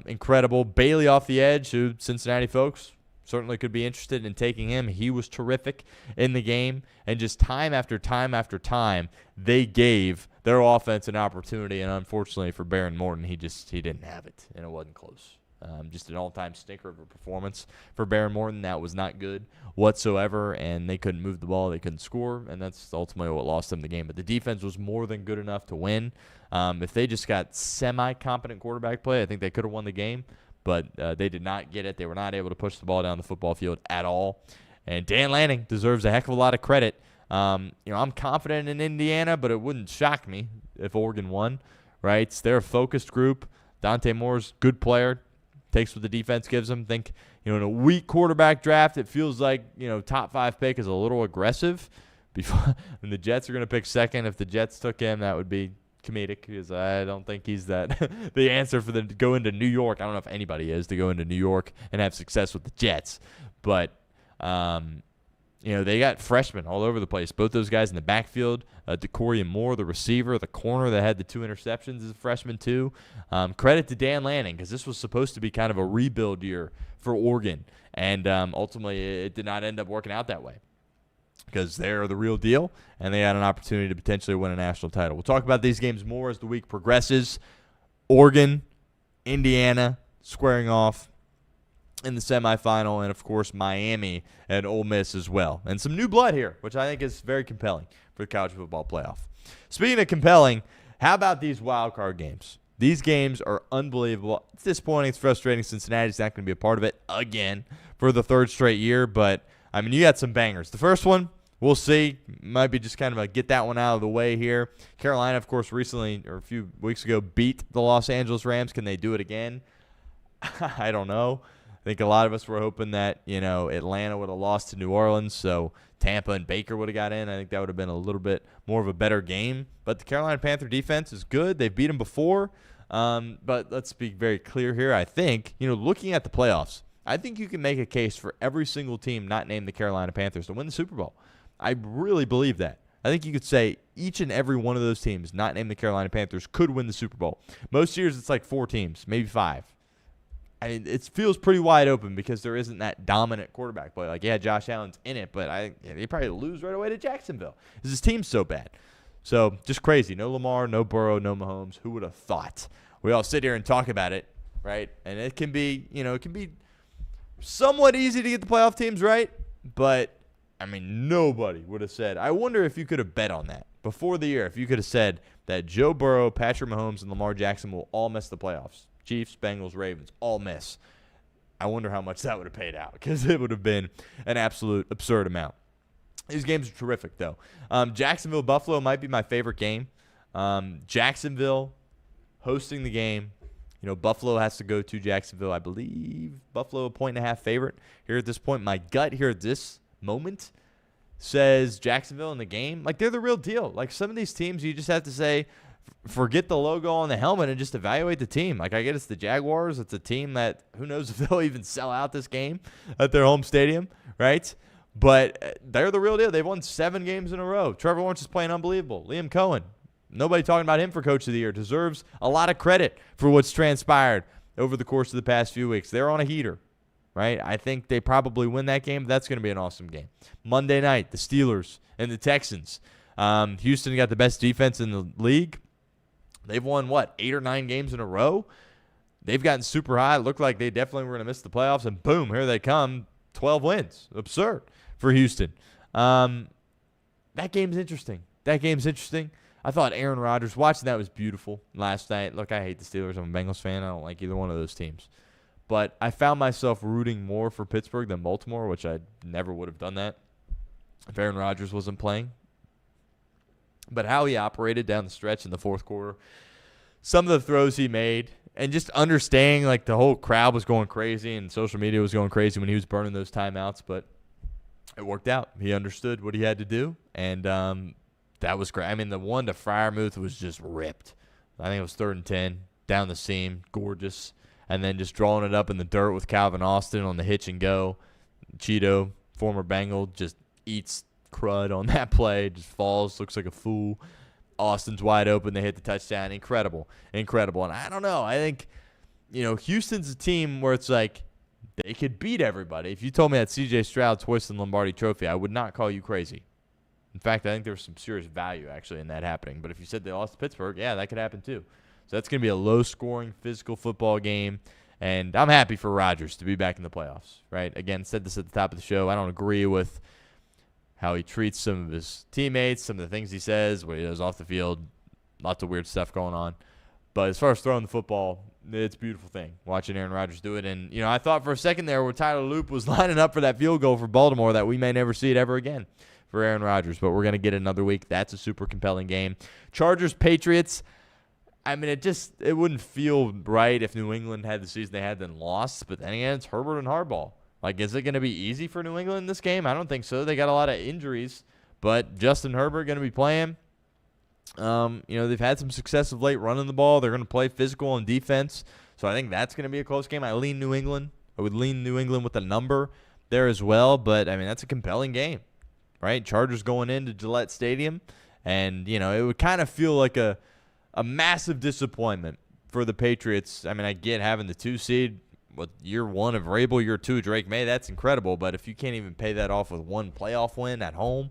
incredible. Bailey off the edge, who Cincinnati folks certainly could be interested in taking him. He was terrific in the game. And just time after time after time, they gave their offense an opportunity. And unfortunately for Baron Morton, he didn't have it, and it wasn't close. Just an all-time stinker of a performance for Baron Morton. That was not good whatsoever, and they couldn't move the ball. They couldn't score, and that's ultimately what lost them the game. But the defense was more than good enough to win. If they just got semi-competent quarterback play, I think they could have won the game, but they did not get it. They were not able to push the ball down the football field at all. And Dan Lanning deserves a heck of a lot of credit. I'm confident in Indiana, but it wouldn't shock me if Oregon won, right? They're a focused group. Dante Moore's a good player. Takes what the defense gives him. Think, in a weak quarterback draft, it feels like, top 5 pick is a little aggressive. And the Jets are going to pick second. If the Jets took him, that would be comedic, because I don't think he's that the answer for them to go into New York. I don't know if anybody is to go into New York and have success with the Jets. But, they got freshmen all over the place. Both those guys in the backfield, DeCorian Moore, the receiver, the corner that had the 2 interceptions is a freshman too. Credit to Dan Lanning, because this was supposed to be kind of a rebuild year for Oregon. And ultimately it did not end up working out that way, because they're the real deal, and they had an opportunity to potentially win a national title. We'll talk about these games more as the week progresses. Oregon, Indiana squaring off in the semifinal, and, of course, Miami and Ole Miss as well. And some new blood here, which I think is very compelling for the college football playoff. Speaking of compelling, how about these wild card games? These games are unbelievable. It's disappointing. It's frustrating. Cincinnati's not going to be a part of it again for the 3rd straight year, but, you got some bangers. The first one, we'll see. Might be just kind of a get that one out of the way here. Carolina, of course, recently, or a few weeks ago, beat the Los Angeles Rams. Can they do it again? I don't know. I think a lot of us were hoping that, Atlanta would have lost to New Orleans, so Tampa and Baker would have got in. I think that would have been a little bit more of a better game. But the Carolina Panther defense is good. They've beat them before. But let's be very clear here. I think, looking at the playoffs, I think you can make a case for every single team not named the Carolina Panthers to win the Super Bowl. I really believe that. I think you could say each and every one of those teams not named the Carolina Panthers could win the Super Bowl. Most years it's like 4 teams, maybe 5. It feels pretty wide open because there isn't that dominant quarterback play. Like, yeah, Josh Allen's in it, but they probably lose right away to Jacksonville because his team's so bad. So just crazy. No Lamar, no Burrow, no Mahomes. Who would have thought? We all sit here and talk about it, right? And it can be, it can be somewhat easy to get the playoff teams right, but, nobody would have said. I wonder if you could have bet on that before the year, if you could have said that Joe Burrow, Patrick Mahomes, and Lamar Jackson will all miss the playoffs. Chiefs, Bengals, Ravens, all miss. I wonder how much that would have paid out, because it would have been an absolute absurd amount. These games are terrific, though. Jacksonville-Buffalo might be my favorite game. Jacksonville hosting the game. Buffalo has to go to Jacksonville. I believe Buffalo a 1.5 favorite here at this point. My gut here at this moment says Jacksonville in the game. Like, they're the real deal. Like, some of these teams, you just have to say, forget the logo on the helmet and just evaluate the team. Like, I get it's the Jaguars. It's a team that who knows if they'll even sell out this game at their home stadium, right? But they're the real deal. They've won 7 games in a row. Trevor Lawrence is playing unbelievable. Liam Cohen, nobody talking about him for Coach of the Year, deserves a lot of credit for what's transpired over the course of the past few weeks. They're on a heater, right? I think they probably win that game. That's going to be an awesome game. Monday night, the Steelers and the Texans. Houston got the best defense in the league. They've won, 8 or 9 games in a row? They've gotten super high. It looked like they definitely were going to miss the playoffs, and boom, here they come. 12 wins. Absurd for Houston. That game's interesting. I thought Aaron Rodgers, watching that was beautiful last night. Look, I hate the Steelers. I'm a Bengals fan. I don't like either one of those teams. But I found myself rooting more for Pittsburgh than Baltimore, which I never would have done that if Aaron Rodgers wasn't playing. But how he operated down the stretch in the fourth quarter, some of the throws he made, and just understanding like the whole crowd was going crazy and social media was going crazy when he was burning those timeouts. But it worked out. He understood what he had to do, and that was great. I mean, the one to Freiermuth was just ripped. I think it was 3rd and 10, down the seam, gorgeous. And then just drawing it up in the dirt with Calvin Austin on the hitch and go. Cheeto, former Bengal, just eats crud on that play, just falls, looks like a fool. Austin's wide open. They hit the touchdown. Incredible. And I don't know. I think, Houston's a team where it's like they could beat everybody. If you told me that C.J. Stroud's hoisting the Lombardi Trophy, I would not call you crazy. In fact, I think there's some serious value actually in that happening. But if you said they lost to Pittsburgh, yeah, that could happen too. So that's going to be a low-scoring, physical football game. And I'm happy for Rodgers to be back in the playoffs, right? Again, said this at the top of the show. I don't agree with how he treats some of his teammates, some of the things he says, what he does off the field, lots of weird stuff going on. But as far as throwing the football, it's a beautiful thing, watching Aaron Rodgers do it. And, I thought for a second there where Tyler Loop was lining up for that field goal for Baltimore that we may never see it ever again for Aaron Rodgers. But we're going to get another week. That's a super compelling game. Chargers-Patriots. I mean, it wouldn't feel right if New England had the season they had then lost. But then again, it's Herbert and Harbaugh. Like, is it going to be easy for New England in this game? I don't think so. They got a lot of injuries. But Justin Herbert going to be playing. They've had some success of late running the ball. They're going to play physical on defense. So I think that's going to be a close game. I would lean New England with a number there as well. But, I mean, that's a compelling game, right? Chargers going into Gillette Stadium. And, it would kind of feel like a massive disappointment for the Patriots. I mean, I get having the 2 seed with year 1 of Vrabel, year 2 Drake May. That's incredible. But if you can't even pay that off with one playoff win at home,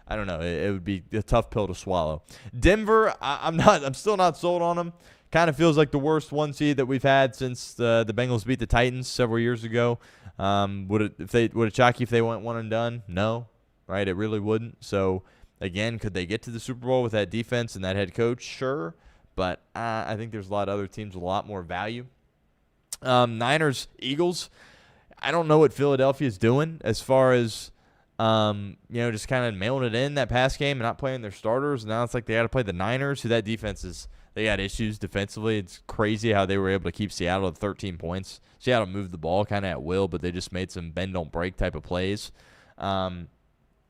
I don't know. It would be a tough pill to swallow. Denver, I'm still not sold on them. Kind of feels like the worst 1 seed that we've had since the Bengals beat the Titans several years ago. Would it shock you if they went one and done? No, right? It really wouldn't. So again, could they get to the Super Bowl with that defense and that head coach? Sure. But I think there's a lot of other teams with a lot more value. Niners, Eagles. I don't know what Philadelphia is doing as far as, just kind of mailing it in that pass game and not playing their starters. Now it's like they got to play the Niners, who that defense is. They got issues defensively. It's crazy how they were able to keep Seattle at 13 points. Seattle moved the ball kind of at will, but they just made some bend-don't-break type of plays. And,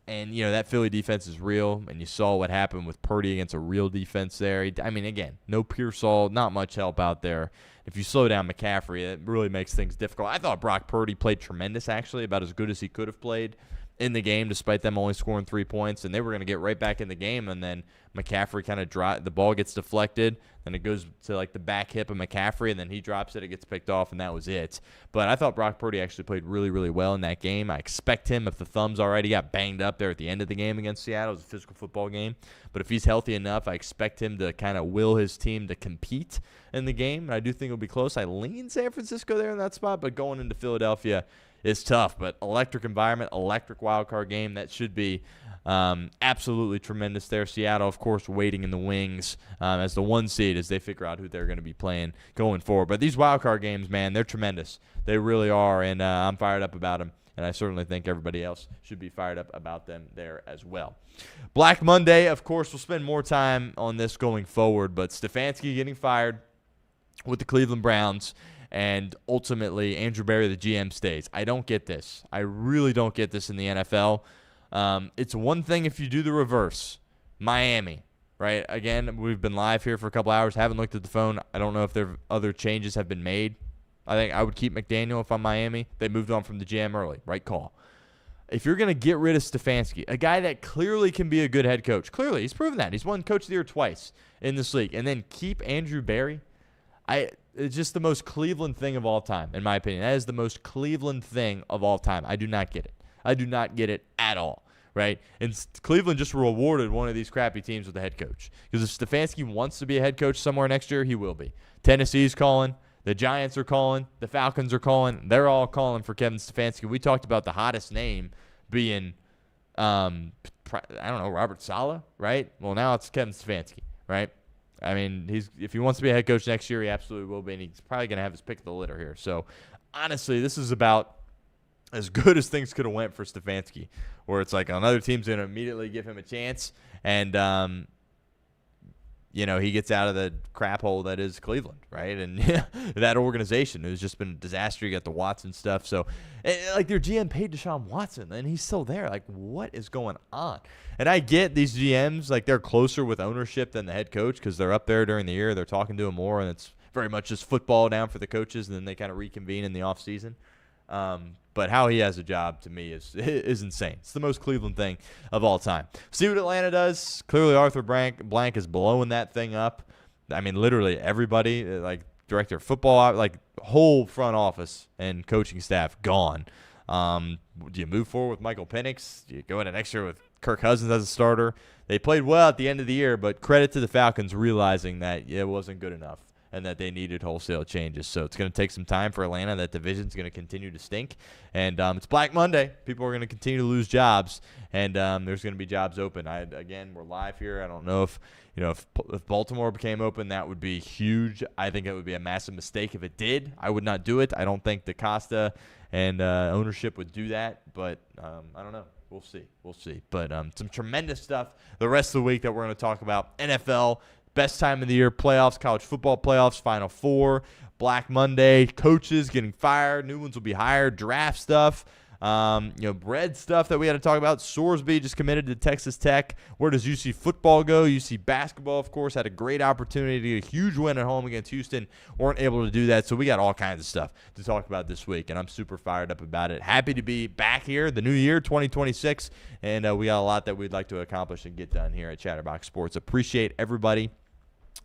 that Philly defense is real, and you saw what happened with Purdy against a real defense there. Again, no Pearsall, not much help out there. If you slow down McCaffrey, it really makes things difficult. I thought Brock Purdy played tremendous, actually, about as good as he could have played in the game, despite them only scoring 3 points, and they were going to get right back in the game, and then McCaffrey kind of the ball gets deflected, and it goes to like the back hip of McCaffrey, and then he drops it, it gets picked off, and that was it. But I thought Brock Purdy actually played really, really well in that game. I expect him, if the thumb's all right, he got banged up there at the end of the game against Seattle. It was a physical football game. But if he's healthy enough, I expect him to kind of will his team to compete in the game, and I do think it'll be close. I lean San Francisco there in that spot, but going into Philadelphia, it's tough, but electric environment, electric wildcard game, that should be absolutely tremendous there. Seattle, of course, waiting in the wings as the 1 seed as they figure out who they're going to be playing going forward. But these wildcard games, man, they're tremendous. They really are, and I'm fired up about them, and I certainly think everybody else should be fired up about them there as well. Black Monday, of course, we'll spend more time on this going forward, but Stefanski getting fired with the Cleveland Browns. And ultimately, Andrew Berry, the GM, stays. I don't get this. I really don't get this in the NFL. It's one thing if you do the reverse. Miami, right? Again, we've been live here for a couple hours. Haven't looked at the phone. I don't know if there other changes have been made. I think I would keep McDaniel if I'm Miami. They moved on from the GM early. Right call. If you're going to get rid of Stefanski, a guy that clearly can be a good head coach, clearly he's proven that. He's won Coach of the Year twice in this league. And then keep Andrew Berry, it's just the most Cleveland thing of all time, in my opinion. That is the most Cleveland thing of all time. I do not get it. I do not get it at all, right? And Cleveland just rewarded one of these crappy teams with a head coach. Because if Stefanski wants to be a head coach somewhere next year, he will be. Tennessee's calling. The Giants are calling. The Falcons are calling. They're all calling for Kevin Stefanski. We talked about the hottest name being I don't know, Robert Saleh, right? Well, now it's Kevin Stefanski, right? I mean, if he wants to be a head coach next year, he absolutely will be, and he's probably going to have his pick of the litter here. So, honestly, this is about as good as things could have went for Stefanski, where it's like another team's going to immediately give him a chance, and he gets out of the crap hole that is Cleveland, right? And that organization has just been a disaster. You got the Watson stuff. So, like, their GM paid Deshaun Watson, and he's still there. Like, what is going on? And I get these GMs, like, they're closer with ownership than the head coach because they're up there during the year. They're talking to him more, and it's very much just football down for the coaches, and then they kind of reconvene in the offseason. But how he has a job, to me, is insane. It's the most Cleveland thing of all time. See what Atlanta does. Clearly, Arthur Blank is blowing that thing up. I mean, literally everybody, like director of football, like whole front office and coaching staff gone. Do you move forward with Michael Penix? Do you go into next year with Kirk Cousins as a starter? They played well at the end of the year, but credit to the Falcons realizing that it wasn't good enough and that they needed wholesale changes. So it's going to take some time for Atlanta. That division's going to continue to stink. And it's Black Monday. People are going to continue to lose jobs, and there's going to be jobs open. Again, we're live here. I don't know if Baltimore became open, that would be huge. I think it would be a massive mistake if it did. I would not do it. I don't think DaCosta and ownership would do that, but I don't know. We'll see. But some tremendous stuff the rest of the week that we're going to talk about. NFL, best time of the year, playoffs, college football playoffs, Final Four, Black Monday, coaches getting fired, new ones will be hired, draft stuff, bread stuff that we had to talk about. Sorsby just committed to Texas Tech. Where does UC football go? UC basketball, of course, had a great opportunity to get a huge win at home against Houston. Weren't able to do that, so we got all kinds of stuff to talk about this week, and I'm super fired up about it. Happy to be back here, the new year, 2026, and we got a lot that we'd like to accomplish and get done here at Chatterbox Sports. Appreciate everybody,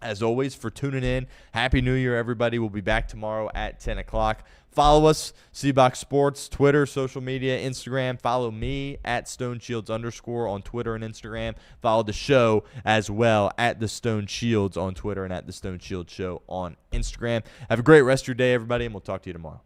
as always, for tuning in. Happy New Year, everybody. We'll be back tomorrow at 10 o'clock. Follow us, CBox Sports, Twitter, social media, Instagram. Follow me at StoneShields _ on Twitter and Instagram. Follow the show as well at The Stone Shields on Twitter and at The Stone Shields Show on Instagram. Have a great rest of your day, everybody, and we'll talk to you tomorrow.